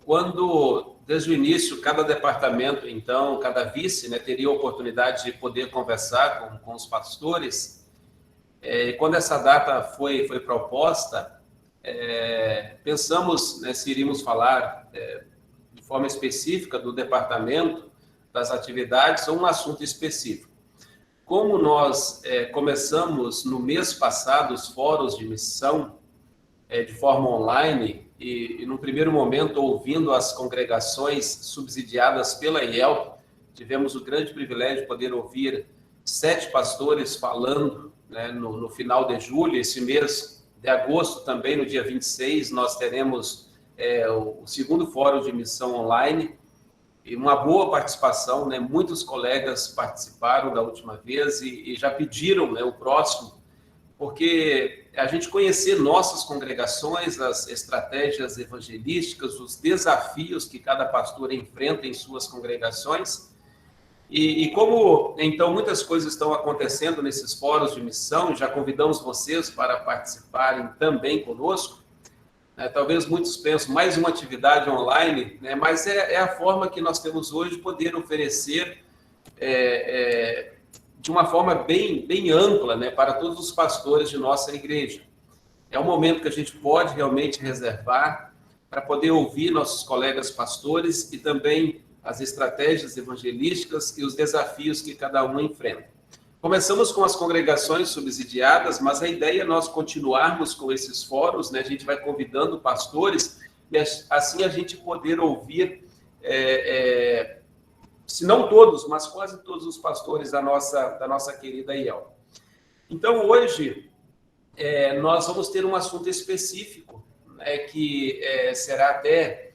quando, desde o início, cada departamento, então, cada vice, né, teria a oportunidade de poder conversar com os pastores, quando essa data foi proposta, pensamos, né, se iríamos falar de forma específica do departamento, das atividades, ou um assunto específico. Como nós começamos no mês passado os fóruns de missão de forma online e no primeiro momento ouvindo as congregações subsidiadas pela IELB, tivemos o grande privilégio de poder ouvir 7 pastores falando, né, no final de julho. Esse mês de agosto também, no dia 26, nós teremos o segundo fórum de missão online, e uma boa participação, né? Muitos colegas participaram da última vez e já pediram, né, o próximo, porque a gente conhecer nossas congregações, as estratégias evangelísticas, os desafios que cada pastor enfrenta em suas congregações, e como, então, muitas coisas estão acontecendo nesses fóruns de missão, já convidamos vocês para participarem também conosco. Talvez muitos pensem, mais uma atividade online, né? Mas é a forma que nós temos hoje de poder oferecer de uma forma bem ampla, né, para todos os pastores de nossa igreja. É um momento que a gente pode realmente reservar para poder ouvir nossos colegas pastores e também as estratégias evangelísticas e os desafios que cada um enfrenta. Começamos com as congregações subsidiadas, mas a ideia é nós continuarmos com esses fóruns, né? A gente vai convidando pastores e assim a gente poder ouvir, se não todos, mas quase todos os pastores da nossa querida IELB. Então, hoje, nós vamos ter um assunto específico, né, que será até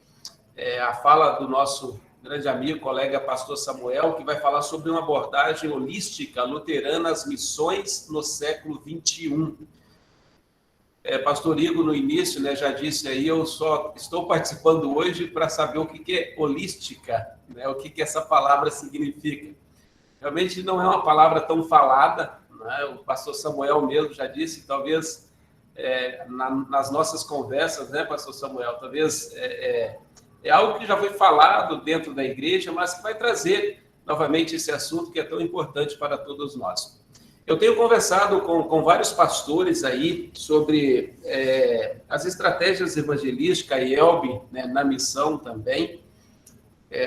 a fala do nosso grande amigo, colega pastor Samuel, que vai falar sobre uma abordagem holística luterana às missões no século XXI. Pastor Igor, no início, né, já disse aí, eu só estou participando hoje para saber o que é holística, né, o que essa palavra significa. Realmente não é uma palavra tão falada, né? O pastor Samuel mesmo já disse, talvez nas nossas conversas, né, pastor Samuel, talvez é algo que já foi falado dentro da igreja, mas que vai trazer novamente esse assunto que é tão importante para todos nós. Eu tenho conversado com vários pastores aí sobre as estratégias evangelísticas, a IELB, né, na missão também,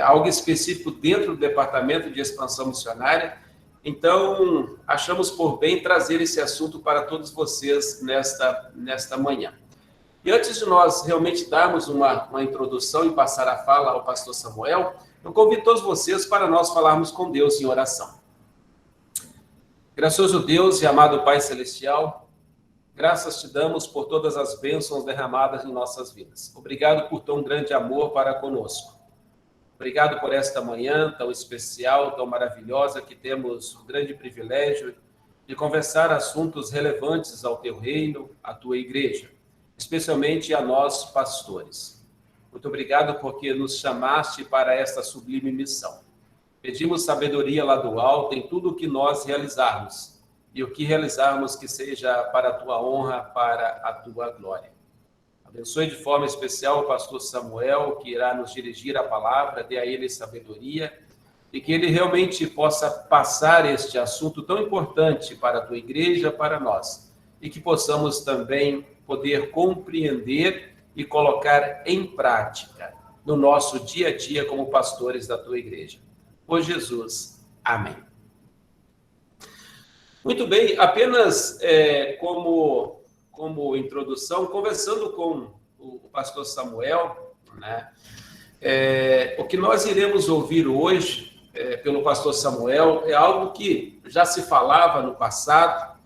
algo específico dentro do departamento de expansão missionária. Então, achamos por bem trazer esse assunto para todos vocês nesta manhã. E antes de nós realmente darmos uma introdução e passar a fala ao pastor Samuel, eu convido todos vocês para nós falarmos com Deus em oração. Gracioso Deus e amado Pai Celestial, graças te damos por todas as bênçãos derramadas em nossas vidas. Obrigado por tão grande amor para conosco. Obrigado por esta manhã tão especial, tão maravilhosa, que temos o grande privilégio de conversar assuntos relevantes ao teu reino, à tua igreja, especialmente a nós, pastores. Muito obrigado porque nos chamaste para esta sublime missão. Pedimos sabedoria lá do alto em tudo o que nós realizarmos, e o que realizarmos que seja para a tua honra, para a tua glória. Abençoe de forma especial o pastor Samuel, que irá nos dirigir a palavra, dê a ele sabedoria, e que ele realmente possa passar este assunto tão importante para a tua igreja, para nós, e que possamos também poder compreender e colocar em prática no nosso dia a dia como pastores da tua igreja. Por Jesus. Amém. Muito bem, apenas como introdução, conversando com o pastor Samuel, né, o que nós iremos ouvir hoje pelo pastor Samuel é algo que já se falava no passado,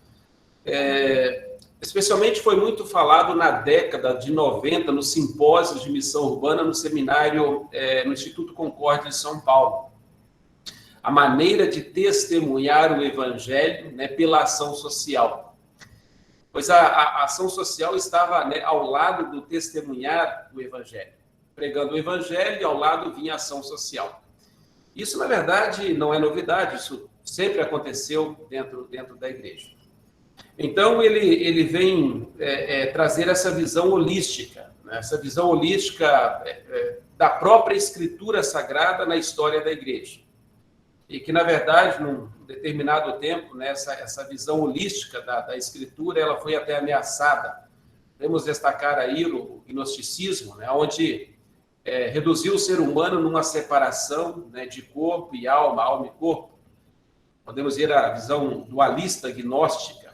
especialmente foi muito falado na década de 90, nos simpósios de missão urbana, no seminário, no Instituto Concórdia de São Paulo. A maneira de testemunhar o evangelho, né, pela ação social. Pois a ação social estava, né, ao lado do testemunhar o evangelho. Pregando o evangelho, e ao lado vinha a ação social. Isso, na verdade, não é novidade, isso sempre aconteceu dentro da igreja. Então, ele vem trazer essa visão holística, né? Essa visão holística da própria Escritura Sagrada na história da igreja. E que, na verdade, num determinado tempo, né, essa visão holística da Escritura, ela foi até ameaçada. Podemos destacar aí o gnosticismo, né, onde reduziu o ser humano numa separação, né, de corpo e alma, alma e corpo. Podemos ver a visão dualista gnóstica.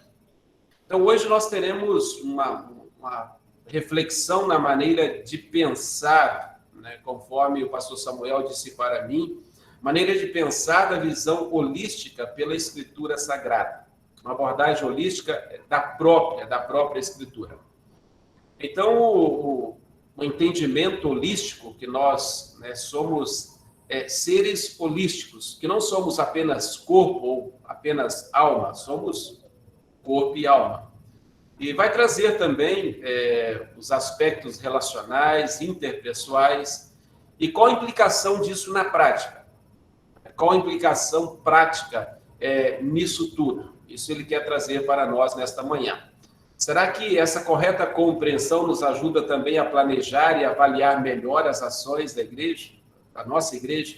Então, hoje nós teremos uma reflexão na maneira de pensar, né, conforme o pastor Samuel disse para mim, maneira de pensar da visão holística pela Escritura Sagrada. Uma abordagem holística da própria Escritura. Então, o entendimento holístico, que nós, né, somos seres holísticos, que não somos apenas corpo ou apenas alma, somos corpo e alma. E vai trazer também os aspectos relacionais, interpessoais, e qual a implicação disso na prática. Qual a implicação prática nisso tudo? Isso ele quer trazer para nós nesta manhã. Será que essa correta compreensão nos ajuda também a planejar e avaliar melhor as ações da igreja, da nossa igreja?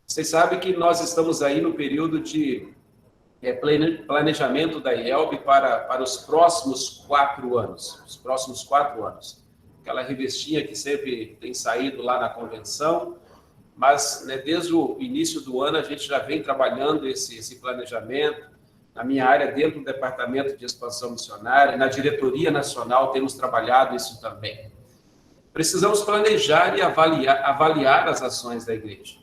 Vocês sabem que nós estamos aí no período de planejamento da IELB para os próximos 4 anos. Os próximos 4 anos. Aquela revistinha que sempre tem saído lá na convenção, mas, né, desde o início do ano a gente já vem trabalhando esse planejamento. Na minha área, dentro do Departamento de Expansão Missionária, na Diretoria Nacional, temos trabalhado isso também. Precisamos planejar e avaliar as ações da igreja.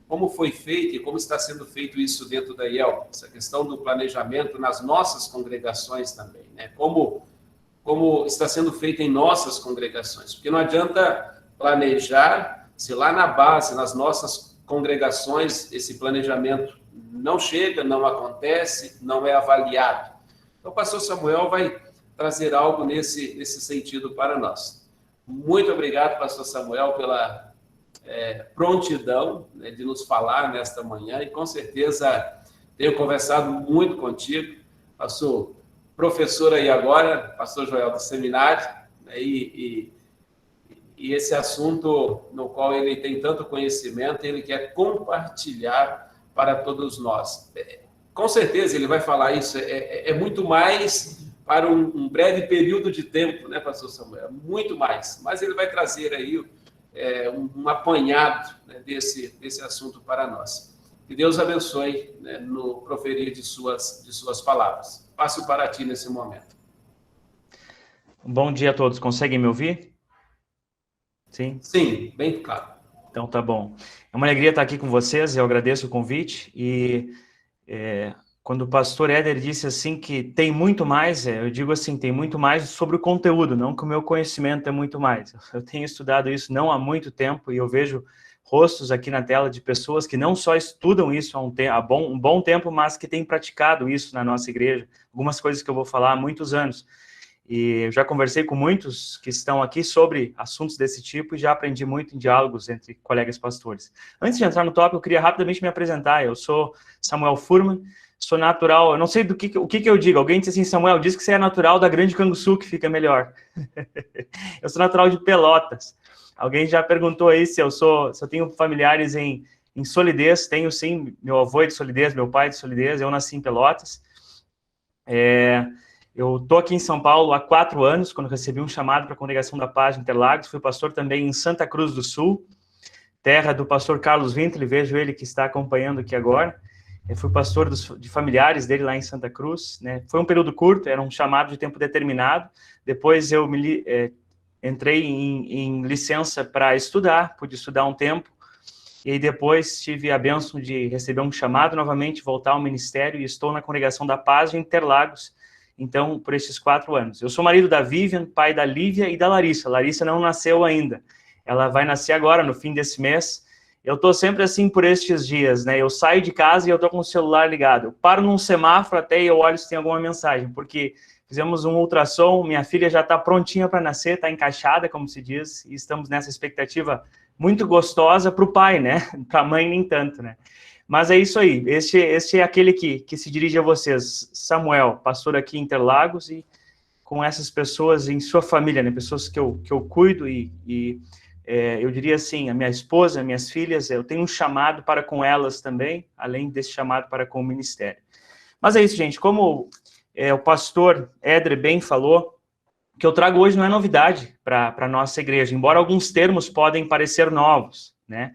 Como foi feito e como está sendo feito isso dentro da IELB? Essa questão do planejamento nas nossas congregações também, né? Como está sendo feito em nossas congregações. Porque não adianta planejar se lá na base, nas nossas congregações, esse planejamento não chega, não acontece, não é avaliado. Então, o pastor Samuel vai trazer algo nesse sentido para nós. Muito obrigado, pastor Samuel, pela prontidão, né, de nos falar nesta manhã, e com certeza tenho conversado muito contigo, pastor professor aí agora, pastor Joel do seminário, né, e esse assunto no qual ele tem tanto conhecimento, ele quer compartilhar para todos nós. Com certeza ele vai falar isso, muito mais para um breve período de tempo, né, pastor Samuel? Muito mais. Mas ele vai trazer aí um apanhado, né, desse assunto para nós. Que Deus abençoe, né, no proferir de suas palavras. Passo para ti nesse momento. Bom dia a todos. Conseguem me ouvir? Sim? Sim, bem claro. Então tá bom. É uma alegria estar aqui com vocês, eu agradeço o convite, e quando o pastor Éder disse assim que tem muito mais, eu digo assim, tem muito mais sobre o conteúdo, não que o meu conhecimento é muito mais. Eu tenho estudado isso não há muito tempo, e eu vejo rostos aqui na tela de pessoas que não só estudam isso há um bom tempo, mas que têm praticado isso na nossa igreja, algumas coisas que eu vou falar há muitos anos. E eu já conversei com muitos que estão aqui sobre assuntos desse tipo e já aprendi muito em diálogos entre colegas pastores. Antes de entrar no tópico, eu queria rapidamente me apresentar. Eu sou Samuel Furman, sou natural, eu não sei o que eu digo. Alguém disse assim, Samuel, diz que você é natural da Grande Canguçu, que fica melhor. Eu sou natural de Pelotas. Alguém já perguntou aí se eu tenho familiares em Solidez. Tenho sim, meu avô é de Solidez, meu pai é de Solidez, eu nasci em Pelotas. Eu estou aqui em São Paulo há 4 anos, quando recebi um chamado para a Congregação da Paz de Interlagos. Fui pastor também em Santa Cruz do Sul, terra do pastor Carlos Vintle, vejo ele que está acompanhando aqui agora. Eu fui pastor de familiares dele lá em Santa Cruz, né? Foi um período curto, era um chamado de tempo determinado. Depois eu entrei em licença para estudar, pude estudar um tempo, e aí depois tive a bênção de receber um chamado novamente, voltar ao ministério, e estou na Congregação da Paz de Interlagos, então, por esses 4 anos. Eu sou marido da Vivian, pai da Lívia e da Larissa. Larissa não nasceu ainda. Ela vai nascer agora, no fim desse mês. Eu estou sempre assim por estes dias, né? Eu saio de casa e eu estou com o celular ligado. Eu paro num semáforo até e eu olho se tem alguma mensagem, porque fizemos um ultrassom, minha filha já está prontinha para nascer, está encaixada, como se diz, e estamos nessa expectativa muito gostosa para o pai, né? Para a mãe, nem tanto, né? Mas é isso aí, este é aquele que se dirige a vocês, Samuel, pastor aqui em Interlagos, e com essas pessoas em sua família, né, pessoas que eu cuido e eu diria assim, a minha esposa, minhas filhas, eu tenho um chamado para com elas também, além desse chamado para com o ministério. Mas é isso, gente, como o pastor Edre bem falou, o que eu trago hoje não é novidade para a nossa igreja, embora alguns termos podem parecer novos, né?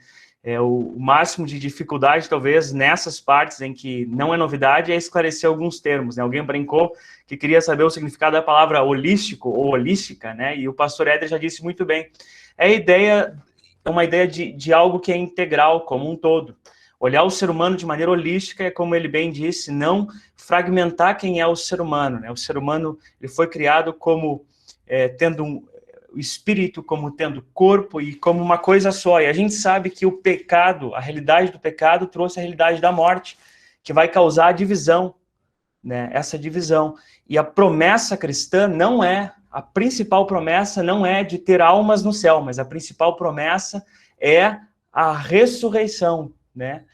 O máximo de dificuldade, talvez, nessas partes em que não é novidade, é esclarecer alguns termos, né? Alguém brincou que queria saber o significado da palavra holístico ou holística, né? E o pastor Éder já disse muito bem. É uma ideia de algo que é integral, como um todo. Olhar o ser humano de maneira holística é, como ele bem disse, não fragmentar quem é o ser humano, né? O ser humano ele foi criado como tendo o espírito, como tendo corpo e como uma coisa só. E a gente sabe que o pecado, a realidade do pecado trouxe a realidade da morte, que vai causar a divisão, né? Essa divisão. E a promessa cristã não é, a principal promessa não é de ter almas no céu, mas a principal promessa é a ressurreição, né?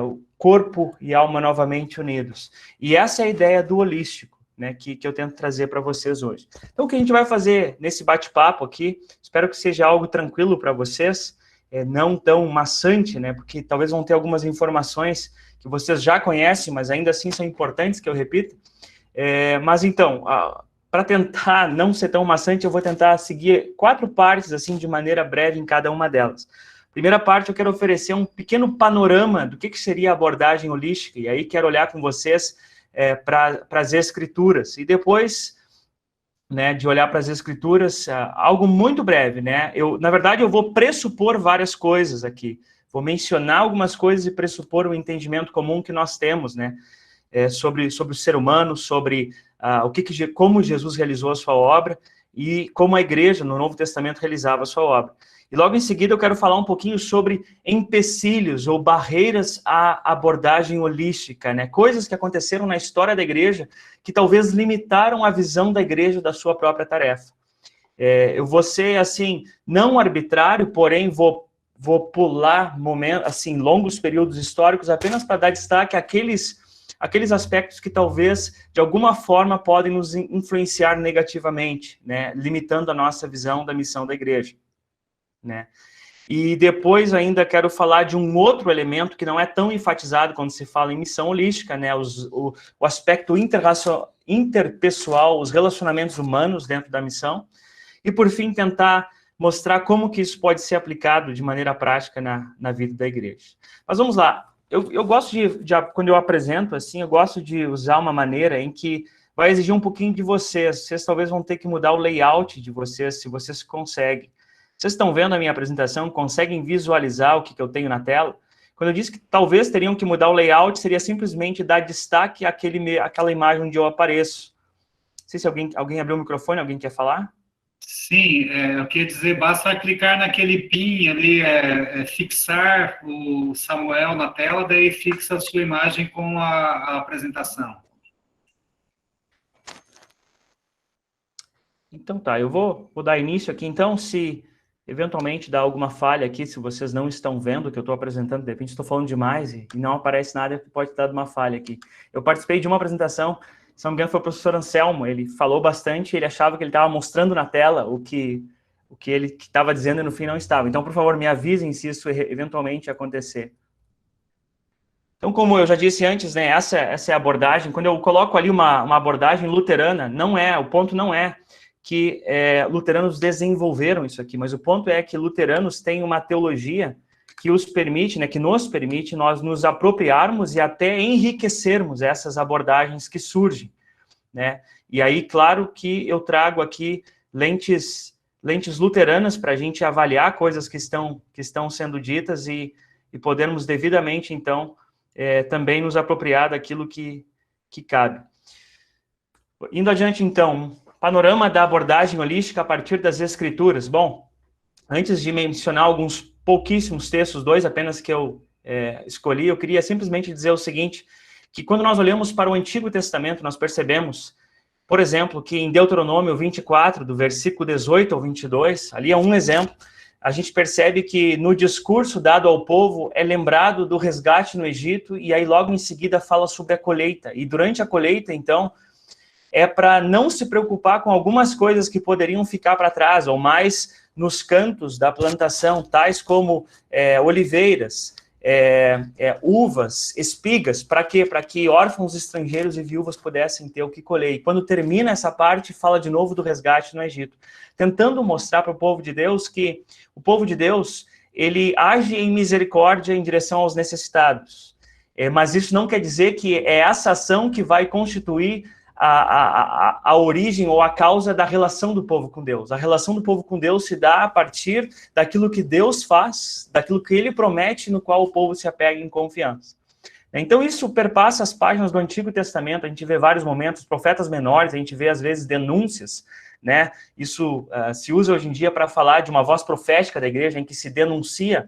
O corpo e alma novamente unidos. E essa é a ideia do holístico, né, que eu tento trazer para vocês hoje. Então, o que a gente vai fazer nesse bate-papo aqui, espero que seja algo tranquilo para vocês, não tão maçante, né, porque talvez vão ter algumas informações que vocês já conhecem, mas ainda assim são importantes que eu repita. Mas então, para tentar não ser tão maçante, eu vou tentar seguir 4 partes, assim, de maneira breve em cada uma delas. Primeira parte, eu quero oferecer um pequeno panorama do que seria a abordagem holística, e aí quero olhar com vocês para as escrituras, e depois, né, de olhar para as escrituras, algo muito breve, né, na verdade eu vou pressupor várias coisas aqui, vou mencionar algumas coisas e pressupor o entendimento comum que nós temos, né, sobre o ser humano, sobre como Jesus realizou a sua obra, e como a igreja no Novo Testamento realizava a sua obra. E logo em seguida eu quero falar um pouquinho sobre empecilhos ou barreiras à abordagem holística, né? Coisas que aconteceram na história da igreja que talvez limitaram a visão da igreja da sua própria tarefa. Eu vou ser, assim, não arbitrário, porém vou pular momentos, assim, longos períodos históricos apenas para dar destaque àqueles aspectos que talvez, de alguma forma, podem nos influenciar negativamente, né? Limitando a nossa visão da missão da igreja, né? E depois ainda quero falar de um outro elemento que não é tão enfatizado quando se fala em missão holística, né? O aspecto interpessoal, os relacionamentos humanos dentro da missão. E, por fim, tentar mostrar como que isso pode ser aplicado de maneira prática na vida da igreja. Mas vamos lá. Eu gosto quando eu apresento, assim, eu gosto de usar uma maneira em que vai exigir um pouquinho de vocês. Vocês talvez vão ter que mudar o layout de vocês, se vocês conseguem. Vocês estão vendo a minha apresentação? Conseguem visualizar o que eu tenho na tela? Quando eu disse que talvez teriam que mudar o layout, seria simplesmente dar destaque àquela imagem onde eu apareço. Não sei se alguém abriu o microfone, alguém quer falar? Sim, eu queria dizer, basta clicar naquele pin ali, fixar o Samuel na tela, daí fixa a sua imagem com a apresentação. Então tá, eu vou dar início aqui. Então, se eventualmente dá alguma falha aqui, se vocês não estão vendo o que eu estou apresentando, de repente estou falando demais e não aparece nada, pode ter dado uma falha aqui. Eu participei de uma apresentação, se não me engano foi o professor Anselmo, ele falou bastante, ele achava que ele estava mostrando na tela o que ele estava dizendo e no fim não estava. Então, por favor, me avisem se isso eventualmente acontecer. Então, como eu já disse antes, né, essa é a abordagem. Quando eu coloco ali uma abordagem luterana, o ponto não é que luteranos desenvolveram isso aqui, mas o ponto é que luteranos têm uma teologia que os permite, né, que nos permite nós nos apropriarmos e até enriquecermos essas abordagens que surgem, né? E aí, claro que eu trago aqui lentes luteranas para a gente avaliar coisas que estão sendo ditas e podermos devidamente, então, também nos apropriar daquilo que cabe. Indo adiante, então, panorama da abordagem holística a partir das escrituras. Bom, antes de mencionar alguns pouquíssimos textos, 2 apenas que eu escolhi, eu queria simplesmente dizer o seguinte, que quando nós olhamos para o Antigo Testamento, nós percebemos, por exemplo, que em Deuteronômio 24, do versículo 18 ao 22, ali é um exemplo, a gente percebe que no discurso dado ao povo é lembrado do resgate no Egito, e aí logo em seguida fala sobre a colheita. E durante a colheita, então, é para não se preocupar com algumas coisas que poderiam ficar para trás, ou mais nos cantos da plantação, tais como oliveiras, uvas, espigas, para quê? Para que órfãos, estrangeiros e viúvas pudessem ter o que colher. E quando termina essa parte, fala de novo do resgate no Egito, tentando mostrar para o povo de Deus que o povo de Deus, ele age em misericórdia em direção aos necessitados. Mas isso não quer dizer que é essa ação que vai constituir a origem ou a causa da relação do povo com Deus. A relação do povo com Deus se dá a partir daquilo que Deus faz, daquilo que ele promete, no qual o povo se apega em confiança. Então isso perpassa as páginas do Antigo Testamento, a gente vê vários momentos, profetas menores, a gente vê às vezes denúncias, né? Isso se usa hoje em dia para falar de uma voz profética da igreja, em que se denuncia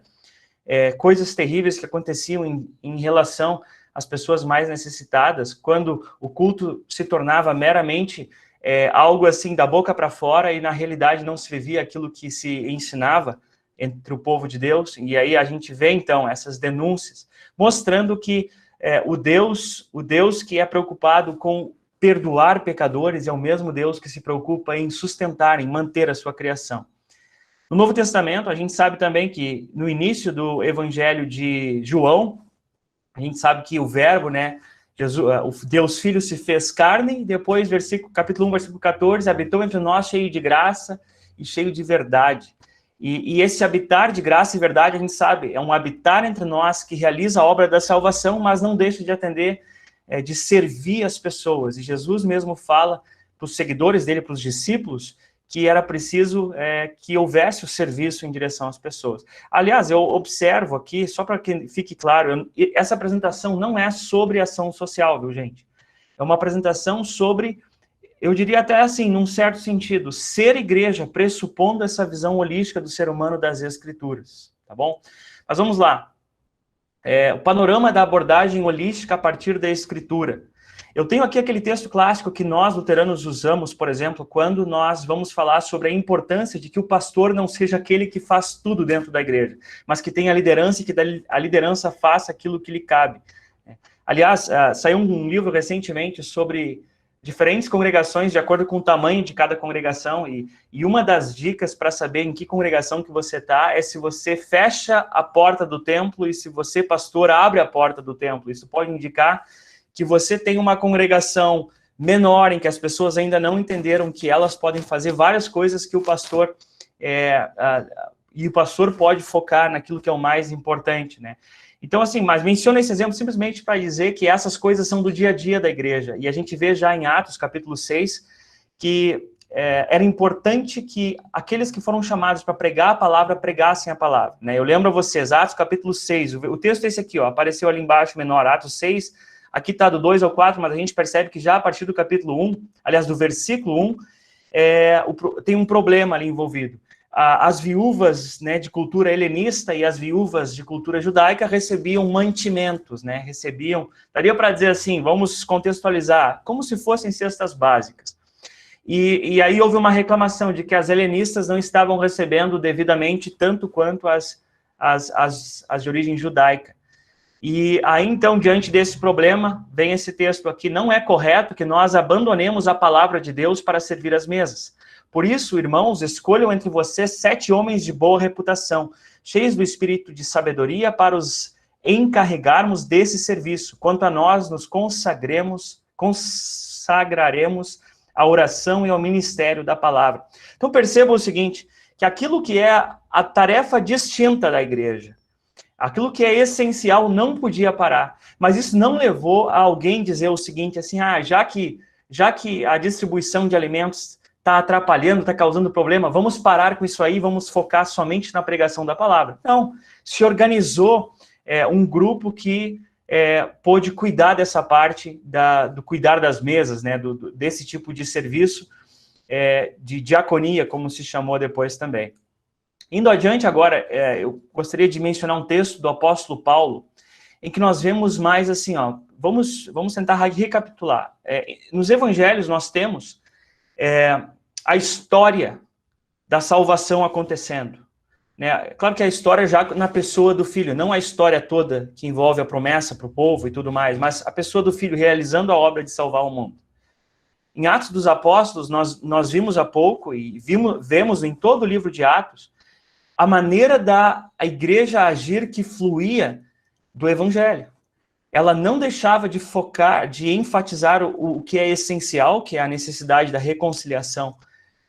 coisas terríveis que aconteciam em relação às pessoas mais necessitadas, quando o culto se tornava meramente algo assim da boca para fora e na realidade não se vivia aquilo que se ensinava entre o povo de Deus. E aí a gente vê então essas denúncias, mostrando que o Deus que é preocupado com perdoar pecadores é o mesmo Deus que se preocupa em sustentar, em manter a sua criação. No Novo Testamento, a gente sabe também que no início do Evangelho de João, a gente sabe que o verbo, né, Jesus, o Deus Filho se fez carne, e depois, capítulo 1, versículo 14, habitou entre nós cheio de graça e cheio de verdade. E esse habitar de graça e verdade, a gente sabe, é um habitar entre nós que realiza a obra da salvação, mas não deixa de atender, de servir as pessoas. E Jesus mesmo fala para os seguidores dele, para os discípulos, que era preciso que houvesse o serviço em direção às pessoas. Aliás, eu observo aqui, só para que fique claro, essa apresentação não é sobre ação social, viu, gente? É uma apresentação sobre, eu diria até assim, num certo sentido, ser igreja, pressupondo essa visão holística do ser humano das Escrituras, tá bom? Mas vamos lá. O panorama da abordagem holística a partir da Escritura. Eu tenho aqui aquele texto clássico que nós, luteranos, usamos, por exemplo, quando nós vamos falar sobre a importância de que o pastor não seja aquele que faz tudo dentro da igreja, mas que tenha a liderança e que a liderança faça aquilo que lhe cabe. Aliás, saiu um livro recentemente sobre diferentes congregações de acordo com o tamanho de cada congregação, e uma das dicas para saber em que congregação que você está é se você fecha a porta do templo e se você, pastor, abre a porta do templo. Isso pode indicar que você tem uma congregação menor, em que as pessoas ainda não entenderam que elas podem fazer várias coisas que o pastor, e o pastor pode focar naquilo que é o mais importante, né? Então, assim, mas menciono esse exemplo simplesmente para dizer que essas coisas são do dia a dia da igreja, e a gente vê já em Atos, capítulo 6, que era importante que aqueles que foram chamados para pregar a palavra, pregassem a palavra, né? Eu lembro a vocês, Atos, capítulo 6, o texto é esse aqui, ó, apareceu ali embaixo, menor, Atos 6, aqui está do 2 ao 4, mas a gente percebe que já a partir do capítulo 1, aliás, do versículo 1, tem um problema ali envolvido. As viúvas, né, de cultura helenista e as viúvas de cultura judaica recebiam mantimentos, né, daria para dizer assim, vamos contextualizar, como se fossem cestas básicas. E aí houve uma reclamação de que as helenistas não estavam recebendo devidamente tanto quanto as de origem judaica. E aí, então, diante desse problema, vem esse texto aqui, não é correto que nós abandonemos a palavra de Deus para servir as mesas. Por isso, irmãos, escolham entre vocês 7 homens de boa reputação, cheios do espírito de sabedoria, para os encarregarmos desse serviço. Quanto a nós, nos consagraremos à oração e ao ministério da palavra. Então, percebam o seguinte, que aquilo que é a tarefa distinta da igreja, aquilo que é essencial não podia parar, mas isso não levou a alguém dizer o seguinte, assim, já que a distribuição de alimentos está atrapalhando, está causando problema, vamos parar com isso aí, vamos focar somente na pregação da palavra. Não, se organizou um grupo que pôde cuidar dessa parte, do cuidar das mesas, né, desse tipo de serviço, de diaconia, como se chamou depois também. Indo adiante agora, eu gostaria de mencionar um texto do apóstolo Paulo, em que nós vemos mais assim, ó, vamos tentar recapitular. Nos evangelhos nós temos a história da salvação acontecendo, né? Claro que a história já na pessoa do Filho, não a história toda que envolve a promessa para o povo e tudo mais, mas a pessoa do Filho realizando a obra de salvar o mundo. Em Atos dos Apóstolos, nós vimos há pouco, e vemos em todo o livro de Atos, a maneira da igreja agir que fluía do evangelho. Ela não deixava de focar, de enfatizar o que é essencial, que é a necessidade da reconciliação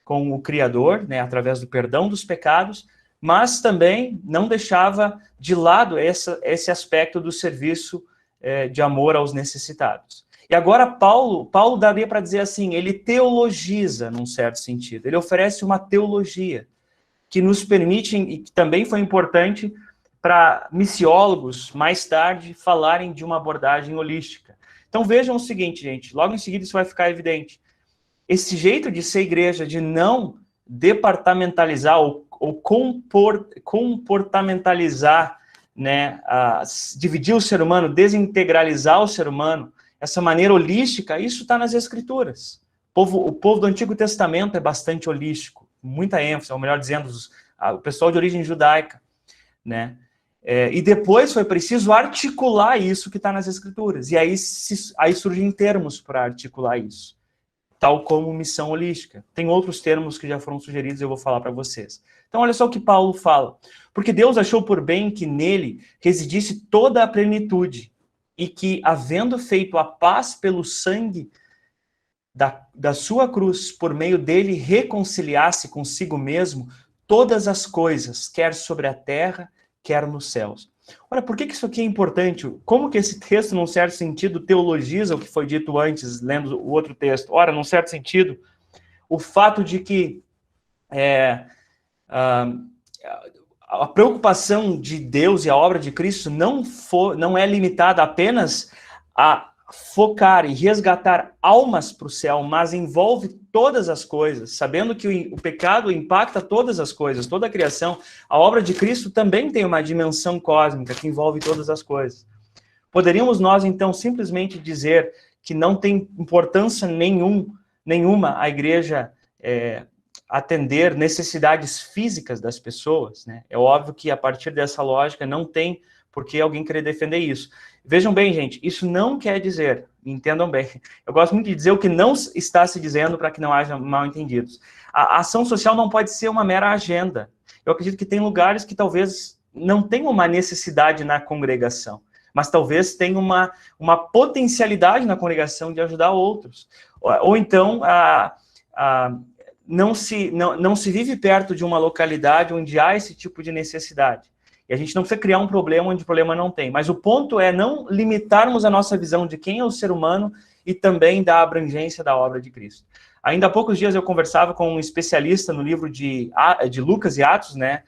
com o Criador, né, através do perdão dos pecados, mas também não deixava de lado esse aspecto do serviço de amor aos necessitados. E agora Paulo daria para dizer assim, ele teologiza num certo sentido, ele oferece uma teologia que nos permite, e que também foi importante para missiólogos, mais tarde, falarem de uma abordagem holística. Então vejam o seguinte, gente, logo em seguida isso vai ficar evidente. Esse jeito de ser igreja, de não departamentalizar ou comportamentalizar, né, dividir o ser humano, desintegralizar o ser humano, essa maneira holística, isso está nas Escrituras. O povo do Antigo Testamento é bastante holístico, muita ênfase, ou melhor dizendo, o pessoal de origem judaica, né? E depois foi preciso articular isso que está nas Escrituras, e aí surgem termos para articular isso, tal como missão holística. Tem outros termos que já foram sugeridos, eu vou falar para vocês. Então olha só o que Paulo fala. Porque Deus achou por bem que nele residisse toda a plenitude, e que, havendo feito a paz pelo sangue da sua cruz, por meio dele reconciliasse consigo mesmo todas as coisas, quer sobre a terra, quer nos céus. Olha, por que isso aqui é importante? Como que esse texto, num certo sentido, teologiza o que foi dito antes, lendo o outro texto? Ora, num certo sentido, o fato de que a preocupação de Deus e a obra de Cristo não é limitada apenas a focar e resgatar almas para o céu, mas envolve todas as coisas, sabendo que o pecado impacta todas as coisas, toda a criação. A obra de Cristo também tem uma dimensão cósmica que envolve todas as coisas. Poderíamos nós, então, simplesmente dizer que não tem importância nenhuma a igreja atender necessidades físicas das pessoas, né? É óbvio que a partir dessa lógica não tem por que alguém querer defender isso. Vejam bem, gente, isso não quer dizer, entendam bem, eu gosto muito de dizer o que não está se dizendo para que não haja mal-entendidos. A ação social não pode ser uma mera agenda. Eu acredito que tem lugares que talvez não tenham uma necessidade na congregação, mas talvez tenha uma potencialidade na congregação de ajudar outros. Ou então, não se vive perto de uma localidade onde há esse tipo de necessidade. E a gente não precisa criar um problema onde o problema não tem. Mas o ponto é não limitarmos a nossa visão de quem é o ser humano e também da abrangência da obra de Cristo. Ainda há poucos dias eu conversava com um especialista no livro de Lucas e Atos, né?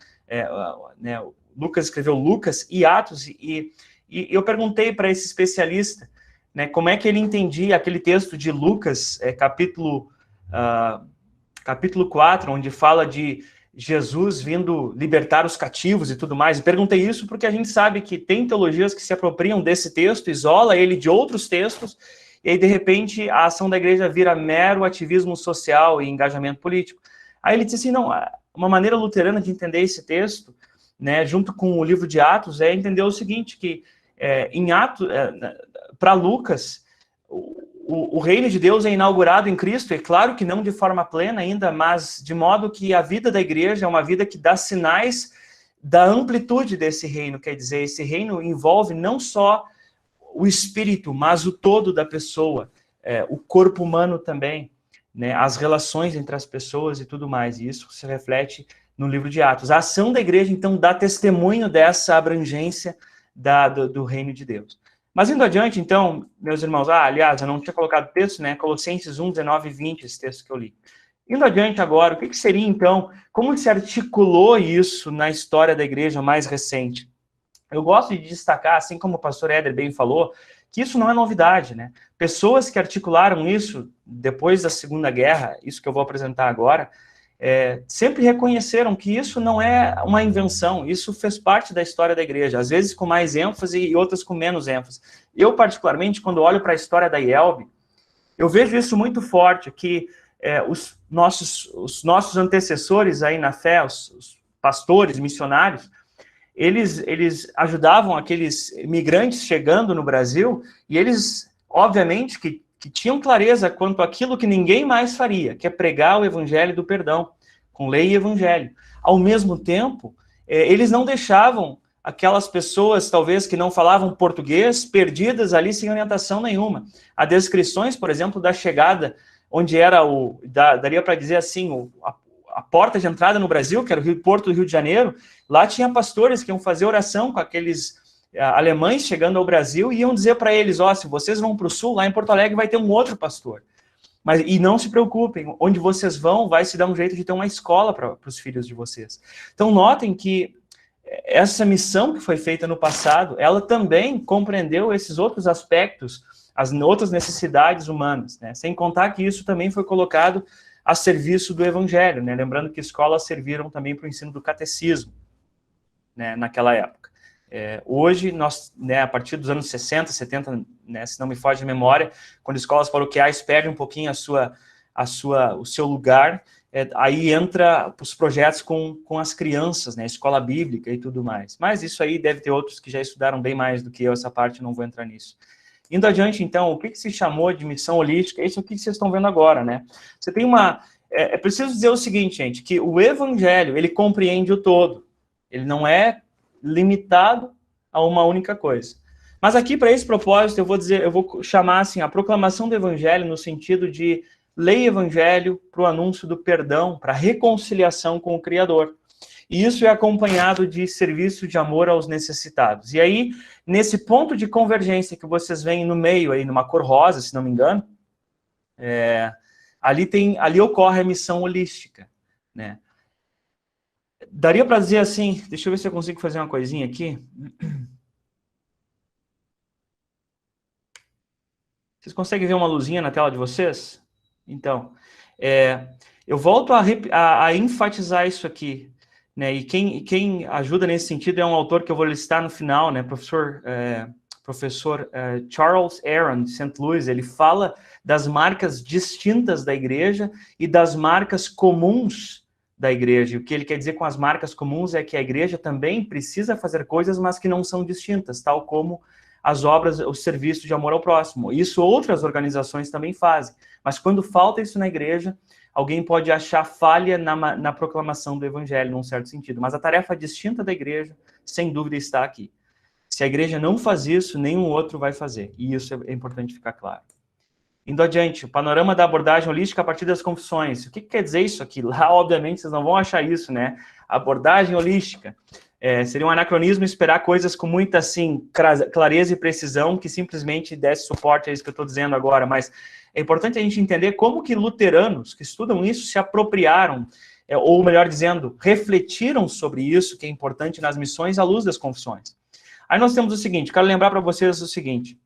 Lucas escreveu Lucas e Atos, e eu perguntei para esse especialista, né, como é que ele entendia aquele texto de Lucas, capítulo 4, onde fala de Jesus vindo libertar os cativos e tudo mais. E perguntei isso porque a gente sabe que tem teologias que se apropriam desse texto, isola ele de outros textos, e aí, de repente, a ação da igreja vira mero ativismo social e engajamento político. Aí ele disse assim, não, uma maneira luterana de entender esse texto, né, junto com o livro de Atos, é entender o seguinte, que em Atos, para Lucas, o reino de Deus é inaugurado em Cristo, é claro que não de forma plena ainda, mas de modo que a vida da igreja é uma vida que dá sinais da amplitude desse reino, quer dizer, esse reino envolve não só o espírito, mas o todo da pessoa, o corpo humano também, né, as relações entre as pessoas e tudo mais, e isso se reflete no livro de Atos. A ação da igreja, então, dá testemunho dessa abrangência do reino de Deus. Mas indo adiante, então, meus irmãos, aliás, eu não tinha colocado texto, né? Colossenses 1, 19 e 20, esse texto que eu li. Indo adiante agora, o que seria, então, como se articulou isso na história da igreja mais recente? Eu gosto de destacar, assim como o pastor Éder bem falou, que isso não é novidade, né? Pessoas que articularam isso depois da Segunda Guerra, isso que eu vou apresentar agora, sempre reconheceram que isso não é uma invenção, isso fez parte da história da igreja, às vezes com mais ênfase e outras com menos ênfase. Eu, particularmente, quando olho para a história da IELB, eu vejo isso muito forte, que os nossos antecessores aí na fé, os pastores, missionários, eles ajudavam aqueles imigrantes chegando no Brasil, e eles, obviamente, que que tinham clareza quanto àquilo que ninguém mais faria, que é pregar o evangelho do perdão, com lei e evangelho. Ao mesmo tempo, eles não deixavam aquelas pessoas, talvez, que não falavam português, perdidas ali sem orientação nenhuma. Há descrições, por exemplo, da chegada, onde era daria para dizer assim, a porta de entrada no Brasil, que era o Porto do Rio de Janeiro. Lá tinha pastores que iam fazer oração com aqueles alemães chegando ao Brasil e iam dizer para eles, se vocês vão para o sul, lá em Porto Alegre vai ter um outro pastor. E não se preocupem, onde vocês vão, vai se dar um jeito de ter uma escola para os filhos de vocês. Então, notem que essa missão que foi feita no passado, ela também compreendeu esses outros aspectos, as outras necessidades humanas, né? Sem contar que isso também foi colocado a serviço do evangelho, né? Lembrando que escolas serviram também para o ensino do catecismo, né, naquela época. Hoje, nós, né, a partir dos anos 60, 70, né, se não me foge a memória, quando escolas paroquiais perdem um pouquinho o seu lugar, aí entra os projetos com as crianças, né, escola bíblica e tudo mais. Mas isso aí deve ter outros que já estudaram bem mais do que eu, essa parte não vou entrar nisso. Indo adiante, então, o que se chamou de missão holística? Isso aqui que vocês estão vendo agora, né? Você tem é preciso dizer o seguinte, gente, que o evangelho, ele compreende o todo. Ele não é limitado a uma única coisa. Mas aqui, para esse propósito, eu vou chamar assim, a proclamação do evangelho no sentido de lei e evangelho para o anúncio do perdão, para a reconciliação com o Criador. E isso é acompanhado de serviço de amor aos necessitados. E aí, nesse ponto de convergência que vocês veem no meio, aí numa cor rosa, se não me engano, ali ocorre a missão holística, né? Daria para dizer assim, deixa eu ver se eu consigo fazer uma coisinha aqui. Vocês conseguem ver uma luzinha na tela de vocês? Então, eu volto a enfatizar isso aqui, né? E quem ajuda nesse sentido é um autor que eu vou listar no final, né? Professor Charles Aaron, de St. Louis. Ele fala das marcas distintas da igreja e das marcas comuns da igreja. E o que ele quer dizer com as marcas comuns é que a igreja também precisa fazer coisas, mas que não são distintas, tal como as obras, o serviço de amor ao próximo. Isso outras organizações também fazem. Mas quando falta isso na igreja, alguém pode achar falha na proclamação do evangelho, num certo sentido. Mas a tarefa distinta da igreja, sem dúvida, está aqui. Se a igreja não faz isso, nenhum outro vai fazer. E isso é importante ficar claro. Indo adiante, o panorama da abordagem holística a partir das confissões. O que quer dizer isso aqui? Lá, obviamente, vocês não vão achar isso, né? Abordagem holística. Seria um anacronismo esperar coisas com muita, assim, clareza e precisão que simplesmente desse suporte a isso que eu estou dizendo agora. Mas é importante a gente entender como que luteranos que estudam isso se apropriaram, ou melhor dizendo, refletiram sobre isso, que é importante nas missões à luz das confissões. Aí nós temos o seguinte, quero lembrar para vocês o seguinte.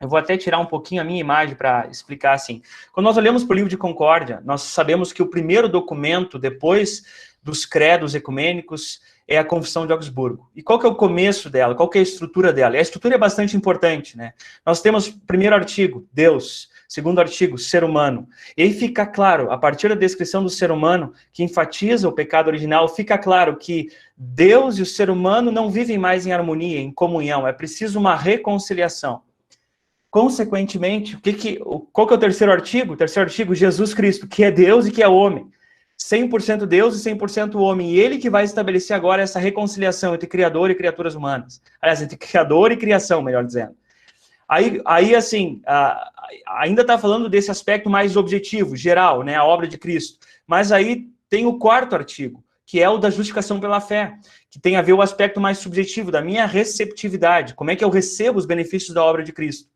Eu vou até tirar um pouquinho a minha imagem para explicar assim. Quando nós olhamos para o livro de Concórdia, nós sabemos que o primeiro documento, depois dos credos ecumênicos, é a Confissão de Augsburgo. E qual que é o começo dela? Qual que é a estrutura dela? E a estrutura é bastante importante, né? Nós temos primeiro artigo, Deus. Segundo artigo, ser humano. E aí fica claro, a partir da descrição do ser humano, que enfatiza o pecado original, fica claro que Deus e o ser humano não vivem mais em harmonia, em comunhão. É preciso uma reconciliação. Consequentemente, qual que é o terceiro artigo? O terceiro artigo, Jesus Cristo, que é Deus e que é homem. 100% Deus e 100% homem. E ele que vai estabelecer agora essa reconciliação entre Criador e criaturas humanas. Aliás, entre Criador e criação, melhor dizendo. Aí assim, ainda está falando desse aspecto mais objetivo, geral, né, a obra de Cristo. Mas aí tem o quarto artigo, que é o da justificação pela fé, que tem a ver o aspecto mais subjetivo, da minha receptividade, como é que eu recebo os benefícios da obra de Cristo.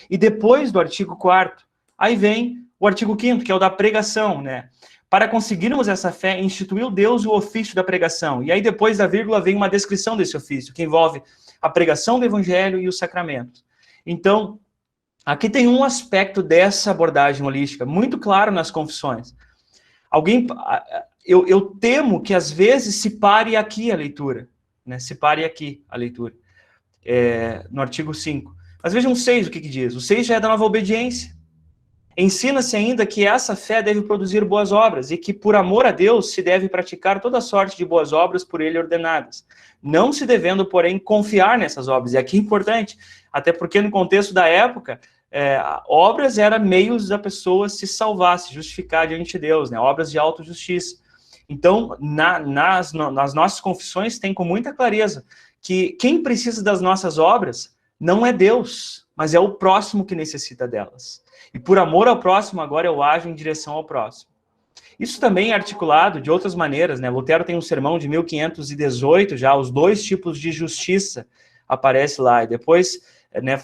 E depois do artigo 4º, aí vem o artigo 5º, que é o da pregação, né? Para conseguirmos essa fé, instituiu Deus o ofício da pregação. E aí depois da vírgula vem uma descrição desse ofício, que envolve a pregação do evangelho e os sacramentos. Então, aqui tem um aspecto dessa abordagem holística, muito claro nas confissões. Eu temo que às vezes se pare aqui a leitura, né? Se pare aqui a leitura, no artigo 5. Mas vejam o 6, o que diz? O 6 já é da nova obediência. Ensina-se ainda que essa fé deve produzir boas obras e que, por amor a Deus, se deve praticar toda sorte de boas obras por ele ordenadas, não se devendo, porém, confiar nessas obras. E aqui é importante, até porque no contexto da época, obras eram meios da pessoa se salvar, se justificar diante de Deus, né? Obras de autojustiça. Então, nas nossas confissões tem com muita clareza que quem precisa das nossas obras não é Deus, mas é o próximo que necessita delas. E por amor ao próximo, agora eu ajo em direção ao próximo. Isso também é articulado de outras maneiras, né? Lutero tem um sermão de 1518, já os 2 tipos de justiça aparece lá. E depois, né,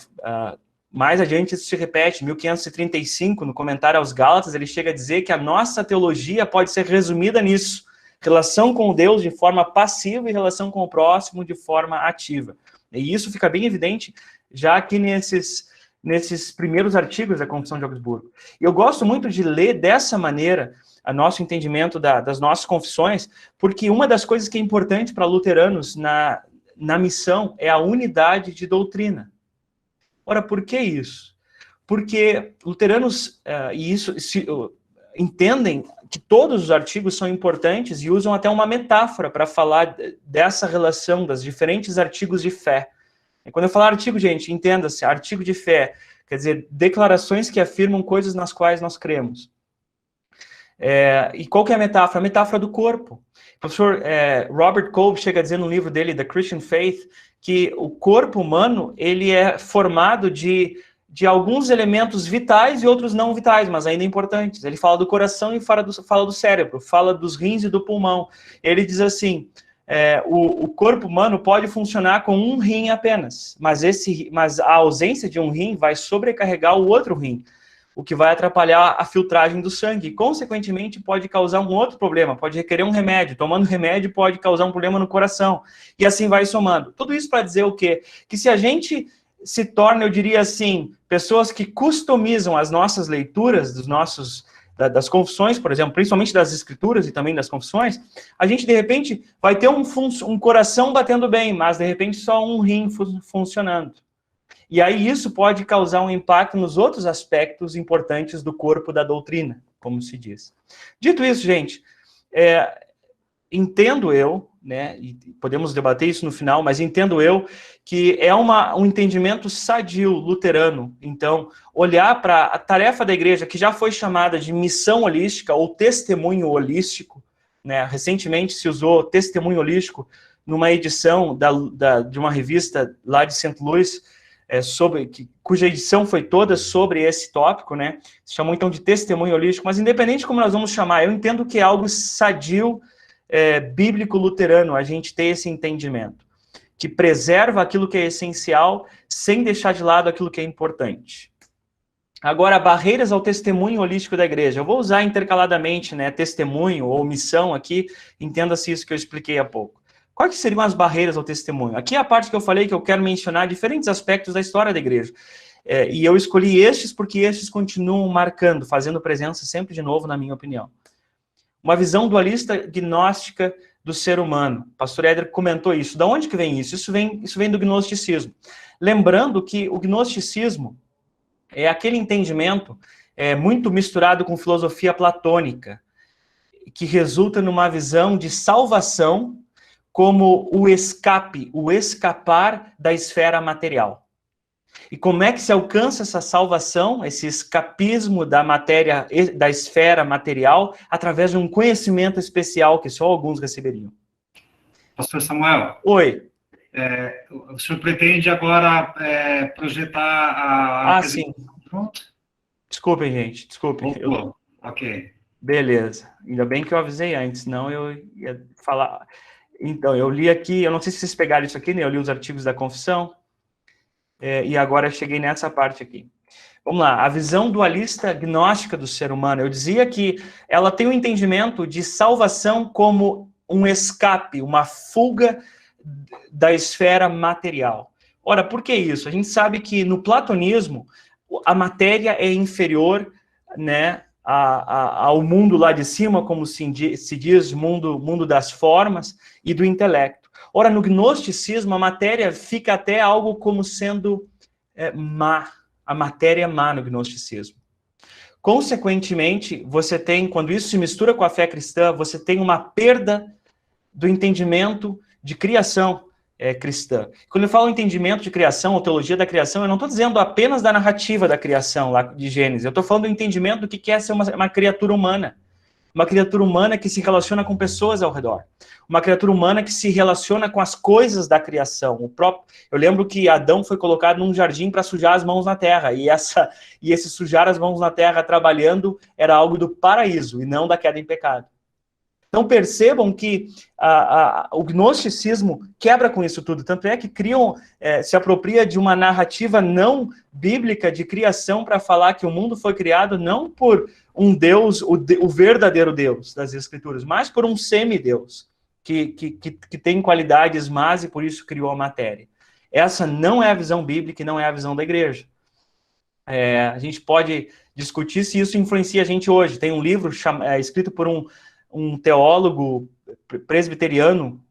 mais adiante isso se repete, 1535, no comentário aos Gálatas, ele chega a dizer que a nossa teologia pode ser resumida nisso: relação com Deus de forma passiva e relação com o próximo de forma ativa. E isso fica bem evidente já aqui nesses primeiros artigos da Confissão de Augsburgo. E eu gosto muito de ler dessa maneira o nosso entendimento das nossas confissões, porque uma das coisas que é importante para luteranos na missão é a unidade de doutrina. Ora, por que isso? Porque luteranos, entendem que todos os artigos são importantes e usam até uma metáfora para falar dessa relação das diferentes artigos de fé. E quando eu falar artigo, gente, entenda-se, artigo de fé, quer dizer, declarações que afirmam coisas nas quais nós cremos. E qual que é a metáfora? A metáfora do corpo. O professor Robert Kolb chega a dizer no livro dele, The Christian Faith, que o corpo humano ele é formado de alguns elementos vitais e outros não vitais, mas ainda importantes. Ele fala do coração e fala do cérebro, fala dos rins e do pulmão. Ele diz assim, o corpo humano pode funcionar com um rim apenas, mas a ausência de um rim vai sobrecarregar o outro rim, o que vai atrapalhar a filtragem do sangue, e, consequentemente, pode causar um outro problema, pode requerer um remédio, tomando remédio pode causar um problema no coração, e assim vai somando. Tudo isso para dizer o quê? Que se a gente se torna, eu diria assim, pessoas que customizam as nossas leituras, das confissões, por exemplo, principalmente das escrituras e também das confissões, a gente, de repente, vai ter um coração batendo bem, mas, de repente, só um rim funcionando. E aí isso pode causar um impacto nos outros aspectos importantes do corpo da doutrina, como se diz. Dito isso, gente, entendo eu, né, e podemos debater isso no final, mas entendo eu que é um entendimento sadio luterano. Então, olhar para a tarefa da igreja, que já foi chamada de missão holística ou testemunho holístico, né, recentemente se usou testemunho holístico numa edição de uma revista lá de St. Louis, cuja edição foi toda sobre esse tópico, né? Se chamou então de testemunho holístico, mas independente de como nós vamos chamar, eu entendo que é algo sadio, bíblico luterano, a gente ter esse entendimento, que preserva aquilo que é essencial, sem deixar de lado aquilo que é importante. Agora, barreiras ao testemunho holístico da igreja. Eu vou usar intercaladamente, né, testemunho ou missão aqui, entenda-se isso que eu expliquei há pouco. Quais que seriam as barreiras ao testemunho? Aqui é a parte que eu falei que eu quero mencionar diferentes aspectos da história da igreja. E eu escolhi estes porque estes continuam marcando, fazendo presença sempre de novo, na minha opinião. Uma visão dualista gnóstica do ser humano. O pastor Éder comentou isso. Da onde que vem isso? Isso vem do gnosticismo. Lembrando que o gnosticismo é aquele entendimento muito misturado com filosofia platônica, que resulta numa visão de salvação como o escape, o escapar da esfera material. E como é que se alcança essa salvação, esse escapismo da matéria, da esfera material, através de um conhecimento especial que só alguns receberiam? Pastor Samuel. Oi. O senhor pretende agora projetar a... sim. Pronto? Desculpem, gente, desculpem. Ok. Beleza. Ainda bem que eu avisei antes, senão eu ia falar... Então, eu li aqui, eu não sei se vocês pegaram isso aqui, né? Eu li os artigos da confissão, e agora cheguei nessa parte aqui. Vamos lá, a visão dualista gnóstica do ser humano. Eu dizia que ela tem um entendimento de salvação como um escape, uma fuga da esfera material. Ora, por que isso? A gente sabe que no platonismo, a matéria é inferior, né, ao mundo lá de cima, como se diz, mundo das formas e do intelecto. Ora, no gnosticismo, a matéria fica até algo como sendo má. A matéria é má no gnosticismo. Consequentemente, você tem, quando isso se mistura com a fé cristã, você tem uma perda do entendimento de criação, cristã. Quando eu falo entendimento de criação, ou teologia da criação, eu não estou dizendo apenas da narrativa da criação lá de Gênesis, eu estou falando do entendimento do que é ser uma criatura humana. Uma criatura humana que se relaciona com pessoas ao redor. Uma criatura humana que se relaciona com as coisas da criação. Eu lembro que Adão foi colocado num jardim para sujar as mãos na terra, e esse sujar as mãos na terra trabalhando era algo do paraíso, e não da queda em pecado. Então percebam que o gnosticismo quebra com isso tudo, tanto é que se apropria de uma narrativa não bíblica de criação para falar que o mundo foi criado não por um Deus, o verdadeiro Deus das Escrituras, mas por um semideus, que tem qualidades más e por isso criou a matéria. Essa não é a visão bíblica e não é a visão da igreja. A gente pode discutir se isso influencia a gente hoje. Tem um livro escrito por um teólogo presbiteriano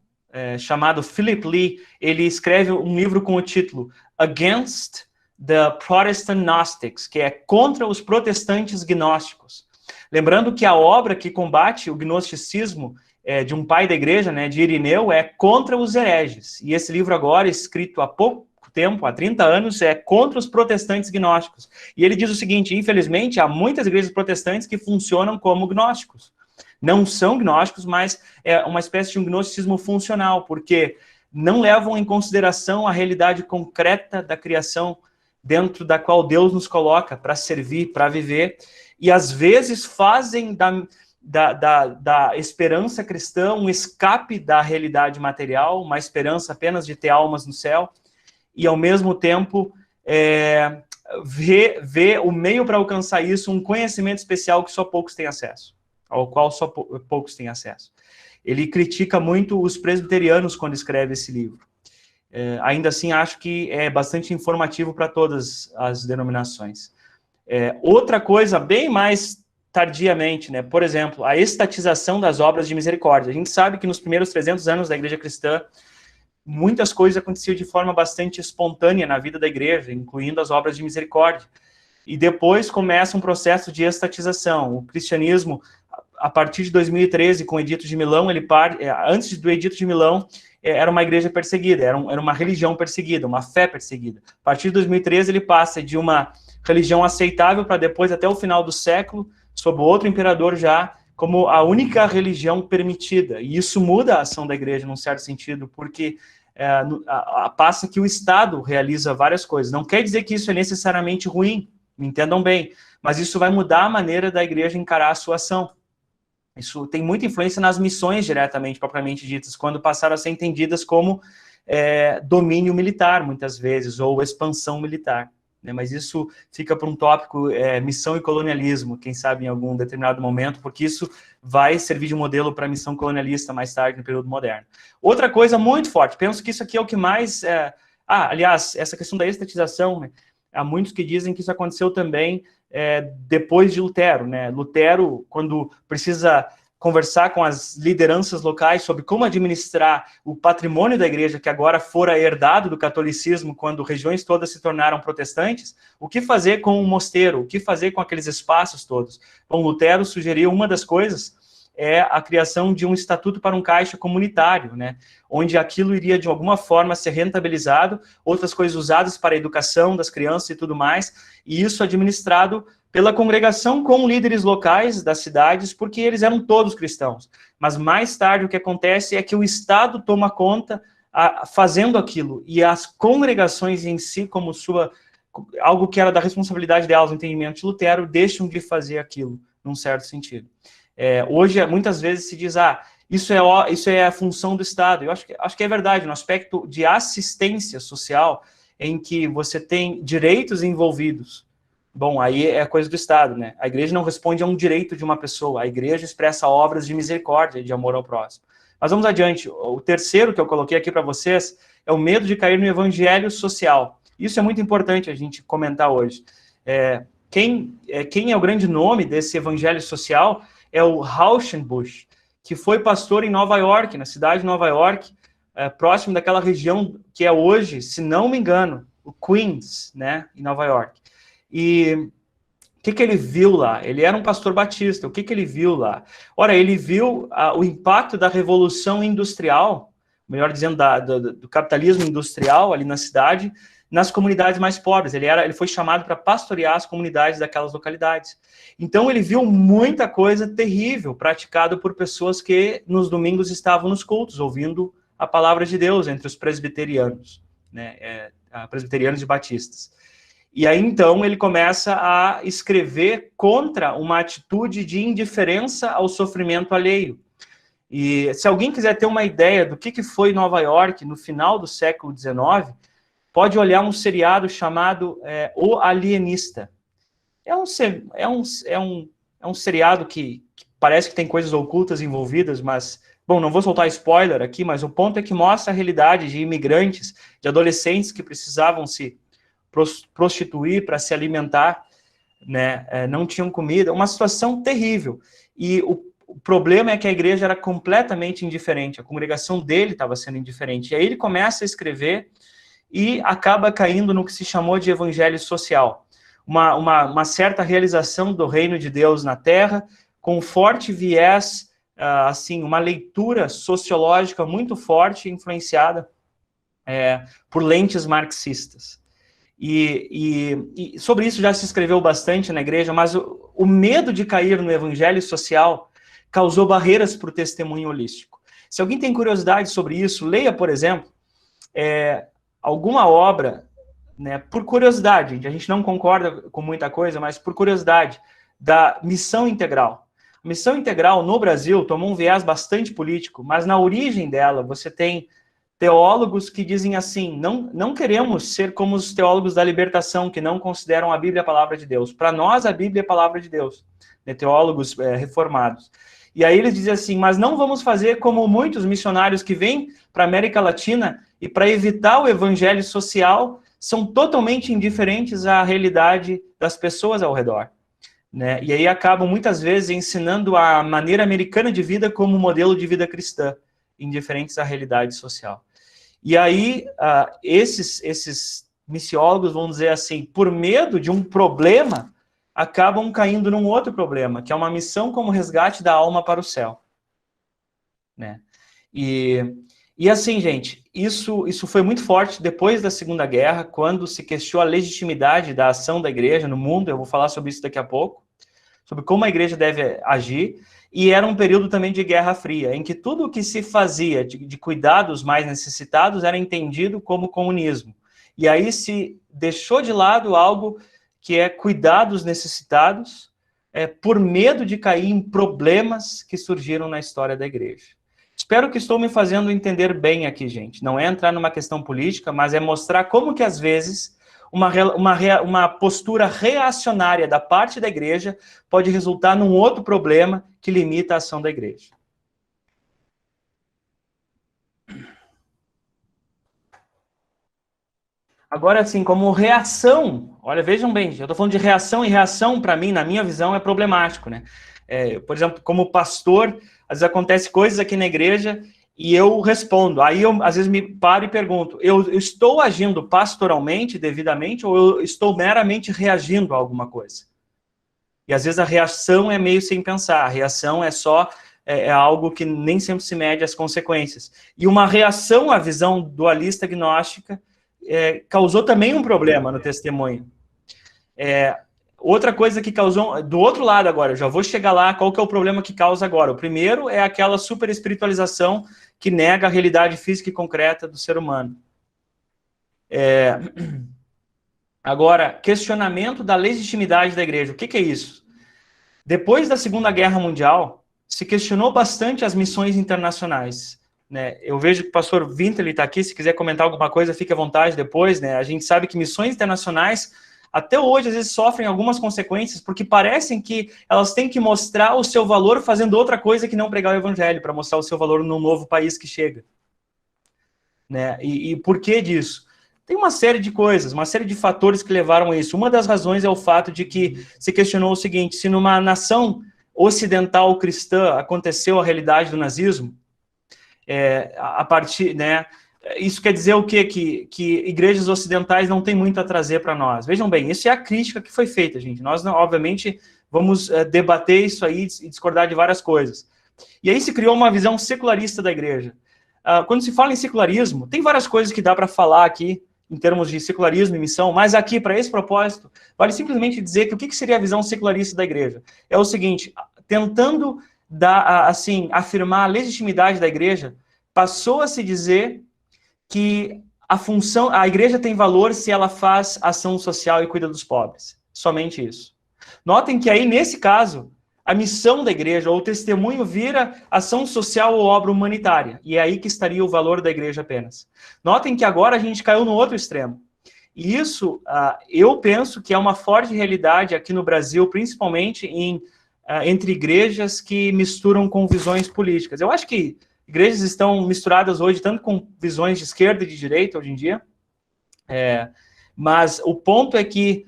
chamado Philip Lee. Ele escreve um livro com o título Against the Protestant Gnostics, que é contra os protestantes gnósticos. Lembrando que a obra que combate o gnosticismo de um pai da igreja, né, de Irineu, é contra os hereges. E esse livro agora, escrito há pouco tempo, há 30 anos, é contra os protestantes gnósticos. E ele diz o seguinte: infelizmente, há muitas igrejas protestantes que funcionam como gnósticos. Não são gnósticos, mas é uma espécie de um gnosticismo funcional, porque não levam em consideração a realidade concreta da criação dentro da qual Deus nos coloca para servir, para viver, e às vezes fazem da esperança cristã um escape da realidade material, uma esperança apenas de ter almas no céu, e ao mesmo tempo vê o meio para alcançar isso, um conhecimento especial que só poucos têm acesso, ao qual só poucos têm acesso. Ele critica muito os presbiterianos quando escreve esse livro. Ainda assim, acho que é bastante informativo para todas as denominações. Outra coisa, bem mais tardiamente, né? Por exemplo, a estatização das obras de misericórdia. A gente sabe que nos primeiros 300 anos da igreja cristã, muitas coisas aconteciam de forma bastante espontânea na vida da igreja, incluindo as obras de misericórdia. E depois começa um processo de estatização. O cristianismo, a partir de 2013, com o Edito de Milão, antes do Edito de Milão, era uma igreja perseguida, era uma religião perseguida, uma fé perseguida. A partir de 2013, ele passa de uma religião aceitável para depois, até o final do século, sob outro imperador já, como a única religião permitida. E isso muda a ação da igreja, num certo sentido, porque passa que o Estado realiza várias coisas. Não quer dizer que isso é necessariamente ruim, me entendam bem, mas isso vai mudar a maneira da igreja encarar a sua ação. Isso tem muita influência nas missões diretamente, propriamente ditas, quando passaram a ser entendidas como domínio militar, muitas vezes, ou expansão militar. Né? Mas isso fica para um tópico, missão e colonialismo, quem sabe em algum determinado momento, porque isso vai servir de modelo para a missão colonialista mais tarde, no período moderno. Outra coisa muito forte, penso que isso aqui é o que mais... aliás, essa questão da estatização, né? Há muitos que dizem que isso aconteceu também depois de Lutero, né? Lutero, quando precisa conversar com as lideranças locais sobre como administrar o patrimônio da igreja, que agora fora herdado do catolicismo, quando regiões todas se tornaram protestantes, o que fazer com o mosteiro, o que fazer com aqueles espaços todos? Bom, Lutero sugeriu uma das coisas, a criação de um estatuto para um caixa comunitário, né, onde aquilo iria de alguma forma ser rentabilizado, outras coisas usadas para a educação das crianças e tudo mais, e isso administrado pela congregação com líderes locais das cidades, porque eles eram todos cristãos. Mas mais tarde o que acontece é que o Estado toma conta fazendo aquilo, e as congregações em si, como algo que era da responsabilidade delas, no entendimento de Lutero, deixam de fazer aquilo, num certo sentido. Hoje, muitas vezes se diz, isso é a função do Estado. Eu acho que é verdade, no aspecto de assistência social, em que você tem direitos envolvidos. Bom, aí é coisa do Estado, né? A igreja não responde a um direito de uma pessoa, a igreja expressa obras de misericórdia e de amor ao próximo. Mas vamos adiante. O terceiro que eu coloquei aqui para vocês é o medo de cair no evangelho social. Isso é muito importante a gente comentar hoje. Quem é o grande nome desse evangelho social é o Rauschenbusch, que foi pastor em Nova York, na cidade de Nova York, próximo daquela região que é hoje, se não me engano, o Queens, né, em Nova York. E o que ele viu lá? Ele era um pastor batista, o que ele viu lá? Ora, ele viu o impacto da Revolução Industrial, melhor dizendo, do capitalismo industrial ali na cidade, nas comunidades mais pobres. Ele foi chamado para pastorear as comunidades daquelas localidades. Então, ele viu muita coisa terrível praticada por pessoas que nos domingos estavam nos cultos, ouvindo a palavra de Deus entre os presbiterianos, né, presbiterianos e batistas. E aí, então, ele começa a escrever contra uma atitude de indiferença ao sofrimento alheio. E se alguém quiser ter uma ideia do que foi Nova York no final do século XIX, pode olhar um seriado chamado O Alienista. É um seriado que parece que tem coisas ocultas envolvidas, mas, bom, não vou soltar spoiler aqui, mas o ponto é que mostra a realidade de imigrantes, de adolescentes que precisavam se prostituir para se alimentar, né? Não tinham comida, uma situação terrível. E o problema é que a igreja era completamente indiferente, a congregação dele estava sendo indiferente. E aí ele começa a escrever e acaba caindo no que se chamou de evangelho social. Uma certa realização do reino de Deus na Terra, com forte viés, assim, uma leitura sociológica muito forte, influenciada por lentes marxistas. E sobre isso já se escreveu bastante na igreja, mas o medo de cair no evangelho social causou barreiras para o testemunho holístico. Se alguém tem curiosidade sobre isso, leia, por exemplo, alguma obra, né, por curiosidade, a gente não concorda com muita coisa, mas por curiosidade, da Missão Integral. A Missão Integral, no Brasil, tomou um viés bastante político, mas na origem dela, você tem teólogos que dizem assim, não queremos ser como os teólogos da libertação, que não consideram a Bíblia a palavra de Deus. Para nós, a Bíblia é a palavra de Deus, né, teólogos reformados. E aí eles dizem assim, mas não vamos fazer como muitos missionários que vêm para a América Latina e para evitar o evangelho social, são totalmente indiferentes à realidade das pessoas ao redor, né? E aí acabam muitas vezes ensinando a maneira americana de vida como modelo de vida cristã, indiferentes à realidade social. E aí esses missiólogos vão dizer assim, por medo de um problema, acabam caindo num outro problema, que é uma missão como resgate da alma para o céu, né? E assim, gente, isso foi muito forte depois da Segunda Guerra, quando se questionou a legitimidade da ação da igreja no mundo. Eu vou falar sobre isso daqui a pouco, sobre como a igreja deve agir. E era um período também de Guerra Fria, em que tudo o que se fazia de cuidar dos mais necessitados era entendido como comunismo. E aí se deixou de lado algo que é cuidar dos necessitados, por medo de cair em problemas que surgiram na história da igreja. Espero que estou me fazendo entender bem aqui, gente. Não é entrar numa questão política, mas é mostrar como que, às vezes, uma postura reacionária da parte da igreja pode resultar num outro problema que limita a ação da igreja. Agora, assim, como reação, olha, vejam bem, eu estou falando de reação, e reação, para mim, na minha visão, é problemático, né? Por exemplo, como pastor, às vezes acontece coisas aqui na igreja e eu respondo. Aí eu, às vezes, me paro e pergunto, eu estou agindo pastoralmente, devidamente, ou eu estou meramente reagindo a alguma coisa? E, às vezes, a reação é meio sem pensar. A reação é só algo que nem sempre se mede as consequências. E uma reação à visão dualista gnóstica causou também um problema no testemunho. Outra coisa que causou, do outro lado agora, eu já vou chegar lá, qual que é o problema que causa agora? O primeiro é aquela super espiritualização que nega a realidade física e concreta do ser humano. Agora, questionamento da legitimidade da igreja. O que é isso? Depois da Segunda Guerra Mundial, se questionou bastante as missões internacionais, né? Eu vejo que o pastor Winter está aqui, se quiser comentar alguma coisa, fique à vontade depois, né? A gente sabe que missões internacionais até hoje, às vezes, sofrem algumas consequências, porque parecem que elas têm que mostrar o seu valor fazendo outra coisa que não pregar o evangelho, para mostrar o seu valor num novo país que chega, né? E por que disso? Tem uma série de coisas, uma série de fatores que levaram a isso. Uma das razões é o fato de que se questionou o seguinte, se numa nação ocidental cristã aconteceu a realidade do nazismo, a partir, né? Isso quer dizer o quê? Que igrejas ocidentais não têm muito a trazer para nós. Vejam bem, isso é a crítica que foi feita, gente. Nós, obviamente, vamos debater isso aí e discordar de várias coisas. E aí se criou uma visão secularista da igreja. quando se fala em secularismo, tem várias coisas que dá para falar aqui, em termos de secularismo e missão, mas aqui, para esse propósito, vale simplesmente dizer que o que seria a visão secularista da igreja? É o seguinte, tentando afirmar a legitimidade da igreja, passou a se dizer que a igreja tem valor se ela faz ação social e cuida dos pobres. Somente isso. Notem que aí, nesse caso, a missão da igreja, ou o testemunho, vira ação social ou obra humanitária. E é aí que estaria o valor da igreja apenas. Notem que agora a gente caiu no outro extremo. E isso, eu penso que é uma forte realidade aqui no Brasil, principalmente entre igrejas que misturam com visões políticas. Eu acho que igrejas estão misturadas hoje, tanto com visões de esquerda e de direita, hoje em dia. Mas o ponto é que,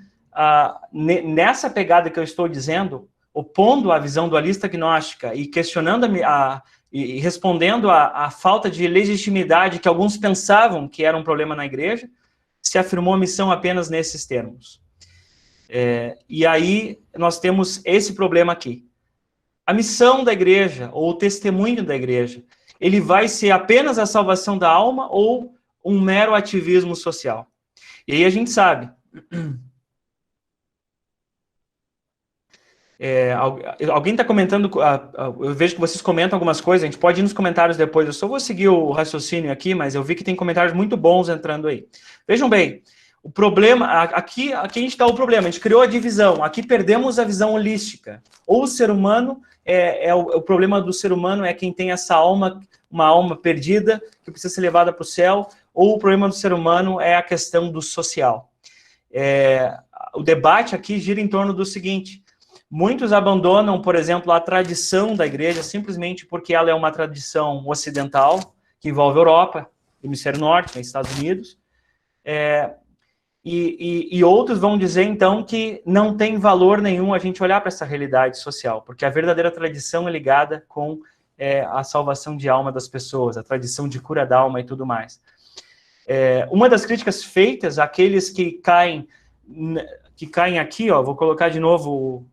nessa pegada que eu estou dizendo, opondo a visão dualista gnóstica e questionando e respondendo à falta de legitimidade que alguns pensavam que era um problema na igreja, se afirmou a missão apenas nesses termos. E aí nós temos esse problema aqui. A missão da igreja, ou o testemunho da igreja, ele vai ser apenas a salvação da alma ou um mero ativismo social? E aí a gente sabe. Alguém está comentando, eu vejo que vocês comentam algumas coisas, a gente pode ir nos comentários depois, eu só vou seguir o raciocínio aqui, mas eu vi que tem comentários muito bons entrando aí. Vejam bem, o problema, aqui a gente está o problema, a gente criou a divisão, aqui perdemos a visão holística, ou o ser humano, o problema do ser humano é quem tem essa alma, uma alma perdida, que precisa ser levada para o céu, ou o problema do ser humano é a questão do social. O debate aqui gira em torno do seguinte: muitos abandonam, por exemplo, a tradição da igreja simplesmente porque ela é uma tradição ocidental, que envolve a Europa, Hemisfério Norte, Estados Unidos, e outros vão dizer, então, que não tem valor nenhum a gente olhar para essa realidade social, porque a verdadeira tradição é ligada com a salvação de alma das pessoas, a tradição de cura da alma e tudo mais. Uma das críticas feitas àqueles que caem aqui, ó, vou colocar de novo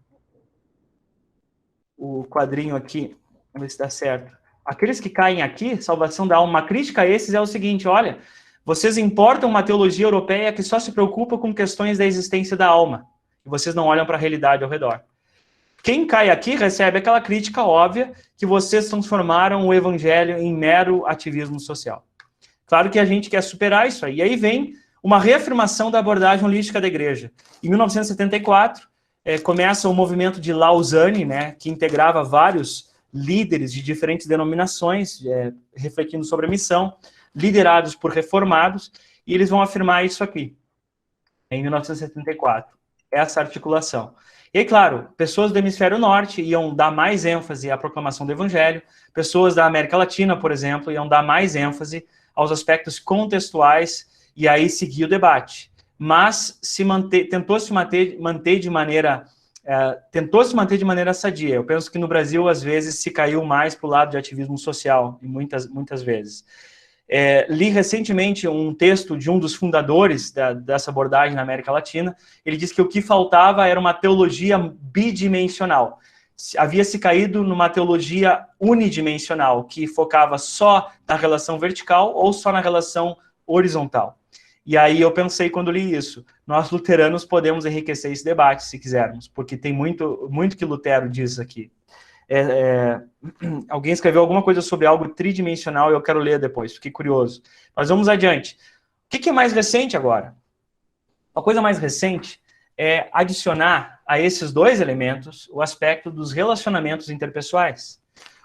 o quadrinho aqui, vamos ver se dá certo. Aqueles que caem aqui, salvação da alma, uma crítica a esses é o seguinte: olha, vocês importam uma teologia europeia que só se preocupa com questões da existência da alma, e vocês não olham para a realidade ao redor. Quem cai aqui recebe aquela crítica óbvia que vocês transformaram o evangelho em mero ativismo social. Claro que a gente quer superar isso aí. E aí vem uma reafirmação da abordagem holística da igreja. Em 1974, começa o movimento de Lausanne, né, que integrava vários líderes de diferentes denominações, refletindo sobre a missão, liderados por reformados, e eles vão afirmar isso aqui, em 1974, essa articulação. E aí, claro, pessoas do hemisfério norte iam dar mais ênfase à proclamação do evangelho, pessoas da América Latina, por exemplo, iam dar mais ênfase aos aspectos contextuais, e aí seguia o debate. Mas tentou se manter de maneira sadia. Eu penso que no Brasil, às vezes, se caiu mais para o lado de ativismo social, e muitas vezes. Li recentemente um texto de um dos fundadores dessa abordagem na América Latina. Ele disse que o que faltava era uma teologia bidimensional. Havia se caído numa teologia unidimensional, que focava só na relação vertical ou só na relação horizontal. E aí eu pensei, quando li isso, nós luteranos podemos enriquecer esse debate, se quisermos, porque tem muito que Lutero diz aqui. Alguém escreveu alguma coisa sobre algo tridimensional e eu quero ler depois, fiquei curioso. Mas vamos adiante. O que é mais recente agora? A coisa mais recente é adicionar a esses dois elementos o aspecto dos relacionamentos interpessoais.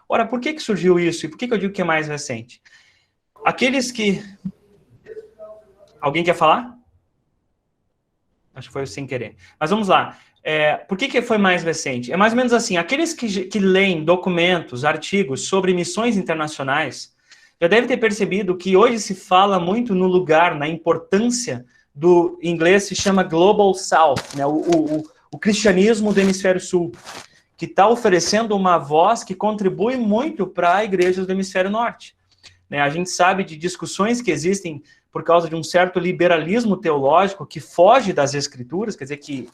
Ora, por que surgiu isso? E por que eu digo que é mais recente? Aqueles que... Alguém quer falar? Acho que foi sem querer. Mas vamos lá. Por que foi mais recente? É mais ou menos assim, aqueles que leem documentos, artigos sobre missões internacionais, já devem ter percebido que hoje se fala muito no lugar, na importância do, em inglês se chama Global South, né, o cristianismo do hemisfério sul, que está oferecendo uma voz que contribui muito para igrejas do hemisfério norte. Né, a gente sabe de discussões que existem por causa de um certo liberalismo teológico que foge das escrituras, quer dizer, que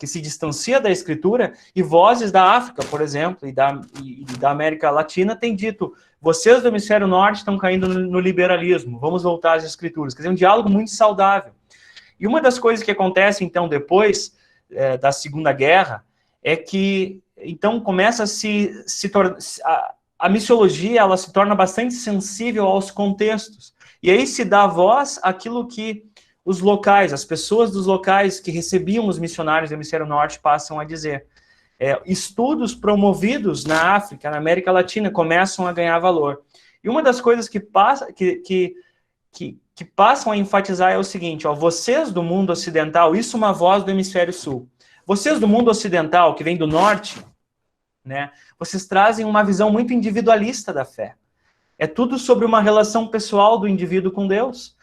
se distancia da escritura, e vozes da África, por exemplo, e da América Latina têm dito, vocês do hemisfério norte estão caindo no liberalismo, vamos voltar às escrituras. Quer dizer, um diálogo muito saudável. E uma das coisas que acontece, então, depois da Segunda Guerra, é que, então, começa a se tornar... A missiologia, ela se torna bastante sensível aos contextos. E aí se dá voz àquilo que os locais, as pessoas dos locais que recebiam os missionários do hemisfério norte passam a dizer. Estudos promovidos na África, na América Latina, começam a ganhar valor. E uma das coisas que passam a enfatizar é o seguinte, vocês do mundo ocidental, isso é uma voz do hemisfério sul, vocês do mundo ocidental, que vem do norte, né, vocês trazem uma visão muito individualista da fé. É tudo sobre uma relação pessoal do indivíduo com Deus.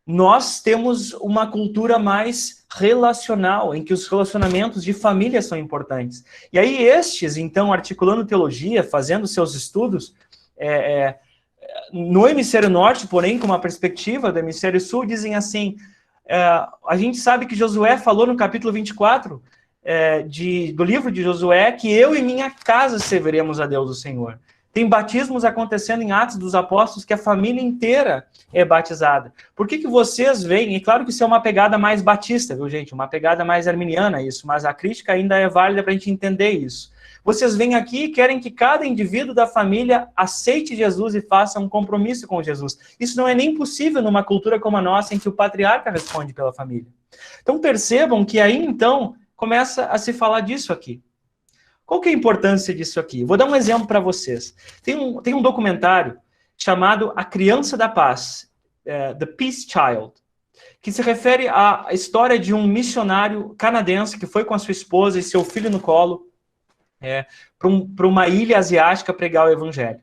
Nós temos uma cultura mais relacional, em que os relacionamentos de família são importantes. E aí estes, então, articulando teologia, fazendo seus estudos, no hemisfério norte, porém, com uma perspectiva do hemisfério sul, dizem assim, a gente sabe que Josué falou no capítulo 24 do livro de Josué, que eu e minha casa serviremos a Deus, o Senhor. Tem batismos acontecendo em Atos dos Apóstolos que a família inteira é batizada. Por que vocês veem? E claro que isso é uma pegada mais batista, viu, gente? Uma pegada mais arminiana, isso. Mas a crítica ainda é válida para a gente entender isso. Vocês vêm aqui e querem que cada indivíduo da família aceite Jesus e faça um compromisso com Jesus. Isso não é nem possível numa cultura como a nossa, em que o patriarca responde pela família. Então percebam que aí, então, começa a se falar disso aqui. Qual que é a importância disso aqui? Vou dar um exemplo para vocês. Tem um documentário chamado A Criança da Paz, The Peace Child, que se refere à história de um missionário canadense que foi com a sua esposa e seu filho no colo para uma ilha asiática pregar o evangelho.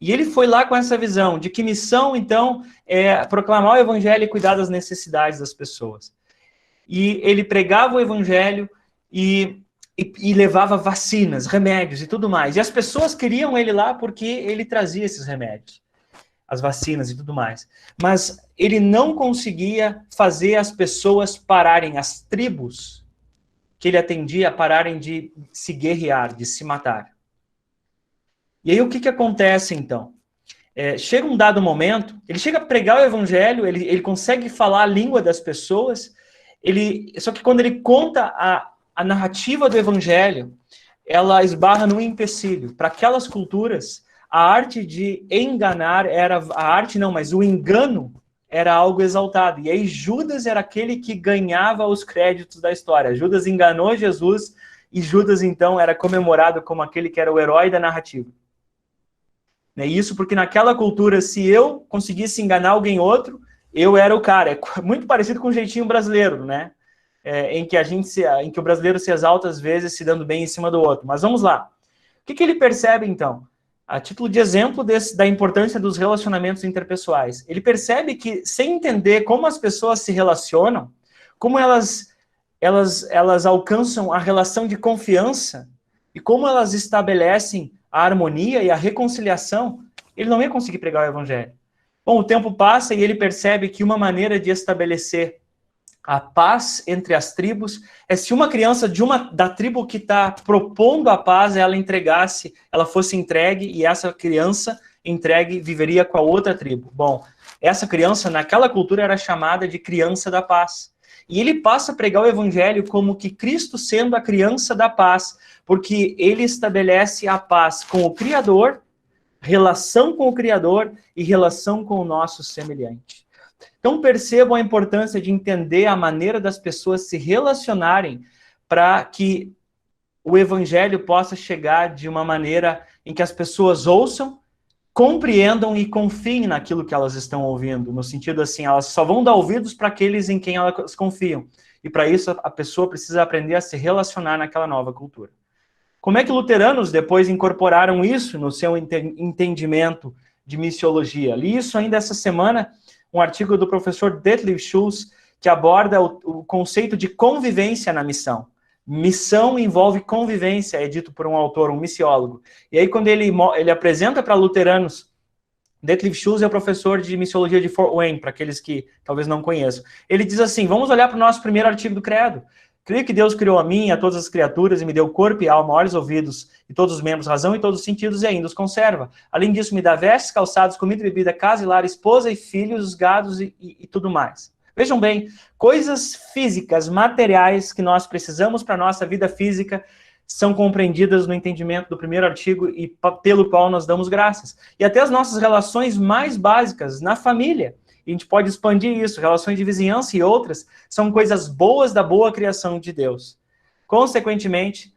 E ele foi lá com essa visão de que missão, então, é proclamar o evangelho e cuidar das necessidades das pessoas. E ele pregava o evangelho e levava vacinas, remédios e tudo mais. E as pessoas queriam ele lá porque ele trazia esses remédios, as vacinas e tudo mais. Mas ele não conseguia fazer as pessoas pararem, as tribos que ele atendia, pararem de se guerrear, de se matar. E aí o que acontece então? Chega um dado momento, ele chega a pregar o evangelho, ele consegue falar a língua das pessoas, só que quando ele conta a narrativa do evangelho, ela esbarra num empecilho. Para aquelas culturas, a arte de enganar mas o engano era algo exaltado. E aí Judas era aquele que ganhava os créditos da história. Judas enganou Jesus e Judas, então, era comemorado como aquele que era o herói da narrativa. Isso porque naquela cultura, se eu conseguisse enganar alguém outro, eu era o cara. É muito parecido com o jeitinho brasileiro, né? Em que o brasileiro se exalta às vezes se dando bem em cima do outro. Mas vamos lá. O que ele percebe, então? A título de exemplo da importância dos relacionamentos interpessoais. Ele percebe que, sem entender como as pessoas se relacionam, como elas alcançam a relação de confiança e como elas estabelecem a harmonia e a reconciliação, ele não ia conseguir pregar o evangelho. Bom, o tempo passa e ele percebe que uma maneira de estabelecer a paz entre as tribos é se uma criança da tribo que está propondo a paz, ela fosse entregue e essa criança entregue viveria com a outra tribo. Bom, essa criança naquela cultura era chamada de criança da paz. E ele passa a pregar o evangelho como que Cristo sendo a criança da paz, porque ele estabelece a paz com o Criador, relação com o Criador e relação com o nosso semelhante. Então percebam a importância de entender a maneira das pessoas se relacionarem para que o evangelho possa chegar de uma maneira em que as pessoas ouçam, compreendam e confiem naquilo que elas estão ouvindo, no sentido assim, elas só vão dar ouvidos para aqueles em quem elas confiam. E para isso a pessoa precisa aprender a se relacionar naquela nova cultura. Como é que luteranos depois incorporaram isso no seu entendimento de missiologia? Li isso ainda essa semana, um artigo do professor Detlef Schulz, que aborda o conceito de convivência na missão. Missão envolve convivência, é dito por um autor, um missiólogo. E aí, quando ele apresenta para luteranos, Detlef Schulz é o professor de missiologia de Fort Wayne, para aqueles que talvez não conheçam. Ele diz assim, vamos olhar para o nosso primeiro artigo do credo. Creio que Deus criou a mim e a todas as criaturas e me deu corpo e alma, olhos, ouvidos e todos os membros, razão e todos os sentidos e ainda os conserva. Além disso, me dá vestes, calçados, comida e bebida, casa e lar, esposa e filhos, gados e tudo mais. Vejam bem, coisas físicas, materiais que nós precisamos para a nossa vida física são compreendidas no entendimento do primeiro artigo e pelo qual nós damos graças. E até as nossas relações mais básicas na família. E a gente pode expandir isso, relações de vizinhança e outras, são coisas boas da boa criação de Deus. Consequentemente,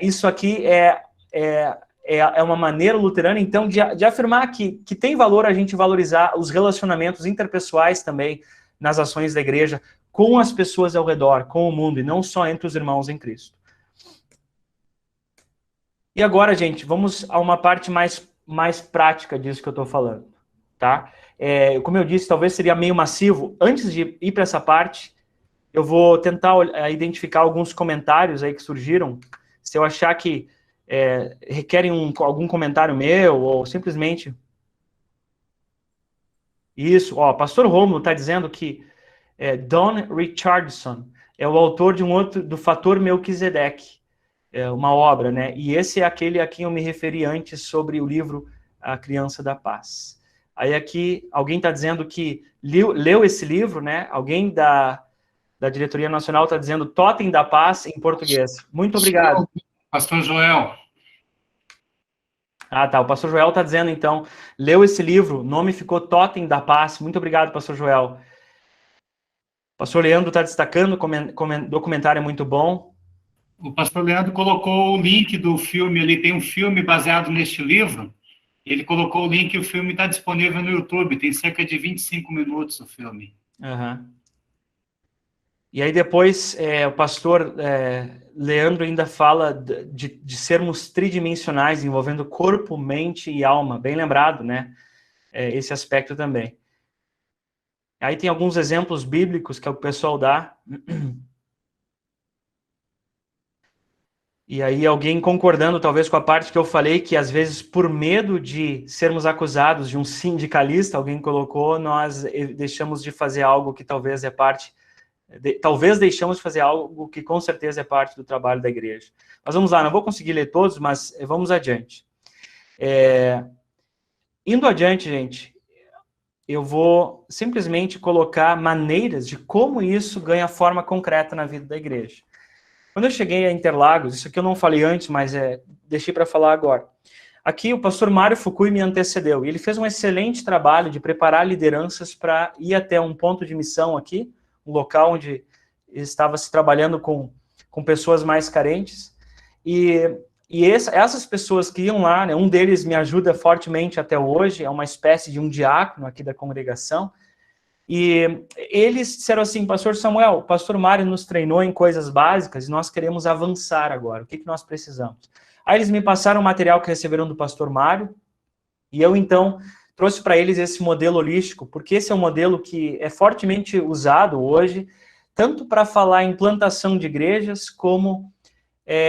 isso aqui é uma maneira luterana, então, de afirmar que tem valor a gente valorizar os relacionamentos interpessoais também nas ações da igreja, com as pessoas ao redor, com o mundo, e não só entre os irmãos em Cristo. E agora, gente, vamos a uma parte mais prática disso que eu estou falando, tá? Como eu disse, talvez seria meio massivo. Antes de ir para essa parte, eu vou tentar identificar alguns comentários aí que surgiram. Se eu achar que requerem algum comentário meu, ou simplesmente... Isso, Pastor Romulo está dizendo que Don Richardson é o autor do Fator Melquisedeque, uma obra, né? E esse é aquele a quem eu me referi antes sobre o livro A Criança da Paz. Aí aqui, alguém está dizendo que leu esse livro, né? Alguém da Diretoria Nacional está dizendo Totem da Paz em português. Muito obrigado. Pastor Joel. Ah, tá. O pastor Joel está dizendo, então, leu esse livro, o nome ficou Totem da Paz. Muito obrigado, pastor Joel. O pastor Leandro está destacando, o documentário é muito bom. O pastor Leandro colocou o link do filme, ele tem um filme baseado neste livro, ele colocou o link e o filme está disponível no YouTube, tem cerca de 25 minutos o filme. Uhum. E aí depois o pastor Leandro ainda fala de sermos tridimensionais, envolvendo corpo, mente e alma. Bem lembrado, né? Esse aspecto também. Aí tem alguns exemplos bíblicos que o pessoal dá. E aí alguém concordando talvez com a parte que eu falei, que às vezes por medo de sermos acusados de um sindicalista, alguém colocou, nós deixamos de fazer algo que talvez talvez deixamos de fazer algo que com certeza é parte do trabalho da igreja. Mas vamos lá, não vou conseguir ler todos, mas vamos adiante. Indo adiante, gente, eu vou simplesmente colocar maneiras de como isso ganha forma concreta na vida da igreja. Quando eu cheguei a Interlagos, isso aqui eu não falei antes, mas deixei para falar agora. Aqui o pastor Mário Fukui me antecedeu, e ele fez um excelente trabalho de preparar lideranças para ir até um ponto de missão aqui, um local onde estava se trabalhando com pessoas mais carentes, e essas pessoas que iam lá, né, um deles me ajuda fortemente até hoje, é uma espécie de um diácono aqui da congregação, e eles disseram assim, pastor Samuel, o pastor Mário nos treinou em coisas básicas e nós queremos avançar agora, o que nós precisamos? Aí eles me passaram o material que receberam do pastor Mário, e eu então trouxe para eles esse modelo holístico, porque esse é um modelo que é fortemente usado hoje, tanto para falar em plantação de igrejas, como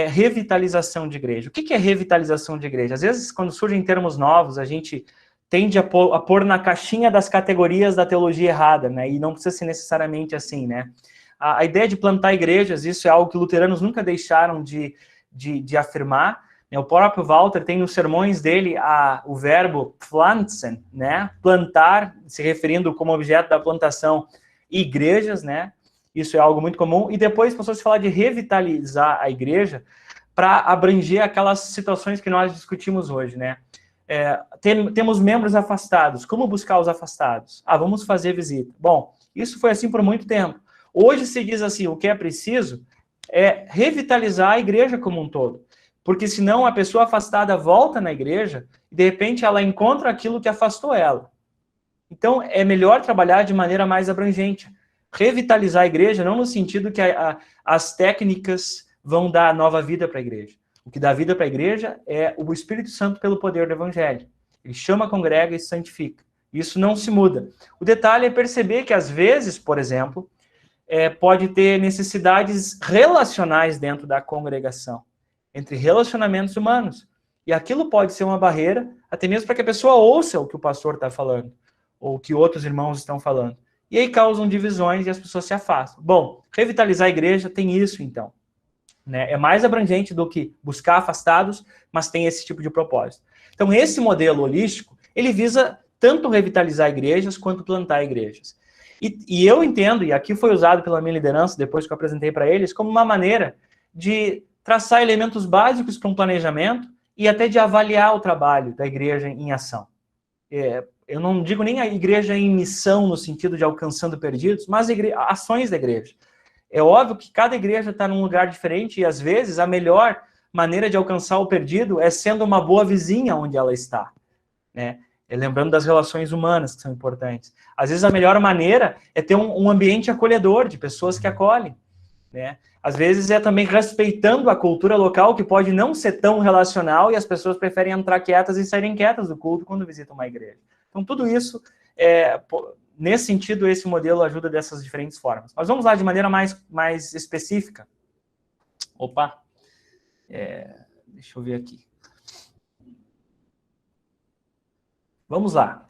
revitalização de igreja. O que é revitalização de igreja? Às vezes, quando surgem termos novos, a gente tende a pôr na caixinha das categorias da teologia errada, né? E não precisa ser necessariamente assim, né? A ideia de plantar igrejas, isso é algo que luteranos nunca deixaram de afirmar. O próprio Walter tem nos sermões dele o verbo pflanzen, né? Plantar, se referindo como objeto da plantação igrejas, né? Isso é algo muito comum. E depois passou a se falar de revitalizar a igreja para abranger aquelas situações que nós discutimos hoje, né? Temos membros afastados. Como buscar os afastados? Vamos fazer visita. Bom, isso foi assim por muito tempo. Hoje se diz assim, o que é preciso é revitalizar a igreja como um todo. Porque senão a pessoa afastada volta na igreja e de repente ela encontra aquilo que afastou ela. Então é melhor trabalhar de maneira mais abrangente. Revitalizar a igreja não no sentido que as técnicas vão dar nova vida para a igreja. O que dá vida para a igreja é o Espírito Santo pelo poder do Evangelho. Ele chama, congrega e santifica. Isso não se muda. O detalhe é perceber que, às vezes, por exemplo, pode ter necessidades relacionais dentro da congregação, entre relacionamentos humanos. E aquilo pode ser uma barreira, até mesmo para que a pessoa ouça o que o pastor está falando, ou o que outros irmãos estão falando. e aí causam divisões e as pessoas se afastam. Bom, revitalizar a igreja tem isso, então. Né? É mais abrangente do que buscar afastados, mas tem esse tipo de propósito. Então, esse modelo holístico, ele visa tanto revitalizar igrejas quanto plantar igrejas. E eu entendo, e aqui foi usado pela minha liderança, depois que eu apresentei para eles, como uma maneira de traçar elementos básicos para um planejamento e até de avaliar o trabalho da igreja em ação. Eu não digo nem a igreja em missão, no sentido de alcançando perdidos, mas ações da igreja. É óbvio que cada igreja está num lugar diferente e, às vezes, a melhor maneira de alcançar o perdido é sendo uma boa vizinha onde ela está, né? Lembrando das relações humanas, que são importantes. Às vezes, a melhor maneira é ter um ambiente acolhedor, de pessoas que acolhem, né? Às vezes, é também respeitando a cultura local, que pode não ser tão relacional, e as pessoas preferem entrar quietas e saírem quietas do culto quando visitam uma igreja. Então, tudo isso, nesse sentido, esse modelo ajuda dessas diferentes formas. Mas vamos lá de maneira mais específica. Opa! Deixa eu ver aqui. Vamos lá.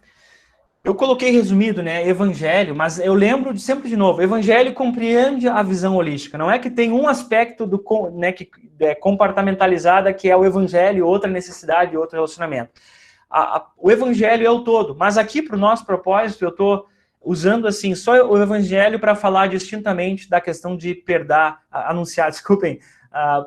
Eu coloquei resumido, né, evangelho, mas eu lembro sempre de novo, evangelho compreende a visão holística. Não é que tem um aspecto né, que é compartimentalizada, que é o evangelho, outra necessidade, outro relacionamento. O evangelho é o todo, mas aqui para o nosso propósito eu estou usando assim só o evangelho para falar distintamente da questão de anunciar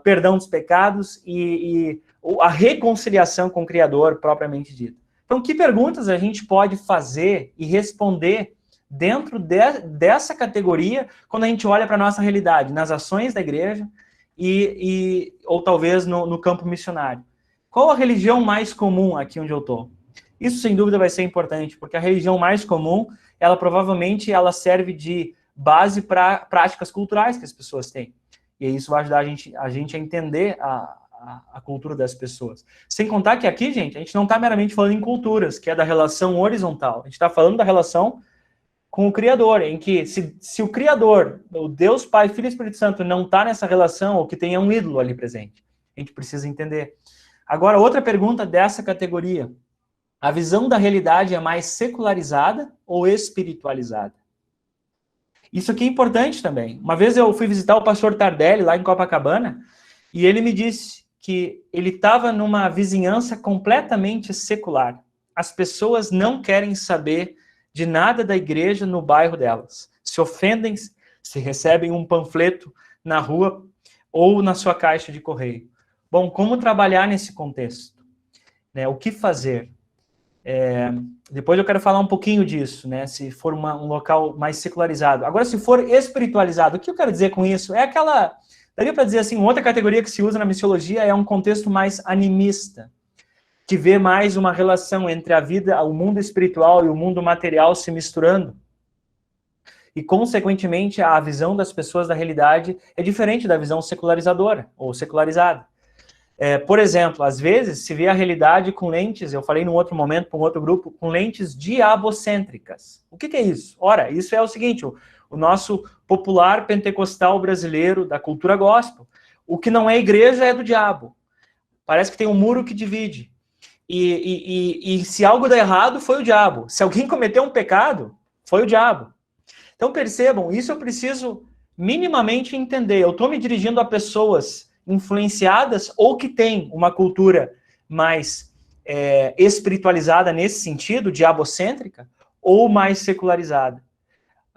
perdão dos pecados e a reconciliação com o Criador propriamente dito. Então, que perguntas a gente pode fazer e responder dentro dessa categoria quando a gente olha para a nossa realidade, nas ações da igreja ou talvez no campo missionário? Qual a religião mais comum aqui onde eu estou? Isso, sem dúvida, vai ser importante, porque a religião mais comum, ela provavelmente serve de base para práticas culturais que as pessoas têm. E isso vai ajudar a gente a entender a cultura das pessoas. Sem contar que aqui, gente, a gente não está meramente falando em culturas, que é da relação horizontal. A gente está falando da relação com o Criador, em que se o Criador, o Deus Pai, Filho e Espírito Santo, não está nessa relação, ou que tenha um ídolo ali presente. A gente precisa entender. Agora, outra pergunta dessa categoria. A visão da realidade é mais secularizada ou espiritualizada? Isso aqui é importante também. Uma vez eu fui visitar o pastor Tardelli, lá em Copacabana, e ele me disse que ele estava numa vizinhança completamente secular. As pessoas não querem saber de nada da igreja no bairro delas. Se ofendem, se recebem um panfleto na rua ou na sua caixa de correio. Bom, como trabalhar nesse contexto? Né, o que fazer? Depois eu quero falar um pouquinho disso, né? Se for um local mais secularizado. Agora, se for espiritualizado, o que eu quero dizer com isso? Daria para dizer assim, outra categoria que se usa na missiologia é um contexto mais animista, que vê mais uma relação entre a vida, o mundo espiritual e o mundo material se misturando. E, consequentemente, a visão das pessoas da realidade é diferente da visão secularizadora ou secularizada. Por exemplo, às vezes se vê a realidade com lentes, eu falei num outro momento para um outro grupo, com lentes diabocêntricas. O que é isso? Ora, isso é o seguinte, o nosso popular pentecostal brasileiro da cultura gospel. O que não é igreja é do diabo. Parece que tem um muro que divide. E se algo dá errado, foi o diabo. Se alguém cometeu um pecado, foi o diabo. Então percebam, isso eu preciso minimamente entender. Eu estou me dirigindo a pessoas influenciadas ou que têm uma cultura mais espiritualizada nesse sentido, diabocêntrica, ou mais secularizada.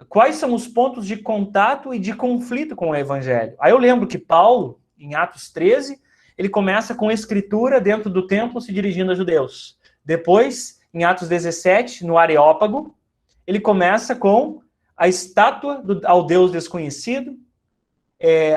Quais são os pontos de contato e de conflito com o evangelho? Aí eu lembro que Paulo, em Atos 13, ele começa com escritura dentro do templo se dirigindo a judeus. Depois, em Atos 17, no Areópago, ele começa com a estátua ao Deus desconhecido,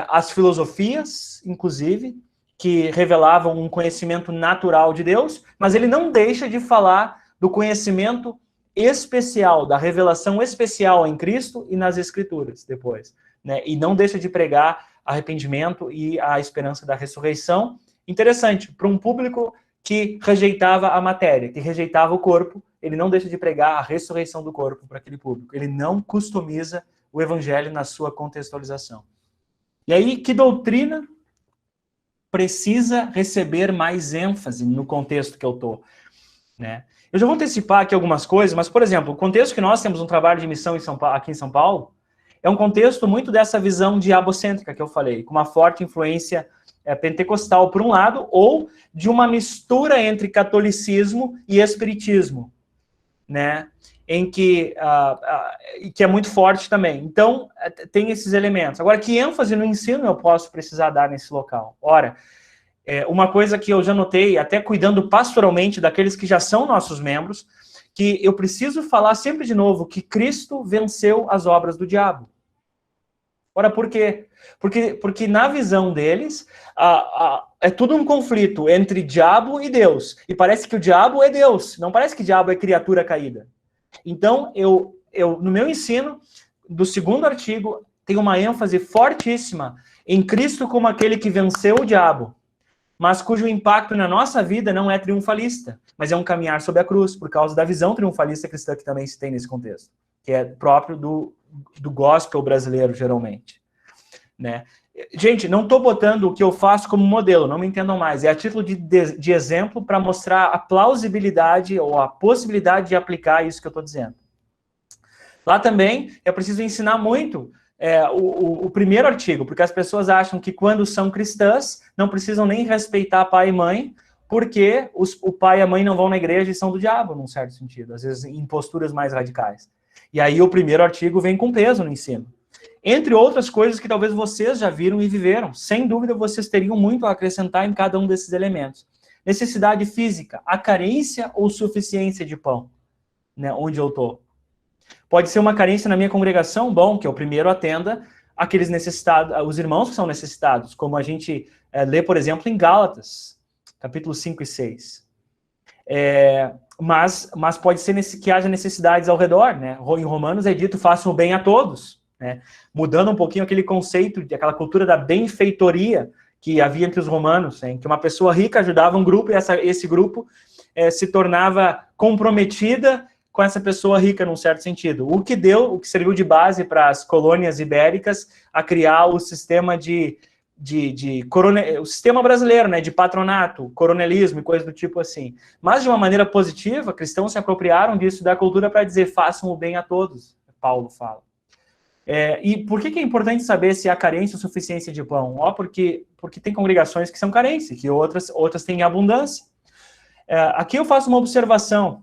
as filosofias, inclusive, que revelavam um conhecimento natural de Deus, mas ele não deixa de falar do conhecimento especial, da revelação especial em Cristo e nas Escrituras, depois. Né? E não deixa de pregar arrependimento e a esperança da ressurreição. Interessante, para um público que rejeitava a matéria, que rejeitava o corpo, ele não deixa de pregar a ressurreição do corpo para aquele público. Ele não customiza o evangelho na sua contextualização. E aí, que doutrina precisa receber mais ênfase no contexto que eu estou? né? Eu já vou antecipar aqui algumas coisas, mas, por exemplo, o contexto que nós temos um trabalho de missão aqui em São Paulo é um contexto muito dessa visão diabocêntrica que eu falei, com uma forte influência pentecostal, por um lado, ou de uma mistura entre catolicismo e espiritismo, né? Em que é muito forte também. Então, tem esses elementos. Agora, que ênfase no ensino eu posso precisar dar nesse local? Ora, uma coisa que eu já notei, até cuidando pastoralmente daqueles que já são nossos membros, que eu preciso falar sempre de novo que Cristo venceu as obras do diabo. Ora, por quê? Porque na visão deles, é tudo um conflito entre diabo e Deus. E parece que o diabo é Deus, não parece que o diabo é criatura caída. Então, eu no meu ensino, do segundo artigo, tem uma ênfase fortíssima em Cristo como aquele que venceu o diabo, mas cujo impacto na nossa vida não é triunfalista, mas é um caminhar sob a cruz, por causa da visão triunfalista cristã que também se tem nesse contexto, que é próprio do gospel brasileiro, geralmente, né? Gente, não estou botando o que eu faço como modelo, não me entendam mais, é a título de exemplo para mostrar a plausibilidade ou a possibilidade de aplicar isso que eu estou dizendo. Lá também é preciso ensinar muito o primeiro artigo, porque as pessoas acham que quando são cristãs não precisam nem respeitar pai e mãe, porque o pai e a mãe não vão na igreja e são do diabo, num certo sentido, às vezes em posturas mais radicais. E aí o primeiro artigo vem com peso no ensino. Entre outras coisas que talvez vocês já viram e viveram. Sem dúvida, vocês teriam muito a acrescentar em cada um desses elementos. Necessidade física, a carência ou suficiência de pão, né, onde eu estou. Pode ser uma carência na minha congregação, bom, que eu primeiro atenda aqueles necessitados, os irmãos que são necessitados, como a gente lê, por exemplo, em Gálatas, capítulo 5 e 6. Mas pode ser que haja necessidades ao redor, né? Em Romanos é dito, façam o bem a todos, né? Mudando um pouquinho aquele conceito, aquela cultura da benfeitoria que havia entre os romanos, em que uma pessoa rica ajudava um grupo e esse grupo se tornava comprometida com essa pessoa rica, num certo sentido. O que serviu de base para as colônias ibéricas a criar o sistema o sistema brasileiro, né, de patronato, coronelismo e coisa do tipo assim. Mas, de uma maneira positiva, cristãos se apropriaram disso da cultura para dizer, façam o bem a todos, Paulo fala. E por que é importante saber se há carência ou suficiência de pão? Porque tem congregações que são carências, que outras têm abundância. Aqui eu faço uma observação.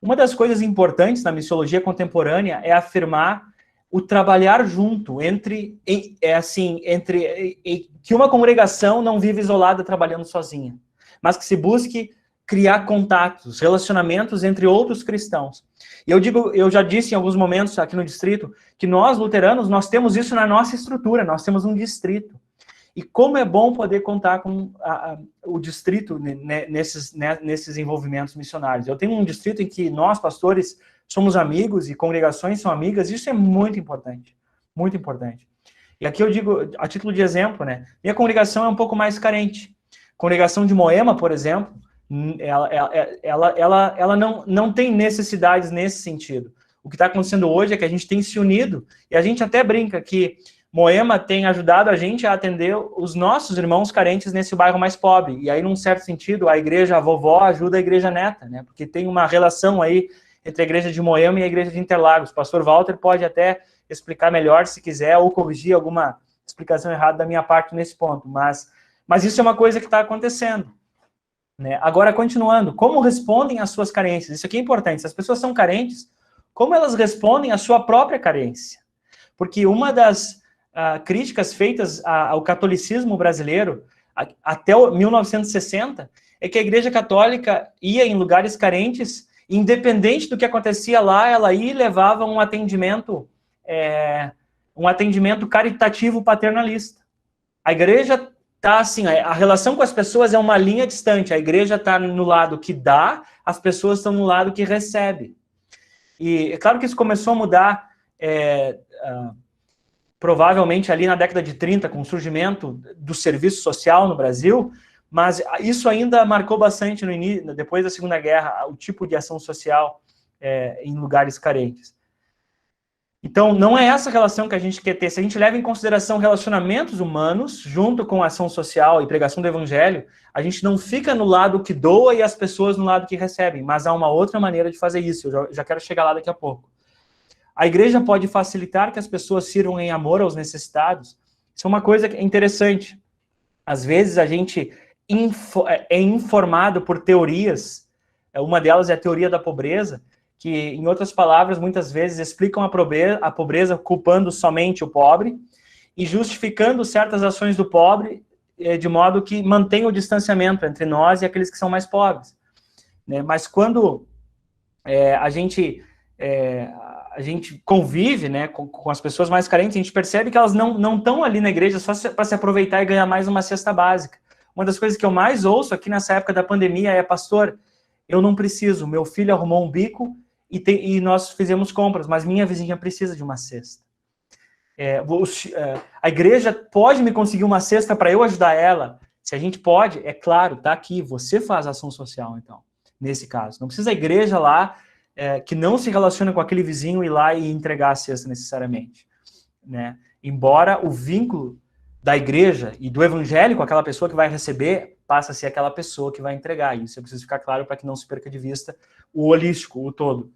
Uma das coisas importantes na missiologia contemporânea é afirmar o trabalhar junto que uma congregação não vive isolada trabalhando sozinha, mas que se busque criar contatos, relacionamentos entre outros cristãos. E eu já disse em alguns momentos aqui no distrito, que nós, luteranos, nós temos isso na nossa estrutura, nós temos um distrito. E como é bom poder contar com o distrito nesses envolvimentos missionários. Eu tenho um distrito em que nós, pastores, somos amigos e congregações são amigas, isso é muito importante, muito importante. E aqui eu digo, a título de exemplo, né, minha congregação é um pouco mais carente. Congregação de Moema, por exemplo, ela não tem necessidades nesse sentido. O que está acontecendo hoje é que a gente tem se unido, e a gente até brinca que Moema tem ajudado a gente a atender os nossos irmãos carentes nesse bairro mais pobre. E aí, num certo sentido, a igreja vovó ajuda a igreja neta, né? Porque tem uma relação aí entre a igreja de Moema e a igreja de Interlagos. O pastor Walter pode até explicar melhor, se quiser, ou corrigir alguma explicação errada da minha parte nesse ponto. Mas isso é uma coisa que está acontecendo, né? Agora, continuando, como respondem às suas carências? Isso aqui é importante. Se as pessoas são carentes, como elas respondem à sua própria carência? Porque uma das críticas feitas ao catolicismo brasileiro até 1960 é que a Igreja Católica ia em lugares carentes, independente do que acontecia lá, ela ia e levava um atendimento caritativo paternalista. A igreja está assim, a relação com as pessoas é uma linha distante, a igreja está no lado que dá, as pessoas estão no lado que recebe. E é claro que isso começou a mudar provavelmente ali na década de 30, com o surgimento do serviço social no Brasil, mas isso ainda marcou bastante no início, depois da Segunda Guerra, o tipo de ação social em lugares carentes. Então, não é essa relação que a gente quer ter. Se a gente leva em consideração relacionamentos humanos, junto com a ação social e pregação do evangelho, a gente não fica no lado que doa e as pessoas no lado que recebem, mas há uma outra maneira de fazer isso. Eu já quero chegar lá daqui a pouco. A igreja pode facilitar que as pessoas sirvam em amor aos necessitados. Isso é uma coisa interessante. Às vezes a gente é informado por teorias, uma delas é a teoria da pobreza, que, em outras palavras, muitas vezes explicam a pobreza culpando somente o pobre e justificando certas ações do pobre de modo que mantém o distanciamento entre nós e aqueles que são mais pobres. Mas quando a gente convive, né, com as pessoas mais carentes, a gente percebe que elas não estão ali na igreja só para se aproveitar e ganhar mais uma cesta básica. Uma das coisas que eu mais ouço aqui nessa época da pandemia é: pastor, eu não preciso, meu filho arrumou um bico e nós fizemos compras, mas minha vizinha precisa de uma cesta. A igreja pode me conseguir uma cesta para eu ajudar ela? Se a gente pode, é claro, tá aqui, você faz ação social, então, nesse caso. Não precisa a igreja lá, que não se relaciona com aquele vizinho, ir lá e entregar a cesta necessariamente, né? Embora o vínculo da igreja e do evangelho com aquela pessoa que vai receber passa a ser aquela pessoa que vai entregar. Isso é preciso ficar claro para que não se perca de vista o holístico, o todo.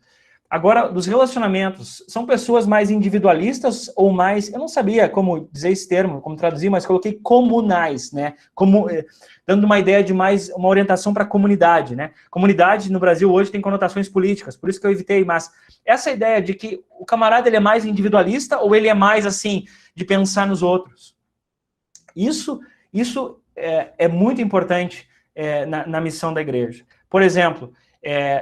Agora, dos relacionamentos, são pessoas mais individualistas ou mais, eu não sabia como dizer esse termo, como traduzir, mas coloquei comunais, né? Dando uma ideia de mais uma orientação para a comunidade, né? Comunidade no Brasil hoje tem conotações políticas, por isso que eu evitei, mas essa ideia de que o camarada ele é mais individualista ou ele é mais assim, de pensar nos outros. Isso é muito importante na missão da igreja. Por exemplo,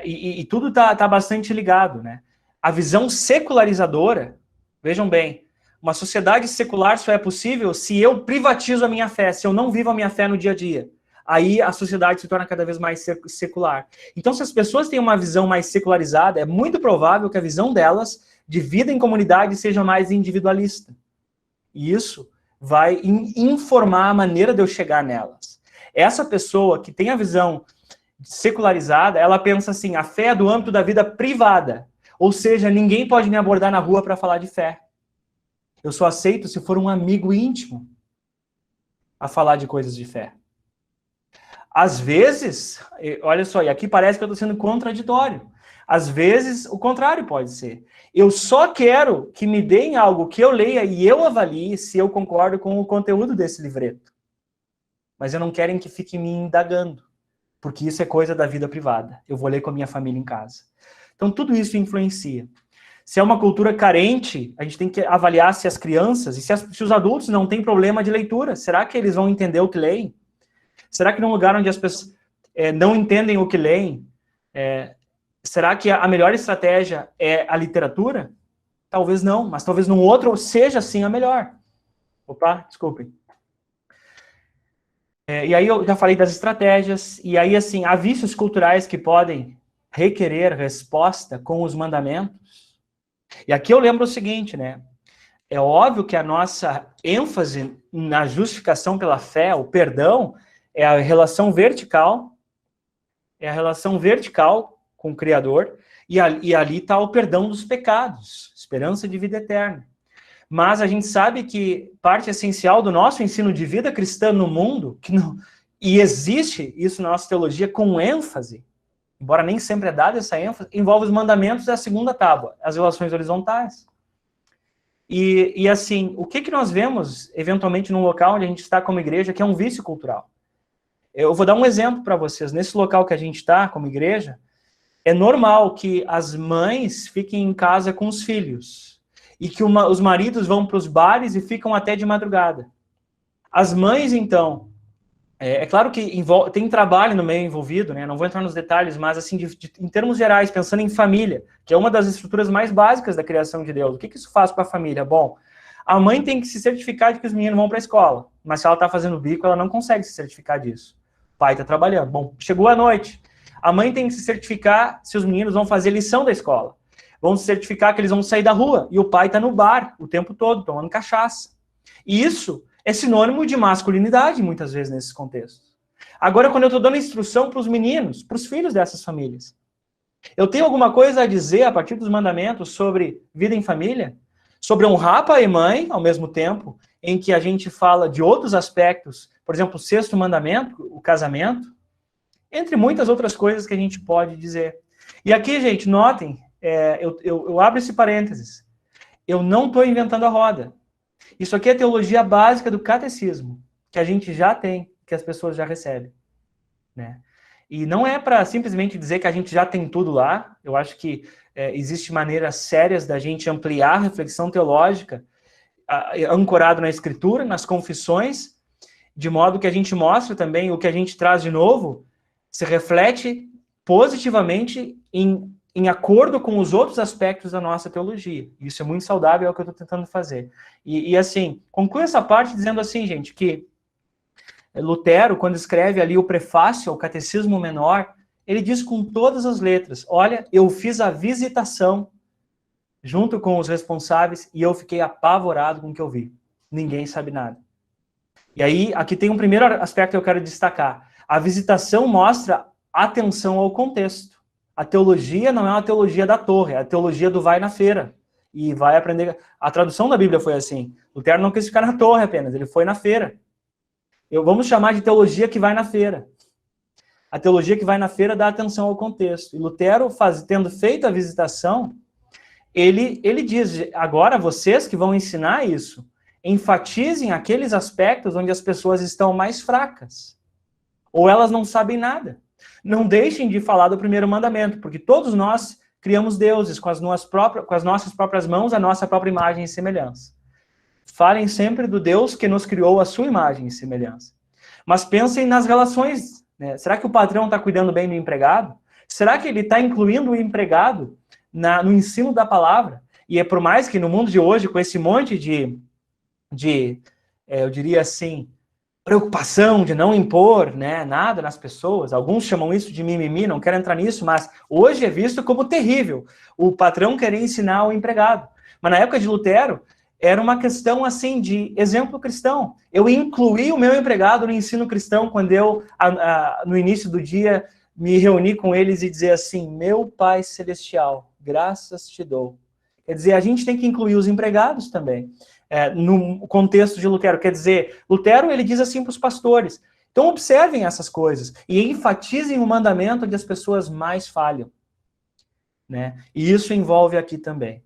e tudo está bastante ligado, né? A visão secularizadora, vejam bem, uma sociedade secular só é possível se eu privatizo a minha fé, se eu não vivo a minha fé no dia a dia. Aí a sociedade se torna cada vez mais secular. Então, se as pessoas têm uma visão mais secularizada, é muito provável que a visão delas de vida em comunidade seja mais individualista. E isso vai informar a maneira de eu chegar nelas. Essa pessoa que tem a visão secularizada, ela pensa assim: a fé é do âmbito da vida privada, ou seja, ninguém pode me abordar na rua para falar de fé. Eu só aceito se for um amigo íntimo a falar de coisas de fé. Às vezes, olha só, e aqui parece que eu estou sendo contraditório. Às vezes, o contrário pode ser. Eu só quero que me deem algo que eu leia e eu avalie se eu concordo com o conteúdo desse livreto. Mas eu não quero que fique me indagando, porque isso é coisa da vida privada. Eu vou ler com a minha família em casa. Então, tudo isso influencia. Se é uma cultura carente, a gente tem que avaliar se as crianças, e se os adultos não têm problema de leitura. Será que eles vão entender o que leem? Será que num lugar onde as pessoas não entendem o que leem, será que a melhor estratégia é a literatura? Talvez não, mas talvez num outro seja, sim, a melhor. Opa, desculpem. E aí eu já falei das estratégias, e aí, assim, há vícios culturais que podem requerer resposta com os mandamentos. E aqui eu lembro o seguinte, né? É óbvio que a nossa ênfase na justificação pela fé, o perdão, é a relação vertical, com o Criador, e ali está o perdão dos pecados, esperança de vida eterna. Mas a gente sabe que parte essencial do nosso ensino de vida cristã no mundo, e existe isso na nossa teologia com ênfase, embora nem sempre é dada essa ênfase, envolve os mandamentos da segunda tábua, as relações horizontais. E assim, o que nós vemos, eventualmente, num local onde a gente está como igreja, que é um vício cultural? Eu vou dar um exemplo para vocês. Nesse local que a gente está, como igreja, é normal que as mães fiquem em casa com os filhos e que os maridos vão para os bares e ficam até de madrugada. As mães, então, é claro que tem trabalho no meio envolvido, né? Não vou entrar nos detalhes, mas assim, em termos gerais, pensando em família, que é uma das estruturas mais básicas da criação de Deus, o que isso faz para a família? Bom, a mãe tem que se certificar de que os meninos vão para a escola, mas se ela está fazendo bico, ela não consegue se certificar disso. O pai está trabalhando. Bom, chegou a noite. A mãe tem que se certificar se os meninos vão fazer lição da escola. Vão se certificar que eles vão sair da rua. E o pai está no bar o tempo todo, tomando cachaça. E isso é sinônimo de masculinidade, muitas vezes, nesses contextos. Agora, quando eu estou dando instrução para os meninos, para os filhos dessas famílias, eu tenho alguma coisa a dizer, a partir dos mandamentos, sobre vida em família? sobre honrar pai e mãe, ao mesmo tempo em que a gente fala de outros aspectos, por exemplo, o sexto mandamento, o casamento, entre muitas outras coisas que a gente pode dizer. E aqui, gente, notem, eu abro esse parênteses, eu não estou inventando a roda. Isso aqui é a teologia básica do catecismo, que a gente já tem, que as pessoas já recebem, né? E não é para simplesmente dizer que a gente já tem tudo lá. Eu acho que existem maneiras sérias da gente ampliar a reflexão teológica, ancorado na Escritura, nas confissões, de modo que a gente mostra também o que a gente traz de novo, se reflete positivamente em acordo com os outros aspectos da nossa teologia. Isso é muito saudável, é o que eu estou tentando fazer. E assim, concluo essa parte dizendo assim, gente, que Lutero, quando escreve ali o prefácio ao Catecismo Menor, ele diz com todas as letras, olha, eu fiz a visitação junto com os responsáveis e eu fiquei apavorado com o que eu vi. Ninguém sabe nada. E aí, aqui tem um primeiro aspecto que eu quero destacar. A visitação mostra atenção ao contexto. A teologia não é uma teologia da torre, é a teologia do vai na feira. E vai aprender... A tradução da Bíblia foi assim. Lutero não quis ficar na torre apenas, ele foi na feira. Vamos chamar de teologia que vai na feira. A teologia que vai na feira dá atenção ao contexto. E Lutero, tendo feito a visitação, ele diz, agora vocês que vão ensinar isso, enfatizem aqueles aspectos onde as pessoas estão mais fracas. Ou elas não sabem nada. Não deixem de falar do primeiro mandamento, porque todos nós criamos deuses com as nossas próprias mãos, a nossa própria imagem e semelhança. Falem sempre do Deus que nos criou a sua imagem e semelhança. Mas pensem nas relações, né? Será que o patrão está cuidando bem do empregado? Será que ele está incluindo o empregado no ensino da palavra? E é por mais que no mundo de hoje, com esse monte eu diria assim, preocupação de não impor, né, nada nas pessoas, alguns chamam isso de mimimi, não quero entrar nisso, mas hoje é visto como terrível o patrão querer ensinar o empregado. Mas na época de Lutero, era uma questão assim de exemplo cristão. Eu incluí o meu empregado no ensino cristão quando eu, no início do dia, me reuni com eles e dizer assim, meu Pai Celestial, graças te dou. Quer dizer, a gente tem que incluir os empregados também. No contexto de Lutero, quer dizer, Lutero ele diz assim para os pastores, então observem essas coisas e enfatizem o mandamento onde as pessoas mais falham, né? E isso envolve aqui também.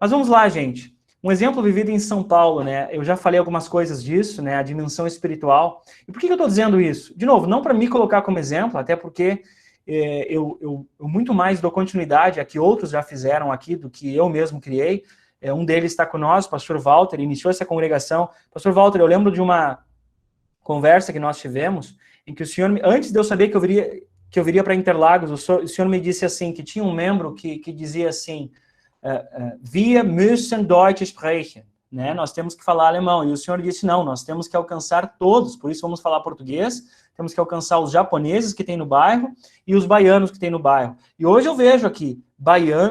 Mas vamos lá, gente. Um exemplo vivido em São Paulo, né? Eu já falei algumas coisas disso, né? A dimensão espiritual. E por que eu estou dizendo isso? De novo, não para me colocar como exemplo, até porque eu muito mais dou continuidade a que outros já fizeram aqui do que eu mesmo criei. Um deles está conosco, o pastor Walter, iniciou essa congregação. Pastor Walter, eu lembro de uma conversa que nós tivemos, em que o senhor, antes de eu saber que eu viria para Interlagos, o senhor me disse assim, que tinha um membro que dizia assim, wir müssen Deutsch sprechen, né? Nós temos que falar alemão. E o senhor disse, não, nós temos que alcançar todos, por isso vamos falar português, temos que alcançar os japoneses que tem no bairro e os baianos que tem no bairro. E hoje eu vejo aqui,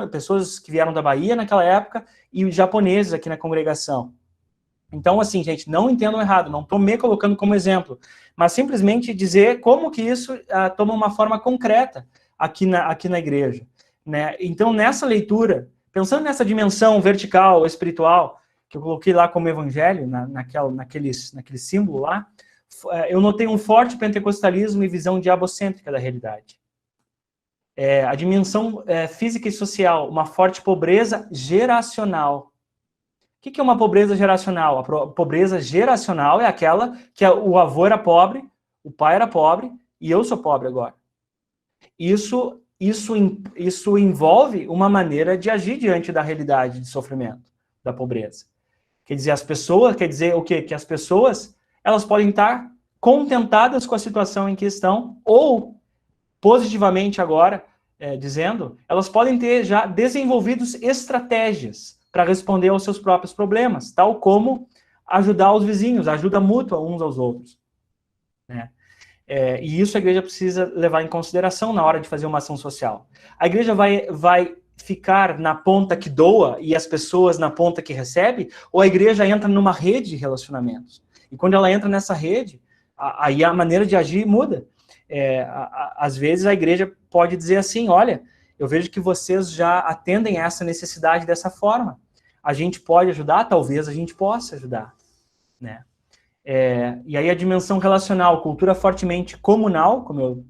pessoas que vieram da Bahia naquela época e japoneses aqui na congregação. Então, assim, gente, não entendam errado, não estou me colocando como exemplo, mas simplesmente dizer como que isso toma uma forma concreta aqui na igreja, né? Então, nessa leitura, pensando nessa dimensão vertical, espiritual, que eu coloquei lá como evangelho, naquele símbolo lá, eu notei um forte pentecostalismo e visão diabocêntrica da realidade. A dimensão física e social, uma forte pobreza geracional. O que é uma pobreza geracional? A pobreza geracional é aquela que o avô era pobre, o pai era pobre, e eu sou pobre agora. Isso envolve uma maneira de agir diante da realidade de sofrimento, da pobreza. Quer dizer, o quê? Que as pessoas, elas podem estar contentadas com a situação em que estão, ou, positivamente agora, dizendo, elas podem ter já desenvolvidos estratégias para responder aos seus próprios problemas, tal como ajudar os vizinhos, ajuda mútua uns aos outros, né? E isso a igreja precisa levar em consideração na hora de fazer uma ação social. A igreja vai ficar na ponta que doa e as pessoas na ponta que recebe, ou a igreja entra numa rede de relacionamentos? E quando ela entra nessa rede, aí a maneira de agir muda. Às vezes a igreja pode dizer assim, olha, eu vejo que vocês já atendem essa necessidade dessa forma. a gente pode ajudar? Talvez a gente possa ajudar, né? E aí a dimensão relacional, cultura fortemente comunal, como eu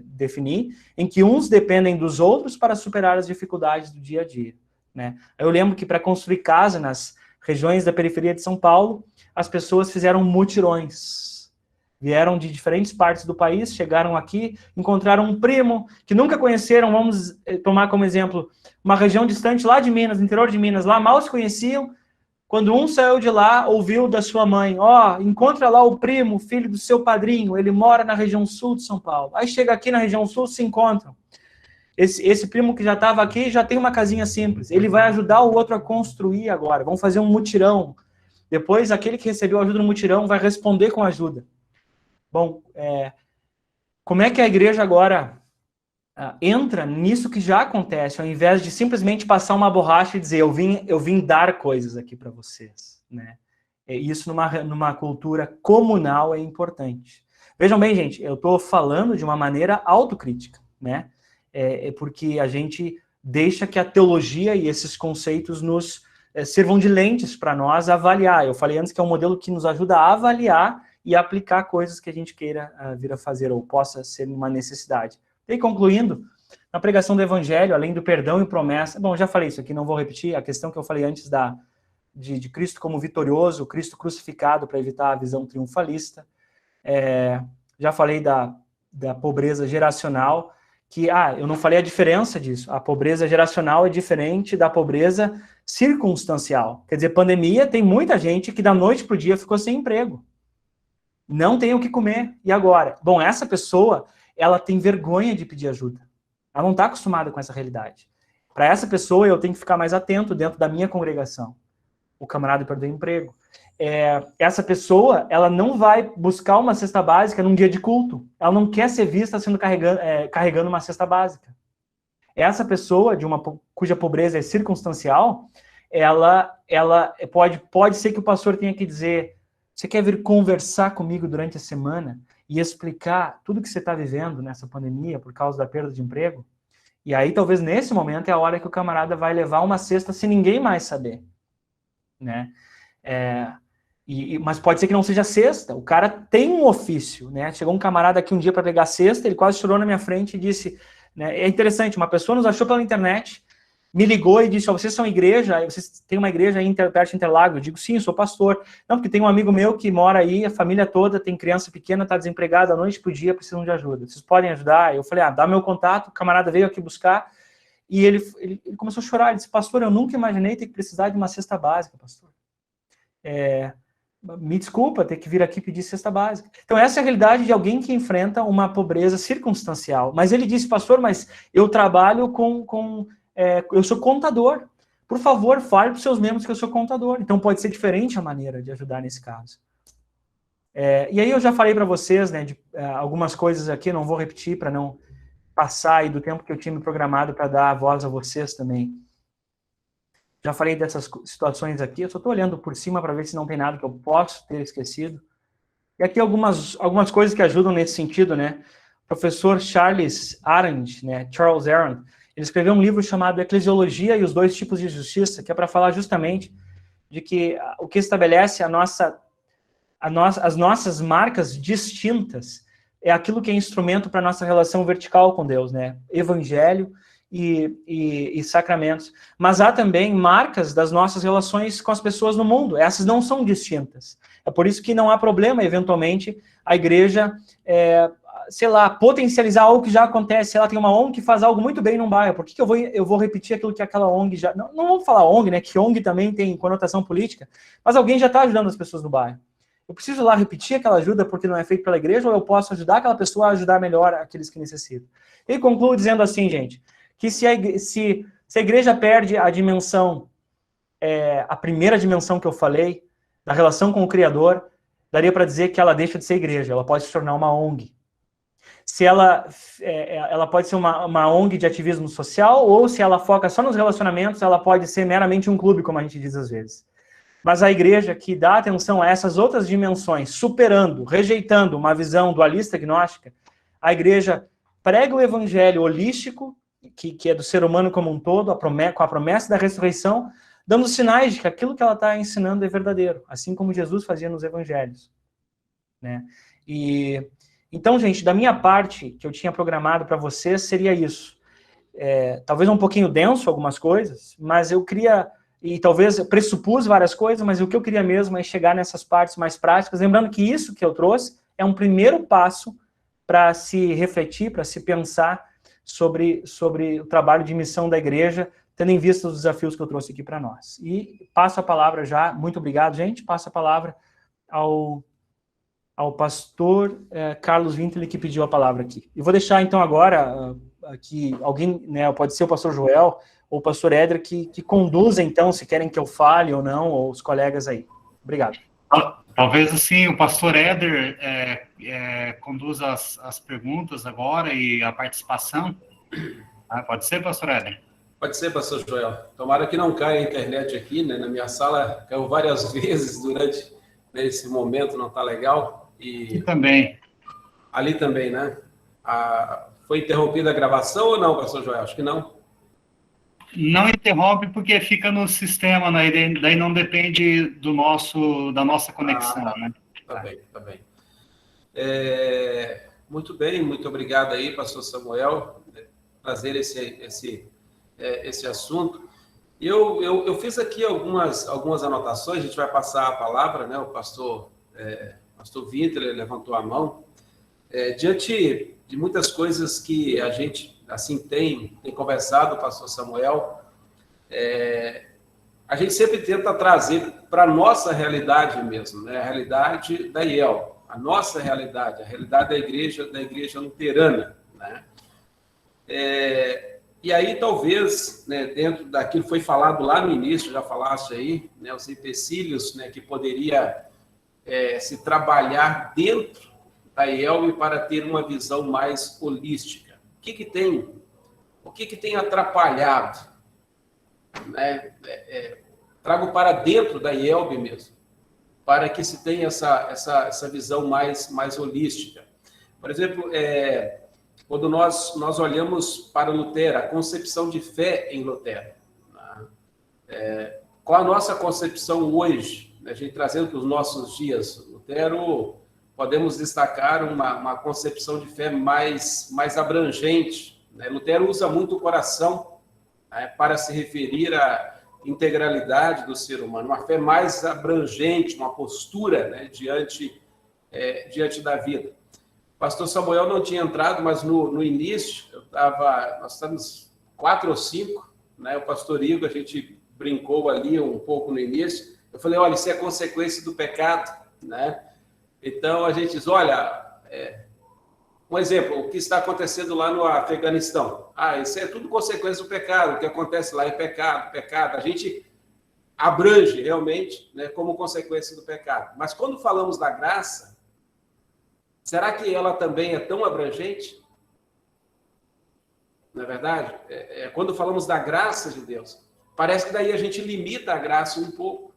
defini, em que uns dependem dos outros para superar as dificuldades do dia a dia, né? Eu lembro que para construir casa nas regiões da periferia de São Paulo, as pessoas fizeram mutirões. Vieram de diferentes partes do país, chegaram aqui, encontraram um primo que nunca conheceram, vamos tomar como exemplo, uma região distante lá de Minas, no interior de Minas, lá mal se conheciam. Quando um saiu de lá, ouviu da sua mãe, encontra lá o primo, filho do seu padrinho, ele mora na região sul de São Paulo. Aí chega aqui na região sul, se encontram. Esse primo que já estava aqui, já tem uma casinha simples. Ele vai ajudar o outro a construir agora. Vão fazer um mutirão. Depois, aquele que recebeu ajuda no mutirão vai responder com ajuda. Bom, como é que a igreja agora entra nisso que já acontece, ao invés de simplesmente passar uma borracha e dizer, eu vim dar coisas aqui para vocês, né? Isso numa cultura comunal é importante. Vejam bem, gente, eu estou falando de uma maneira autocrítica, né? Porque a gente deixa que a teologia e esses conceitos nos sirvam de lentes para nós avaliar. Eu falei antes que é um modelo que nos ajuda a avaliar e aplicar coisas que a gente queira vir a fazer ou possa ser uma necessidade. E concluindo, na pregação do evangelho, além do perdão e promessa, bom, já falei isso aqui, não vou repetir, a questão que eu falei antes de Cristo como vitorioso, Cristo crucificado para evitar a visão triunfalista, já falei da pobreza geracional, que, eu não falei a diferença disso, a pobreza geracional é diferente da pobreza circunstancial, quer dizer, pandemia, tem muita gente que da noite para o dia ficou sem emprego, não tem o que comer, e agora? Bom, essa pessoa, ela tem vergonha de pedir ajuda, ela não está acostumada com essa realidade, para essa pessoa eu tenho que ficar mais atento dentro da minha congregação, o camarada perdeu o emprego, essa pessoa, ela não vai buscar uma cesta básica num dia de culto. Ela não quer ser vista sendo carregando uma cesta básica. Essa pessoa, cuja pobreza é circunstancial, ela pode ser que o pastor tenha que dizer, você quer vir conversar comigo durante a semana e explicar tudo que você está vivendo nessa pandemia por causa da perda de emprego? E aí, talvez, nesse momento, é a hora que o camarada vai levar uma cesta sem ninguém mais saber, né? Mas pode ser que não seja cesta, o cara tem um ofício, né? Chegou um camarada aqui um dia para pegar cesta, ele quase chorou na minha frente e disse, né, é interessante, uma pessoa nos achou pela internet, me ligou e disse, vocês são igreja, vocês têm uma igreja aí perto de Interlagos? Eu digo, sim, eu sou pastor. Não, porque tem um amigo meu que mora aí, a família toda, tem criança pequena, está desempregada, à noite pro dia, precisam de ajuda. Vocês podem ajudar? Eu falei, dá meu contato, o camarada veio aqui buscar, e ele começou a chorar, ele disse, pastor, eu nunca imaginei ter que precisar de uma cesta básica, pastor. Me desculpa ter que vir aqui pedir cesta básica. Então, essa é a realidade de alguém que enfrenta uma pobreza circunstancial. Mas ele disse, pastor, mas eu trabalho eu sou contador. Por favor, fale para os seus membros que eu sou contador. Então, pode ser diferente a maneira de ajudar nesse caso. E aí eu já falei para vocês, né, de algumas coisas aqui, não vou repetir para não passar aí do tempo que eu tinha me programado para dar a voz a vocês também. Já falei dessas situações aqui, eu só estou olhando por cima para ver se não tem nada que eu possa ter esquecido. E aqui algumas coisas que ajudam nesse sentido, né? O professor Charles Arendt, né? Charles Arendt, ele escreveu um livro chamado Eclesiologia e os Dois Tipos de Justiça, que é para falar justamente de que o que estabelece as nossas marcas distintas é aquilo que é instrumento para a nossa relação vertical com Deus, né? Evangelho e sacramentos. Mas há também marcas das nossas relações com as pessoas no mundo. Essas não são distintas. É por isso que não há problema, eventualmente, a igreja, potencializar algo que já acontece. Ela tem uma ONG que faz algo muito bem num bairro. Por que eu vou repetir aquilo que aquela ONG já... Não vamos falar ONG, né? Que ONG também tem conotação política. Mas alguém já está ajudando as pessoas no bairro. Eu preciso lá repetir aquela ajuda porque não é feito pela igreja, ou eu posso ajudar aquela pessoa a ajudar melhor aqueles que necessitam. E concluo dizendo assim, gente, que se a igreja perde a dimensão, a primeira dimensão que eu falei, da relação com o Criador, daria para dizer que ela deixa de ser igreja, ela pode se tornar uma ONG. Se ela pode ser uma ONG de ativismo social, ou se ela foca só nos relacionamentos, ela pode ser meramente um clube, como a gente diz às vezes. Mas a igreja que dá atenção a essas outras dimensões, superando, rejeitando uma visão dualista gnóstica, a igreja prega o evangelho holístico, que é do ser humano como um todo, com a promessa da ressurreição, dando sinais de que aquilo que ela está ensinando é verdadeiro, assim como Jesus fazia nos evangelhos, né? E então, gente, da minha parte, que eu tinha programado para vocês, seria isso. Talvez um pouquinho denso algumas coisas, mas eu queria, e talvez eu pressupus várias coisas, mas o que eu queria mesmo é chegar nessas partes mais práticas, lembrando que isso que eu trouxe é um primeiro passo para se refletir, para se pensar sobre o trabalho de missão da igreja, tendo em vista os desafios que eu trouxe aqui para nós. E passo a palavra já, muito obrigado, gente, passo a palavra ao pastor Carlos Vintele, que pediu a palavra aqui. E vou deixar, então, agora, aqui, alguém, né, pode ser o pastor Joel ou o pastor Éder, que conduza, então, se querem que eu fale ou não, ou os colegas aí. Obrigado. Talvez, assim, o pastor Éder conduza as perguntas agora e a participação. Pode ser, pastor Éder? Pode ser, pastor Joel. Tomara que não caia a internet aqui, né? Na minha sala caiu várias vezes durante esse momento, não está legal. E também. Ali também, né? Foi interrompida a gravação ou não, pastor Joel? Acho que não. Não interrompe porque fica no sistema, né? Daí não depende da nossa conexão, né? Tá bem. Muito bem, muito obrigado aí, pastor Samuel, trazer esse assunto. Eu fiz aqui algumas anotações, a gente vai passar a palavra, né? O pastor Vintele levantou a mão. Diante de muitas coisas que a gente assim tem conversado, pastor Samuel, a gente sempre tenta trazer para a nossa realidade mesmo, né? A realidade da IEL, a nossa realidade, a realidade da igreja luterana, né? E aí, talvez, né, dentro daquilo que foi falado lá no início, já falaste aí, né, os empecilhos, né, que poderia se trabalhar dentro da IELB para ter uma visão mais holística. O que tem atrapalhado? Né? Trago para dentro da IELB mesmo, para que se tenha essa visão mais holística. Por exemplo, quando nós olhamos para Lutero, a concepção de fé em Lutero, né? Qual a nossa concepção hoje? A gente trazendo para os nossos dias, Lutero, podemos destacar uma concepção de fé mais abrangente, né? Lutero usa muito o coração, né, para se referir à integralidade do ser humano, uma fé mais abrangente, uma postura, né, diante da vida. O pastor Samuel não tinha entrado, mas no início, nós estamos 4 ou 5, né, o pastor Igor, a gente brincou ali um pouco no início, eu falei, olha, isso é consequência do pecado, né? Então, a gente diz, olha, um exemplo, o que está acontecendo lá no Afeganistão. Isso é tudo consequência do pecado, o que acontece lá é pecado. A gente abrange realmente, né, como consequência do pecado. Mas quando falamos da graça, será que ela também é tão abrangente? Não é verdade? Quando falamos da graça de Deus, parece que daí a gente limita a graça um pouco.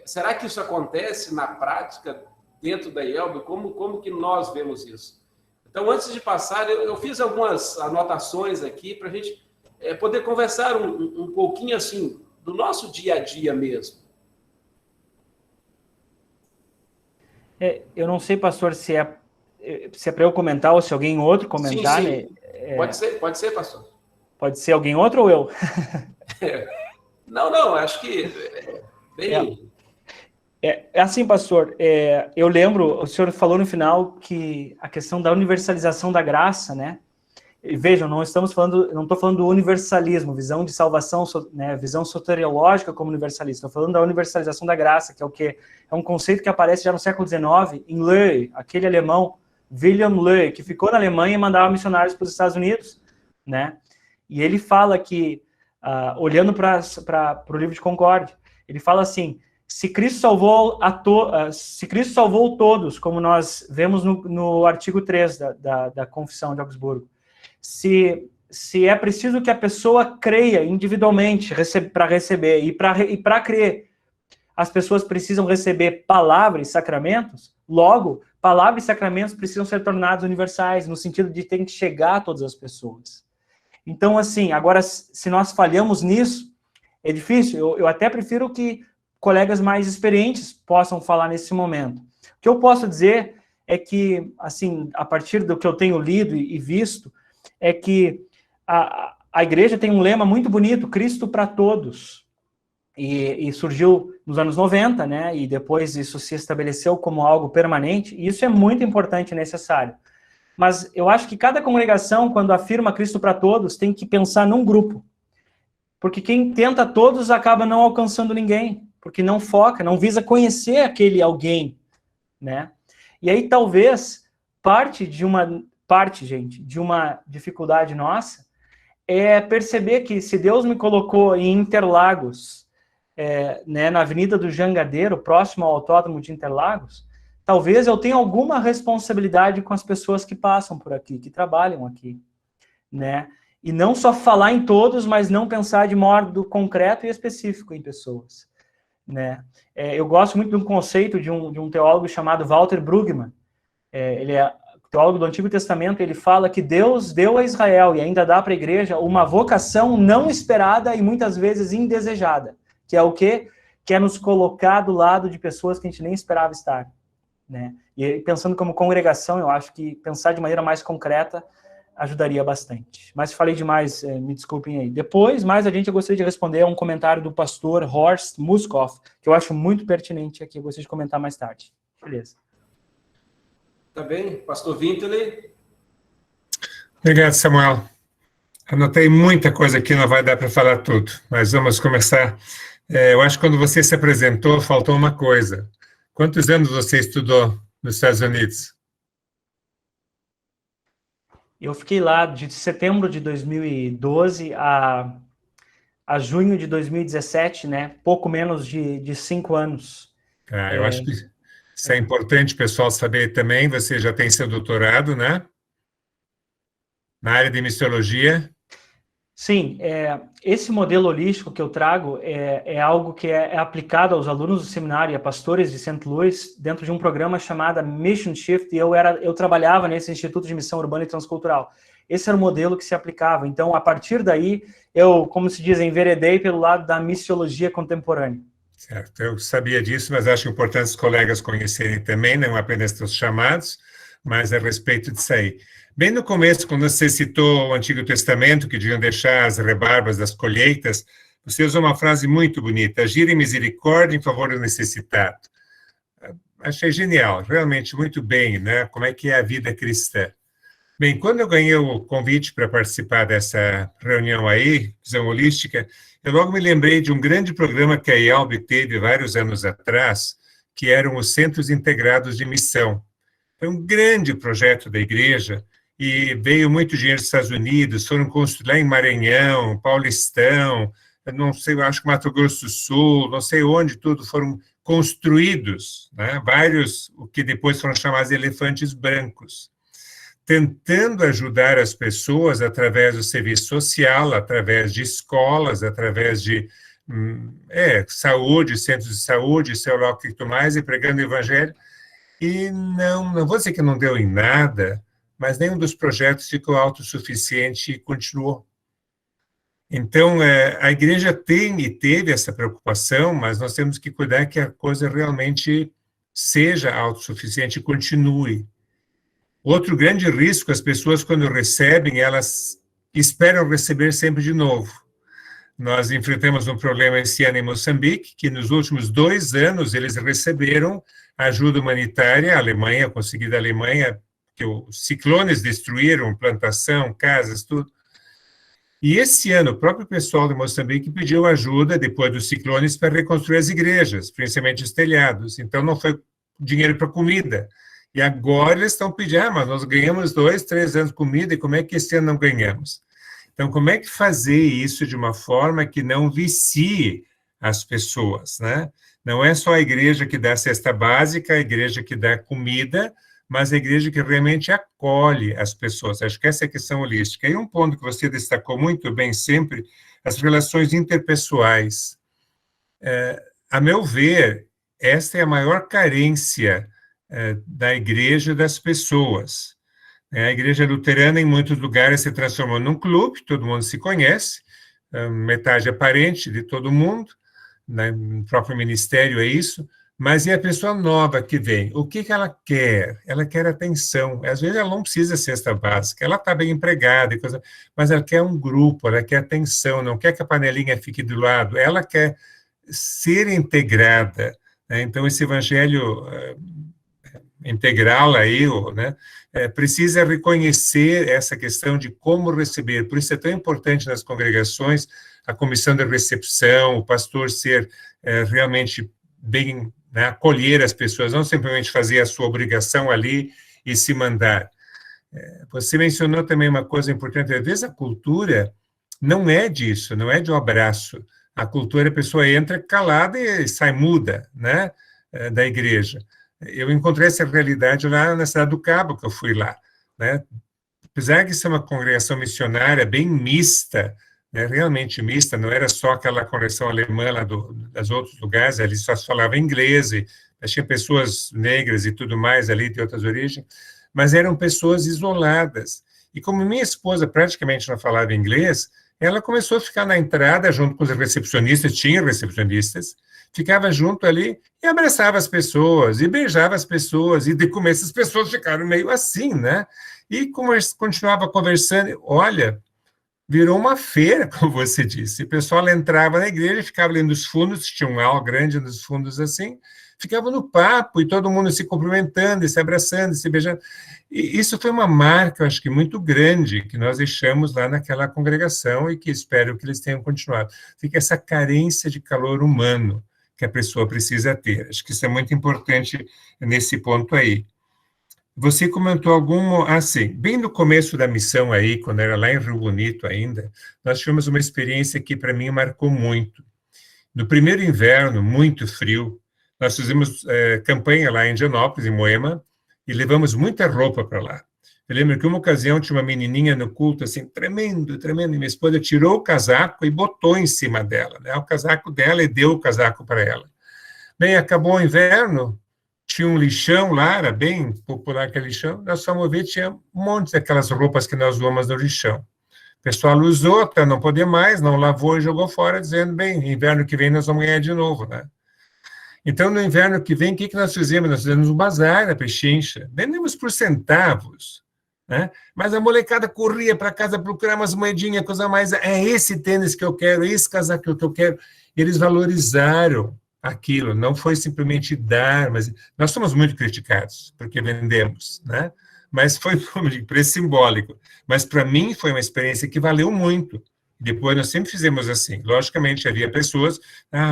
Será que isso acontece na prática dentro da IELB? Como que nós vemos isso? Então, antes de passar, eu fiz algumas anotações aqui para a gente poder conversar um pouquinho assim do nosso dia a dia mesmo. Eu não sei, pastor, se é para eu comentar ou se alguém outro comentar. Sim. Né? Pode ser, pastor. Pode ser alguém outro ou eu? Não, acho que assim, pastor, eu lembro, o senhor falou no final que a questão da universalização da graça, né? E vejam, não estou falando do universalismo, visão de salvação, né, visão soteriológica como universalista, estou falando da universalização da graça, que é o quê? É um conceito que aparece já no século XIX, em Ley, aquele alemão, William Ley, que ficou na Alemanha e mandava missionários para os Estados Unidos, né? E ele fala que, olhando para o livro de Concórdia, ele fala assim, se Cristo salvou todos, como nós vemos no artigo 3 da Confissão de Augsburgo, se é preciso que a pessoa creia individualmente para receber, e para crer, as pessoas precisam receber palavra e sacramentos, logo, palavra e sacramentos precisam ser tornados universais, no sentido de ter que chegar a todas as pessoas. Então, assim, agora, se nós falhamos nisso, é difícil. Eu até prefiro que colegas mais experientes possam falar nesse momento. O que eu posso dizer é que, assim, a partir do que eu tenho lido e visto, é que a igreja tem um lema muito bonito, Cristo para todos. E surgiu nos anos 90, né? E depois isso se estabeleceu como algo permanente, e isso é muito importante e necessário. Mas eu acho que cada congregação, quando afirma Cristo para todos, tem que pensar num grupo. Porque quem tenta todos acaba não alcançando ninguém, porque não foca, não visa conhecer aquele alguém, né? E aí talvez de uma dificuldade nossa é perceber que se Deus me colocou em Interlagos, né, na Avenida do Jangadeiro, próximo ao Autódromo de Interlagos, talvez eu tenha alguma responsabilidade com as pessoas que passam por aqui, que trabalham aqui, né? E não só falar em todos, mas não pensar de modo concreto e específico em pessoas, né? Eu gosto muito de um conceito de um teólogo chamado Walter Brueggemann. Ele é teólogo do Antigo Testamento. Ele fala que Deus deu a Israel e ainda dá para a igreja uma vocação não esperada e muitas vezes indesejada, que é o quê? Que é nos colocar do lado de pessoas que a gente nem esperava estar, né? E pensando como congregação, eu acho que pensar de maneira mais concreta ajudaria bastante. Mas falei demais, me desculpem aí. Depois, mais adiante, eu gostaria de responder a um comentário do pastor Horst Muskoff, que eu acho muito pertinente aqui, eu gostaria de comentar mais tarde. Beleza. Tá bem. Pastor Winterle. Obrigado, Samuel. Anotei muita coisa aqui, não vai dar para falar tudo, mas vamos começar. Eu acho que quando você se apresentou, faltou uma coisa. Quantos anos você estudou nos Estados Unidos? Eu fiquei lá de setembro de 2012 a junho de 2017, né? Pouco menos de 5 anos. Eu acho que isso é importante o pessoal saber também. Você já tem seu doutorado, né? Na área de missiologia. Sim, esse modelo holístico que eu trago é algo que é aplicado aos alunos do seminário e a pastores de St. Louis dentro de um programa chamado Mission Shift, e eu trabalhava nesse Instituto de Missão Urbana e Transcultural. Esse era o modelo que se aplicava. Então, a partir daí, eu, como se diz, enveredei pelo lado da missiologia contemporânea. Certo, eu sabia disso, mas acho importante os colegas conhecerem também, não apenas os chamados, mas a respeito disso aí. Bem no começo, quando você citou o Antigo Testamento, que deviam deixar as rebarbas das colheitas, você usou uma frase muito bonita: agir em misericórdia em favor do necessitado. Achei genial, realmente muito bem, né? Como é que é a vida cristã. Bem, quando eu ganhei o convite para participar dessa reunião aí, Visão Holística, eu logo me lembrei de um grande programa que a IALB teve vários anos atrás, que eram os Centros Integrados de Missão. Foi um grande projeto da igreja, e veio muito dinheiro dos Estados Unidos, foram construídos lá em Maranhão, Paulistão, não sei, eu acho que Mato Grosso do Sul, não sei onde tudo foram construídos, né? Vários, o que depois foram chamados de elefantes brancos, tentando ajudar as pessoas através do serviço social, através de escolas, através de saúde, centros de saúde, sei lá o que mais, e pregando o evangelho. E não vou dizer que não deu em nada, mas nenhum dos projetos ficou autossuficiente e continuou. Então, a igreja tem e teve essa preocupação, mas nós temos que cuidar que a coisa realmente seja autossuficiente e continue. Outro grande risco, as pessoas, quando recebem, elas esperam receber sempre de novo. Nós enfrentamos um problema esse ano em Moçambique, que nos últimos 2 anos eles receberam ajuda humanitária, a Alemanha, conseguida a Alemanha, que os ciclones destruíram plantação, casas, tudo. E esse ano, o próprio pessoal de Moçambique pediu ajuda, depois dos ciclones, para reconstruir as igrejas, principalmente os telhados. Então, não foi dinheiro para comida. E agora eles estão pedindo, mas nós ganhamos 2, 3 anos de comida, e como é que esse ano não ganhamos? Então, como é que fazer isso de uma forma que não vicie as pessoas, né? Não é só a igreja que dá cesta básica, a igreja que dá comida, mas a igreja que realmente acolhe as pessoas. Acho que essa é a questão holística. E um ponto que você destacou muito bem sempre, as relações interpessoais. A meu ver, esta é a maior carência da igreja e das pessoas. A igreja luterana, em muitos lugares, se transformou num clube, todo mundo se conhece, metade é parente de todo mundo, né? No próprio ministério é isso, mas e a pessoa nova que vem? O que ela quer? Ela quer atenção. Às vezes ela não precisa de cesta básica, ela está bem empregada, e coisa, mas ela quer um grupo, ela quer atenção, não quer que a panelinha fique do lado, ela quer ser integrada, né? Então, esse evangelho integral aí, né, precisa reconhecer essa questão de como receber. Por isso é tão importante nas congregações a comissão de recepção, o pastor ser realmente bem, né, acolher as pessoas, não simplesmente fazer a sua obrigação ali e se mandar. Você mencionou também uma coisa importante, às vezes a cultura não é disso, não é de um abraço. A cultura, a pessoa entra calada e sai muda, né, da igreja. Eu encontrei essa realidade lá na Cidade do Cabo, que eu fui lá, né? Apesar de ser uma congregação missionária bem mista, né, realmente mista, não era só aquela congregação alemã lá das outros lugares, ali só se falava inglês, e tinha pessoas negras e tudo mais ali de outras origens, mas eram pessoas isoladas. E como minha esposa praticamente não falava inglês, ela começou a ficar na entrada junto com os recepcionistas, tinha recepcionistas, ficava junto ali e abraçava as pessoas, e beijava as pessoas, e de começo as pessoas ficaram meio assim, né? E continuava conversando, olha, virou uma feira, como você disse. O pessoal entrava na igreja, ficava ali nos fundos, tinha um hall grande nos fundos assim, ficava no papo, e todo mundo se cumprimentando, e se abraçando, e se beijando. E isso foi uma marca, eu acho que muito grande, que nós deixamos lá naquela congregação, e que espero que eles tenham continuado. Fica essa carência de calor humano que a pessoa precisa ter. Acho que isso é muito importante nesse ponto aí. Você comentou assim, bem no começo da missão aí, quando era lá em Rio Bonito ainda, nós tivemos uma experiência que para mim marcou muito. No primeiro inverno, muito frio, nós fizemos campanha lá em Indianópolis, em Moema, e levamos muita roupa para lá. Eu lembro que uma ocasião tinha uma menininha no culto, assim, tremendo, tremendo, e minha esposa tirou o casaco e botou em cima dela, né, o casaco dela, e deu o casaco para ela. Bem, acabou o inverno, tinha um lixão lá, era bem popular aquele lixão, nós fomos ver, tinha um monte daquelas roupas que nós usamos no lixão. O pessoal usou até não poder mais, não lavou e jogou fora, dizendo, bem, inverno que vem nós vamos ganhar de novo, né? Então, no inverno que vem, o que nós fizemos? Nós fizemos um bazar na Pechincha, vendemos por centavos, né? Mas a molecada corria para casa procurar umas moedinhas, coisa mais, é esse tênis que eu quero, esse casaco que eu quero. Eles valorizaram aquilo, não foi simplesmente dar, mas nós somos muito criticados, porque vendemos, né? Mas foi um preço simbólico. Mas para mim foi uma experiência que valeu muito. Depois nós sempre fizemos assim. Logicamente havia pessoas,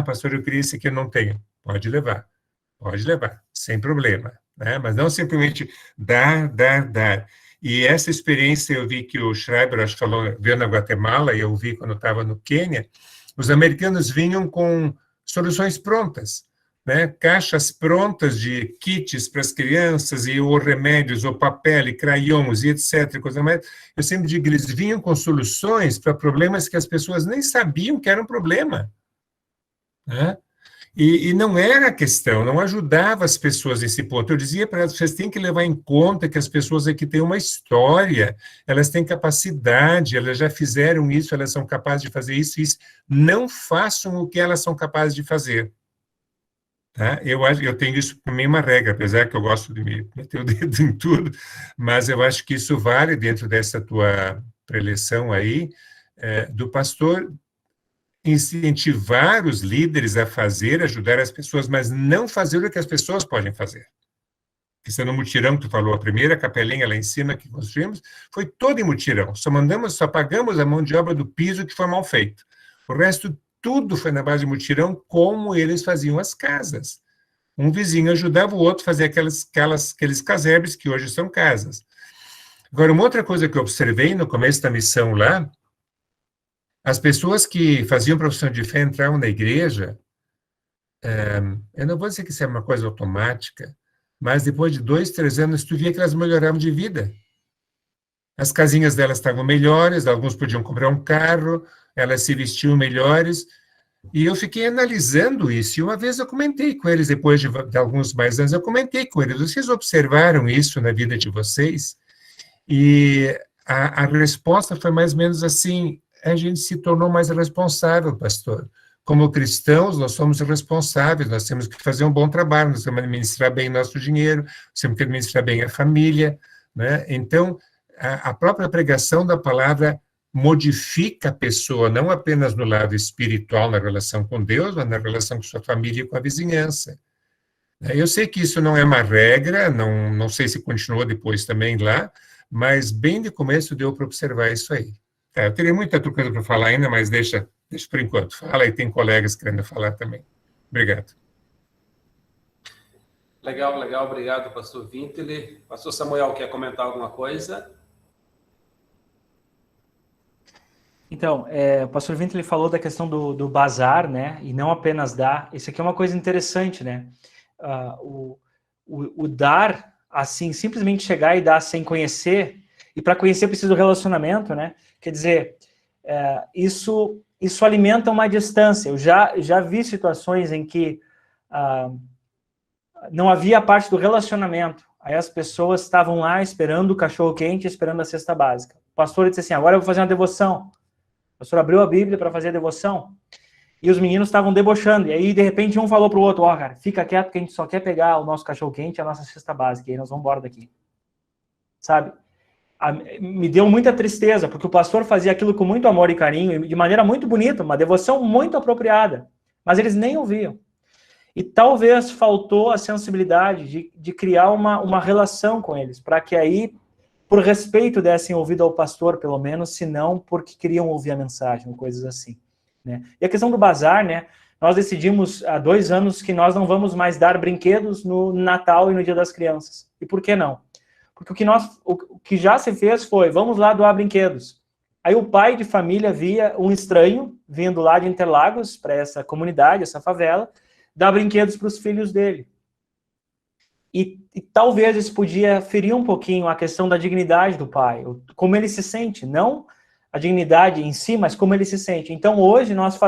pastor, eu queria isso aqui, eu não tenho. Pode levar, sem problema, né? Mas não simplesmente dar. E essa experiência eu vi que o Schreiber, acho que falou, veio na Guatemala, e eu vi quando eu estava no Quênia, os americanos vinham com soluções prontas, né? Caixas prontas de kits para as crianças, e ou remédios, ou papel, e crayons, e etc. Coisa mais. Eu sempre digo, eles vinham com soluções para problemas que as pessoas nem sabiam que era um problema, né? E não era a questão, não ajudava as pessoas nesse ponto. Eu dizia para elas, vocês têm que levar em conta que as pessoas aqui têm uma história, elas têm capacidade, elas já fizeram isso, elas são capazes de fazer isso e isso. Não façam o que elas são capazes de fazer. Tá? Eu tenho isso para mim uma regra, apesar que eu gosto de me meter o dedo em tudo, mas eu acho que isso vale dentro dessa tua preleção aí, do pastor incentivar os líderes a fazer, ajudar as pessoas, mas não fazer o que as pessoas podem fazer. Isso é no mutirão que tu falou, a primeira capelinha lá em cima que construímos, foi todo em mutirão, só pagamos a mão de obra do piso que foi mal feito. O resto, tudo foi na base de mutirão, como eles faziam as casas. Um vizinho ajudava o outro a fazer aqueles casebres que hoje são casas. Agora, uma outra coisa que eu observei no começo da missão lá, as pessoas que faziam profissão de fé entravam na igreja, eu não vou dizer que isso é uma coisa automática, mas depois de 2, 3 anos, tu via que elas melhoravam de vida. As casinhas delas estavam melhores, alguns podiam comprar um carro, elas se vestiam melhores, e eu fiquei analisando isso, e uma vez eu comentei com eles, depois de alguns mais anos, eu comentei com eles, vocês observaram isso na vida de vocês? E a resposta foi mais ou menos assim, a gente se tornou mais responsável, pastor. Como cristãos, nós somos responsáveis, nós temos que fazer um bom trabalho, nós temos que administrar bem nosso dinheiro, nós temos que administrar bem a família, né? Então, a própria pregação da palavra modifica a pessoa, não apenas no lado espiritual, na relação com Deus, mas na relação com sua família e com a vizinhança. Eu sei que isso não é uma regra, não sei se continuou depois também lá, mas bem de começo deu para observar isso aí. Eu teria muita coisa para falar ainda, mas deixa por enquanto. Fala e tem colegas querendo falar também. Obrigado. Legal, obrigado, pastor Vintele. Pastor Samuel, quer comentar alguma coisa? Então, o pastor Vintele falou da questão do bazar, né, e não apenas dar. Isso aqui é uma coisa interessante, né? O dar, assim, simplesmente chegar e dar sem conhecer, e para conhecer precisa do relacionamento, né? Quer dizer, isso alimenta uma distância. Eu já vi situações em que não havia a parte do relacionamento. Aí as pessoas estavam lá esperando o cachorro-quente, esperando a cesta básica. O pastor disse assim, agora eu vou fazer uma devoção. O pastor abriu a Bíblia para fazer a devoção. E os meninos estavam debochando. E aí, de repente, um falou para o outro, cara, fica quieto que a gente só quer pegar o nosso cachorro-quente e a nossa cesta básica. E aí nós vamos embora daqui. Sabe? Me deu muita tristeza, porque o pastor fazia aquilo com muito amor e carinho, e de maneira muito bonita, uma devoção muito apropriada. Mas eles nem ouviam. E talvez faltou a sensibilidade de criar uma relação com eles, para que aí, por respeito, dessem ouvido ao pastor, pelo menos, se não porque queriam ouvir a mensagem, ou coisas assim. Né? E a questão do bazar, né? Nós decidimos há 2 anos que nós não vamos mais dar brinquedos no Natal e no Dia das Crianças. E por que não? Porque o que já se fez foi, vamos lá doar brinquedos. Aí o pai de família via um estranho vindo lá de Interlagos, para essa comunidade, essa favela, dar brinquedos para os filhos dele. E talvez isso podia ferir um pouquinho a questão da dignidade do pai, como ele se sente, não a dignidade em si, mas como ele se sente. Então hoje nós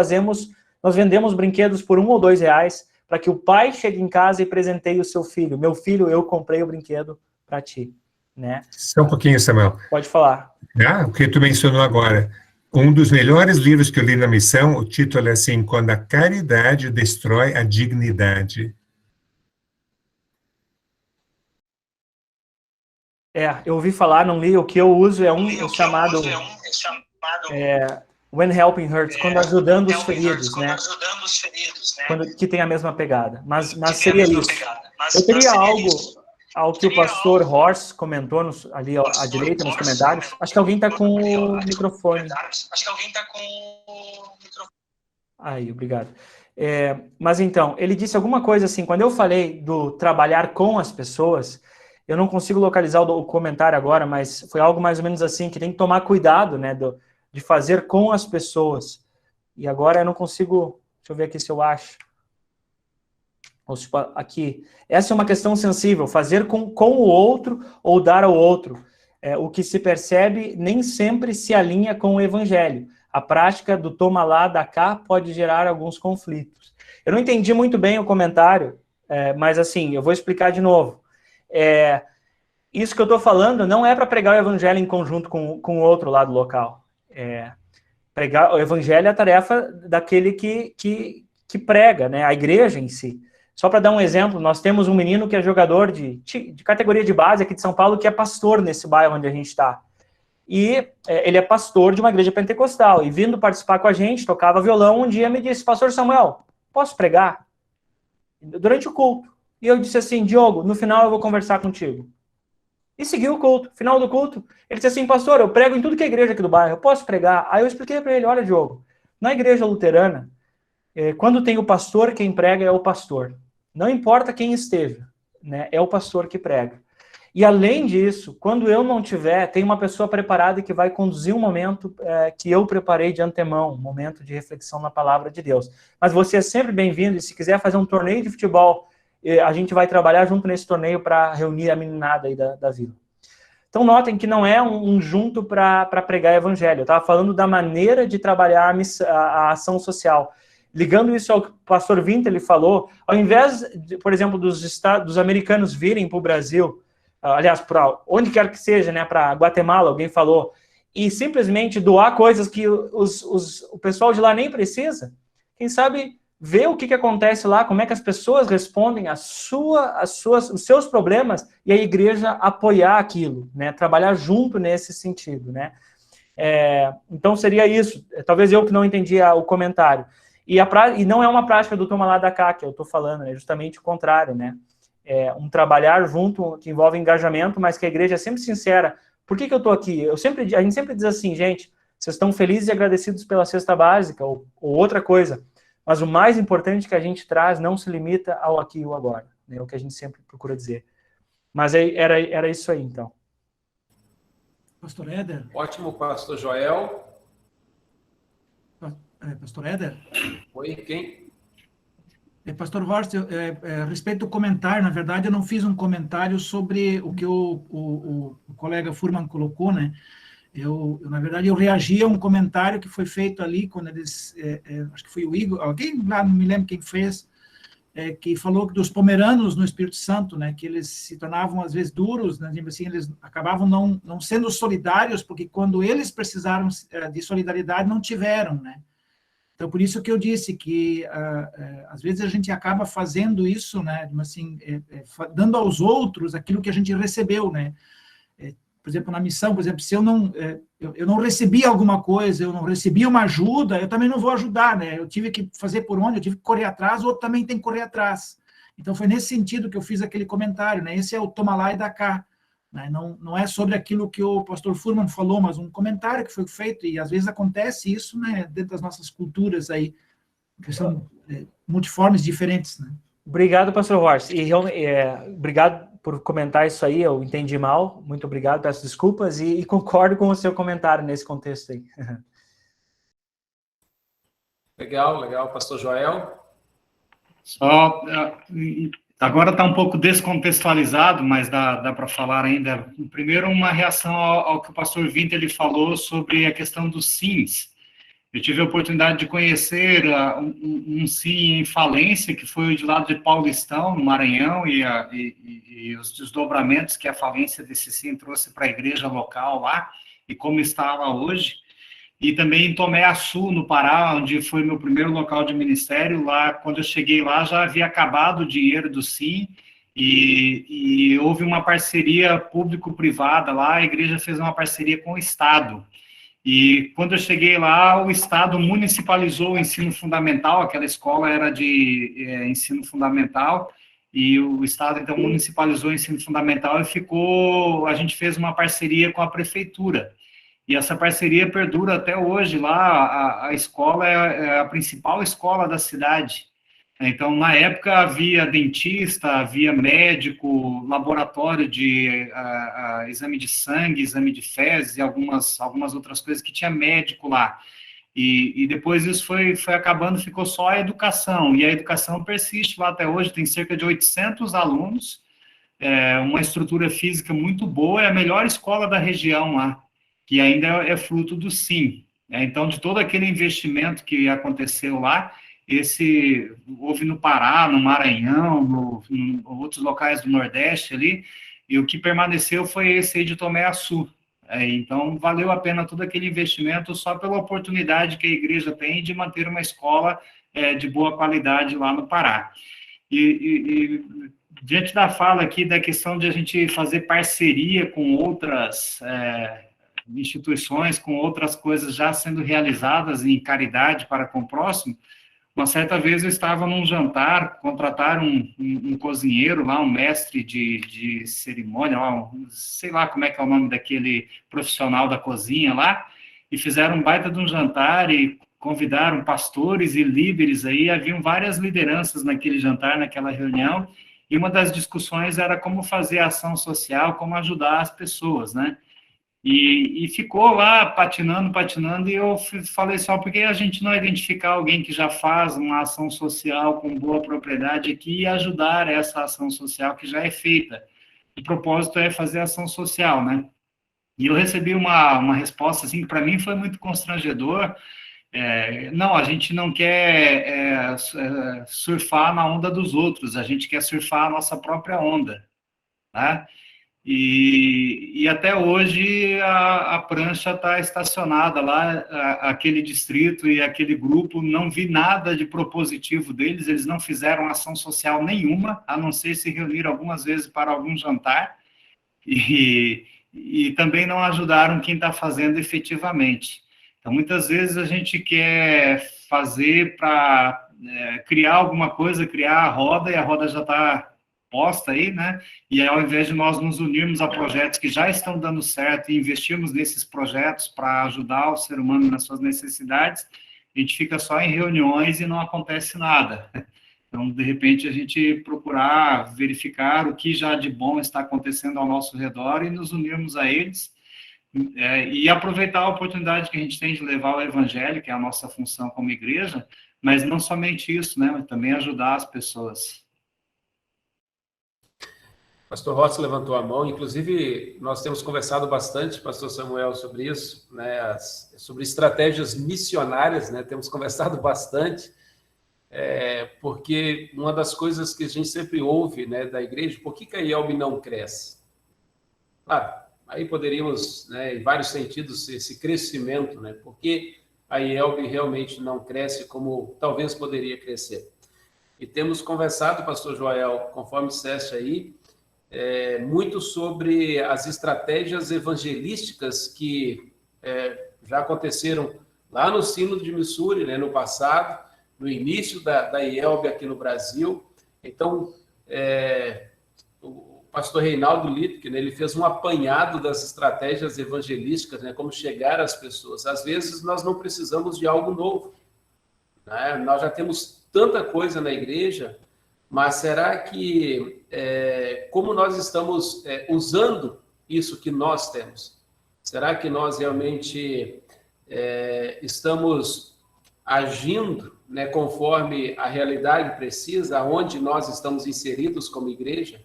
vendemos brinquedos por $1 ou $2, para que o pai chegue em casa e presenteie o seu filho. Meu filho, eu comprei o brinquedo para ti, né? Só um pouquinho, Samuel. Pode falar. O que tu mencionou agora. Um dos melhores livros que eu li na missão, o título é assim, Quando a Caridade Destrói a Dignidade. Eu ouvi falar, não li, o que eu uso é chamado When Helping Hurts, quando ajudando os feridos, né? Que tem a mesma pegada. Mas seria isso. Eu teria algo ao que o pastor Horst comentou ali à direita nos comentários. Acho que alguém está com o microfone. Aí, obrigado. Mas então, ele disse alguma coisa assim, quando eu falei do trabalhar com as pessoas, eu não consigo localizar o comentário agora, mas foi algo mais ou menos assim, que tem que tomar cuidado, né, de fazer com as pessoas. E agora eu não consigo, deixa eu ver aqui se eu acho. Aqui, essa é uma questão sensível, fazer com o outro ou dar ao outro. O que se percebe nem sempre se alinha com o evangelho. A prática do toma lá, dá cá, pode gerar alguns conflitos. Eu não entendi muito bem o comentário, mas assim, eu vou explicar de novo. Isso que eu estou falando não é para pregar o evangelho em conjunto com o outro lado local. Pregar o evangelho é a tarefa daquele que prega, né? A igreja em si. Só para dar um exemplo, nós temos um menino que é jogador de categoria de base aqui de São Paulo, que é pastor nesse bairro onde a gente está. E ele é pastor de uma igreja pentecostal. E vindo participar com a gente, tocava violão, um dia me disse, pastor Samuel, posso pregar? Durante o culto. E eu disse assim, Diogo, no final eu vou conversar contigo. E seguiu o culto. Final do culto, ele disse assim, pastor, eu prego em tudo que é igreja aqui do bairro, eu posso pregar? Aí eu expliquei para ele, olha, Diogo, na igreja luterana, quando tem o pastor, quem prega é o pastor. Não importa quem esteja, né? É o pastor que prega. E além disso, quando eu não tiver, tem uma pessoa preparada que vai conduzir um momento que eu preparei de antemão, um momento de reflexão na palavra de Deus. Mas você é sempre bem-vindo, e se quiser fazer um torneio de futebol, a gente vai trabalhar junto nesse torneio para reunir a meninada aí da vila. Então notem que não é um junto para pregar evangelho. Eu estava falando da maneira de trabalhar a ação social. Ligando isso ao que o pastor Vintele falou, ao invés, por exemplo, dos americanos virem para o Brasil, aliás, para onde quer que seja, né, para Guatemala, alguém falou, e simplesmente doar coisas que o pessoal de lá nem precisa, quem sabe ver o que acontece lá, como é que as pessoas respondem os seus problemas, e a igreja apoiar aquilo, né? Trabalhar junto nesse sentido, né? Então seria isso. Talvez eu que não entendi o comentário. E não é uma prática do toma lá da cá que eu estou falando, é justamente o contrário, né? Um trabalhar junto que envolve engajamento, mas que a igreja é sempre sincera. Por que eu estou aqui? A gente sempre diz assim, gente, vocês estão felizes e agradecidos pela cesta básica ou outra coisa, mas o mais importante que a gente traz não se limita ao aqui e o agora, né? É o que a gente sempre procura dizer. Mas era isso aí, então. Pastor Éder? Ótimo, pastor Joel. Pastor Éder? Oi, quem? Pastor Horst, a respeito do comentário, na verdade, eu não fiz um comentário sobre o que o colega Furman colocou, né? Na verdade, eu reagi a um comentário que foi feito ali, quando eles, acho que foi o Igor, alguém lá, não me lembro quem fez, que falou dos pomeranos no Espírito Santo, né? Que eles se tornavam, às vezes, duros, né? Assim, eles acabavam não sendo solidários, porque quando eles precisaram de solidariedade, não tiveram, né? Então, por isso que eu disse que, às vezes, a gente acaba fazendo isso, né, assim, dando aos outros aquilo que a gente recebeu, né? Por exemplo, na missão, por exemplo, se eu não recebi alguma coisa, eu não recebi uma ajuda, eu também não vou ajudar, né? Eu tive que fazer por onde, eu tive que correr atrás, o outro também tem que correr atrás. Então, foi nesse sentido que eu fiz aquele comentário, né? Esse é o toma lá e dá cá. Né? Não é sobre aquilo que o pastor Furman falou, mas um comentário que foi feito, e às vezes acontece isso, né, dentro das nossas culturas aí, que são multiformes, diferentes, né? Obrigado, pastor Horst, e obrigado por comentar isso aí, eu entendi mal, muito obrigado, peço desculpas, e concordo com o seu comentário nesse contexto aí. Legal, pastor Joel. Só, agora está um pouco descontextualizado, mas dá para falar ainda. Primeiro, uma reação ao que o pastor Vinter ele falou sobre a questão dos SIMs. Eu tive a oportunidade de conhecer um SIM em falência, que foi de lado de Paulistão, no Maranhão, e os desdobramentos que a falência desse SIM trouxe para a igreja local lá, e como está lá hoje. E também em Tomé Açu, no Pará, onde foi meu primeiro local de ministério. Lá, quando eu cheguei lá, já havia acabado o dinheiro do SIM, e houve uma parceria público-privada lá, a igreja fez uma parceria com o Estado. E quando eu cheguei lá, o Estado municipalizou o ensino fundamental, aquela escola era de ensino fundamental, e o Estado, então, municipalizou o ensino fundamental a gente fez uma parceria com a prefeitura. E essa parceria perdura até hoje. Lá, a escola é a principal escola da cidade. Então, na época, havia dentista, havia médico, laboratório de exame de sangue, exame de fezes e algumas outras coisas que tinha médico lá. E depois isso foi acabando, ficou só a educação. E a educação persiste lá até hoje, tem cerca de 800 alunos, uma estrutura física muito boa, é a melhor escola da região lá, que ainda é fruto do SIM. Então, de todo aquele investimento que aconteceu lá, houve no Pará, no Maranhão, em outros locais do Nordeste ali, e o que permaneceu foi esse aí de Tomé Açu. Então, valeu a pena todo aquele investimento só pela oportunidade que a igreja tem de manter uma escola de boa qualidade lá no Pará. E diante da fala aqui da questão de a gente fazer parceria com outras instituições, com outras coisas já sendo realizadas em caridade para com o próximo, uma certa vez eu estava num jantar, contrataram um cozinheiro lá, um mestre de cerimônia, sei lá como é que é o nome daquele profissional da cozinha lá, e fizeram um baita de um jantar e convidaram pastores e líderes aí, haviam várias lideranças naquele jantar, naquela reunião, e uma das discussões era como fazer ação social, como ajudar as pessoas, né? E ficou lá patinando, e eu falei só, por que a gente não identificar alguém que já faz uma ação social com boa propriedade aqui e ajudar essa ação social que já é feita? O propósito é fazer ação social, né? E eu recebi uma resposta, assim, que para mim foi muito constrangedor. Não, a gente não quer surfar na onda dos outros, a gente quer surfar a nossa própria onda, tá? E até hoje a prancha está estacionada lá, aquele distrito e aquele grupo, não vi nada de propositivo deles, eles não fizeram ação social nenhuma, a não ser se reunir algumas vezes para algum jantar, e também não ajudaram quem está fazendo efetivamente. Então, muitas vezes a gente quer fazer para criar alguma coisa, criar a roda, e a roda já está posta aí, né? E aí, ao invés de nós nos unirmos a projetos que já estão dando certo e investirmos nesses projetos para ajudar o ser humano nas suas necessidades, a gente fica só em reuniões e não acontece nada. Então, de repente, a gente procurar verificar o que já de bom está acontecendo ao nosso redor e nos unirmos a eles, e aproveitar a oportunidade que a gente tem de levar o evangelho, que é a nossa função como igreja, mas não somente isso, né? Mas também ajudar as pessoas. Pastor Rossi levantou a mão, inclusive nós temos conversado bastante, pastor Samuel, sobre isso, né, sobre estratégias missionárias, né, temos conversado bastante, porque uma das coisas que a gente sempre ouve, né, da igreja, por que a IELB não cresce? Claro, aí poderíamos, né, em vários sentidos, esse crescimento, né, porque a IELB realmente não cresce como talvez poderia crescer. E temos conversado, pastor Joel, conforme disseste aí, muito sobre as estratégias evangelísticas que já aconteceram lá no Sínodo de Missouri, né, no passado, no início da IELB aqui no Brasil. Então, o pastor Reinaldo Littke, né, ele fez um apanhado das estratégias evangelísticas, né, como chegar às pessoas. Às vezes, nós não precisamos de algo novo, né? Nós já temos tanta coisa na igreja, mas será que, como nós estamos usando isso que nós temos? Será que nós realmente estamos agindo, né, conforme a realidade precisa, onde nós estamos inseridos como igreja?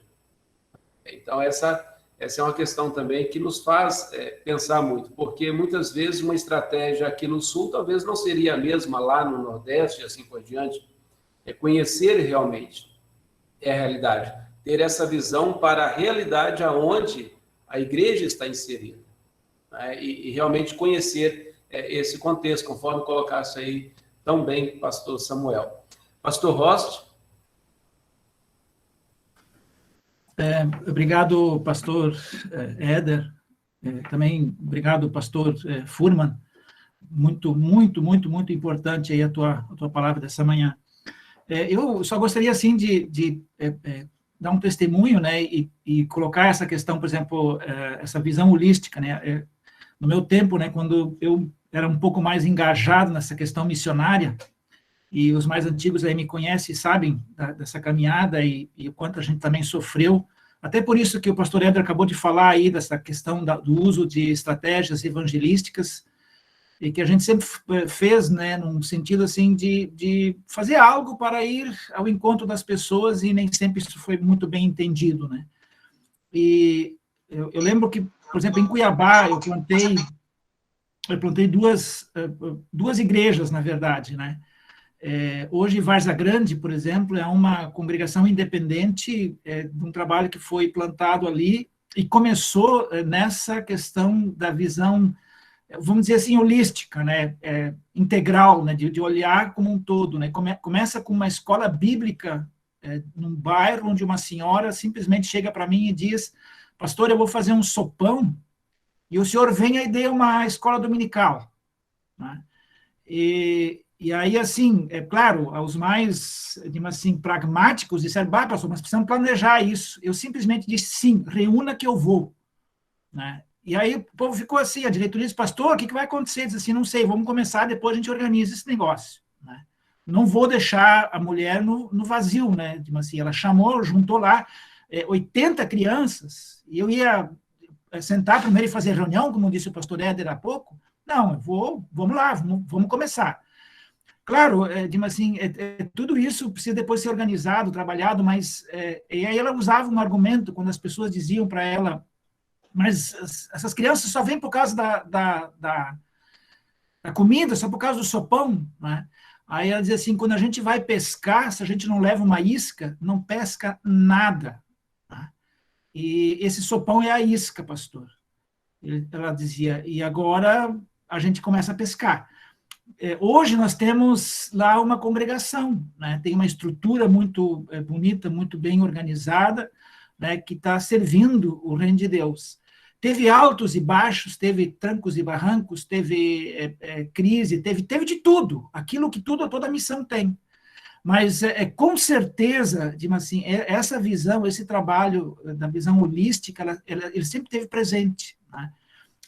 Então, essa é uma questão também que nos faz pensar muito, porque muitas vezes uma estratégia aqui no Sul talvez não seria a mesma lá no Nordeste e assim por diante. Conhecer realmente a realidade, ter essa visão para a realidade aonde a igreja está inserida, né? E realmente conhecer esse contexto, conforme colocasse aí tão bem pastor Samuel. Pastor Rost. Obrigado, pastor Éder. Também obrigado, pastor Furman. Muito, muito, muito, muito importante aí a tua palavra dessa manhã. Eu só gostaria, assim, de dar um testemunho, né, e colocar essa questão, por exemplo, essa visão holística, né, no meu tempo, né, quando eu era um pouco mais engajado nessa questão missionária, e os mais antigos aí me conhecem e sabem dessa caminhada e o quanto a gente também sofreu, até por isso que o pastor Éder acabou de falar aí dessa questão do uso de estratégias evangelísticas, e que a gente sempre fez, né, num sentido assim de fazer algo para ir ao encontro das pessoas, e nem sempre isso foi muito bem entendido, né. E eu lembro que, por exemplo, em Cuiabá, eu plantei duas igrejas, na verdade, né. Hoje, Várzea Grande, por exemplo, é uma congregação independente de um trabalho que foi plantado ali, e começou nessa questão da visão, vamos dizer assim, holística, né, integral, né, de olhar como um todo, né. Começa com uma escola bíblica num bairro onde uma senhora simplesmente chega para mim e diz: pastor, eu vou fazer um sopão e o senhor venha e dê uma escola dominical, né? E aí, assim, claro, os mais, digamos assim, pragmáticos disseram: pastor, mas precisamos planejar isso. Eu simplesmente disse: sim, reúna que eu vou, né? E aí o povo ficou assim, a diretoria disse: pastor, o que vai acontecer? Diz assim: não sei, vamos começar, depois a gente organiza esse negócio, né? Não vou deixar a mulher no vazio, né? Assim, ela chamou, juntou lá 80 crianças, e eu ia sentar primeiro e fazer reunião, como disse o pastor Éder há pouco. Não, vamos lá, vamos começar. Claro, assim, tudo isso precisa depois ser organizado, trabalhado, mas e aí ela usava um argumento quando as pessoas diziam para ela: mas essas crianças só vêm por causa da comida, só por causa do sopão, né? Aí ela dizia assim: quando a gente vai pescar, se a gente não leva uma isca, não pesca nada, né? e esse sopão é a isca, pastor. Ela dizia, e agora a gente começa a pescar. Hoje nós temos lá uma congregação, né? Tem uma estrutura muito bonita, muito bem organizada, né? Que está servindo o reino de Deus. Teve altos e baixos, teve trancos e barrancos, teve crise, teve de tudo, aquilo que toda missão tem. Mas, com certeza, assim, essa visão, esse trabalho da visão holística, ele sempre esteve presente, né?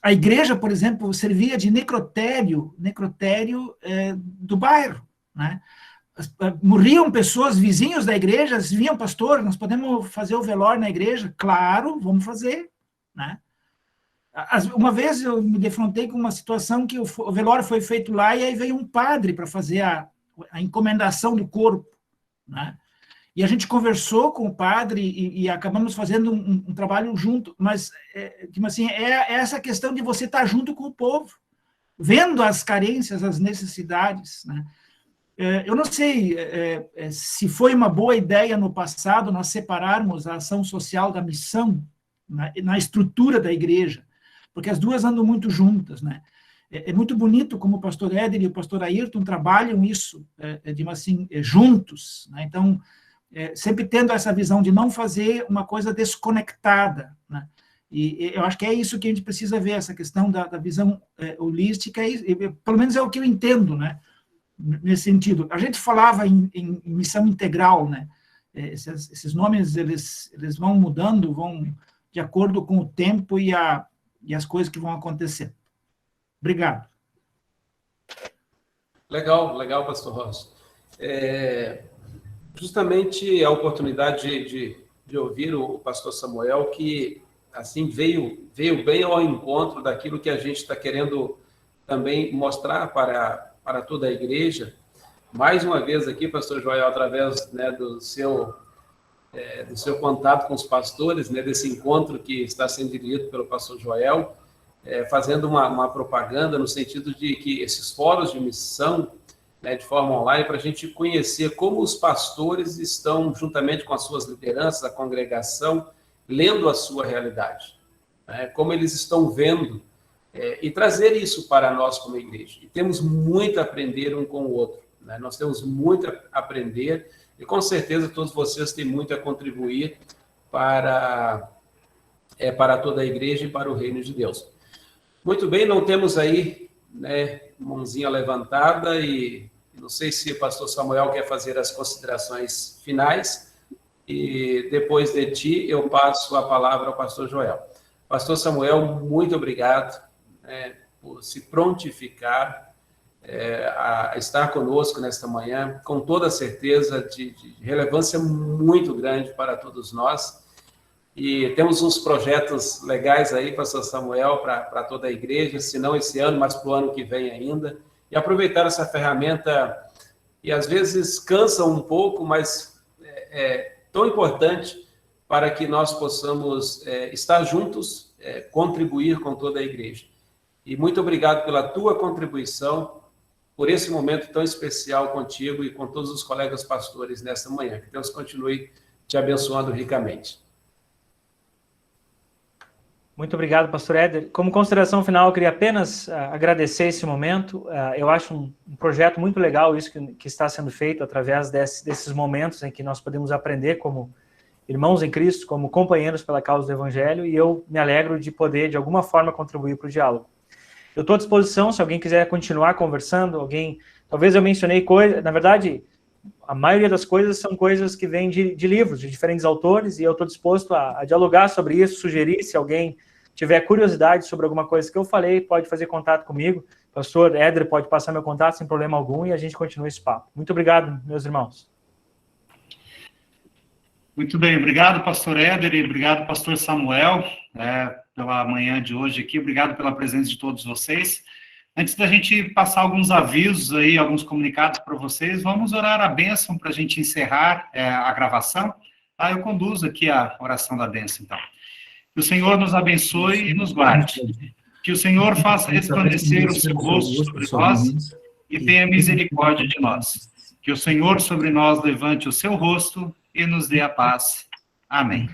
A igreja, por exemplo, servia de necrotério do bairro, né? Morriam pessoas, vizinhos da igreja, vinham, pastor, nós podemos fazer o velório na igreja? Claro, vamos fazer, né? Uma vez eu me defrontei com uma situação que o velório foi feito lá e aí veio um padre para fazer a encomendação do corpo, né? E a gente conversou com o padre e acabamos fazendo um trabalho junto, mas, tipo assim, essa questão de você estar junto com o povo, vendo as carências, as necessidades, né? Eu não sei se foi uma boa ideia no passado nós separarmos a ação social da missão na estrutura da igreja, porque as duas andam muito juntas, né? É muito bonito como o pastor Éder e o pastor Ayrton trabalham isso, assim, juntos, né? Então, sempre tendo essa visão de não fazer uma coisa desconectada, né? E eu acho que é isso que a gente precisa ver, essa questão da visão holística, pelo menos é o que eu entendo, né? Nesse sentido. A gente falava em missão integral, né? Esses nomes, eles vão mudando, vão de acordo com o tempo e as coisas que vão acontecer. Obrigado. Legal, pastor Ross. Justamente a oportunidade de ouvir o pastor Samuel, que assim veio bem ao encontro daquilo que a gente está querendo também mostrar para toda a igreja. Mais uma vez aqui, pastor Joel, através, né, do seu contato com os pastores, né, desse encontro que está sendo dirigido pelo pastor Joel, fazendo uma propaganda no sentido de que esses fóruns de missão, né, de forma online, para a gente conhecer como os pastores estão, juntamente com as suas lideranças, a congregação, lendo a sua realidade, né, como eles estão vendo, e trazer isso para nós como igreja. E temos muito a aprender um com o outro, né? Nós temos muito a aprender, e com certeza todos vocês têm muito a contribuir para toda a igreja e para o reino de Deus. Muito bem, não temos aí, né, mãozinha levantada, e não sei se o pastor Samuel quer fazer as considerações finais, e depois de ti eu passo a palavra ao pastor Joel. Pastor Samuel, muito obrigado, por se prontificar a estar conosco nesta manhã, com toda certeza de relevância muito grande para todos nós. E temos uns projetos legais aí, pastor Samuel, para toda a igreja, se não esse ano, mas para o ano que vem ainda. E aproveitar essa ferramenta, e às vezes cansa um pouco, mas é tão importante para que nós possamos estar juntos, contribuir com toda a igreja. E muito obrigado pela tua contribuição, por esse momento tão especial contigo e com todos os colegas pastores nesta manhã. Que Deus continue te abençoando ricamente. Muito obrigado, pastor Éder. Como consideração final, eu queria apenas agradecer esse momento. Eu acho um projeto muito legal isso que está sendo feito através desses momentos em que nós podemos aprender como irmãos em Cristo, como companheiros pela causa do Evangelho, e eu me alegro de poder, de alguma forma, contribuir para o diálogo. Eu estou à disposição, se alguém quiser continuar conversando, talvez eu mencionei coisas, na verdade, a maioria das coisas são coisas que vêm de livros, de diferentes autores, e eu estou disposto a dialogar sobre isso, sugerir, se alguém tiver curiosidade sobre alguma coisa que eu falei, pode fazer contato comigo, o pastor Éder pode passar meu contato sem problema algum, e a gente continua esse papo. Muito obrigado, meus irmãos. Muito bem, obrigado, pastor Éder, e obrigado, pastor Samuel, pela manhã de hoje aqui, obrigado pela presença de todos vocês. Antes da gente passar alguns avisos aí, alguns comunicados para vocês, vamos orar a bênção para a gente encerrar a gravação. Eu conduzo aqui a oração da bênção, então. Que o Senhor nos abençoe e nos guarde. Que o Senhor faça resplandecer o seu rosto sobre nós e tenha misericórdia de nós. Que o Senhor sobre nós levante o seu rosto e nos dê a paz. Amém.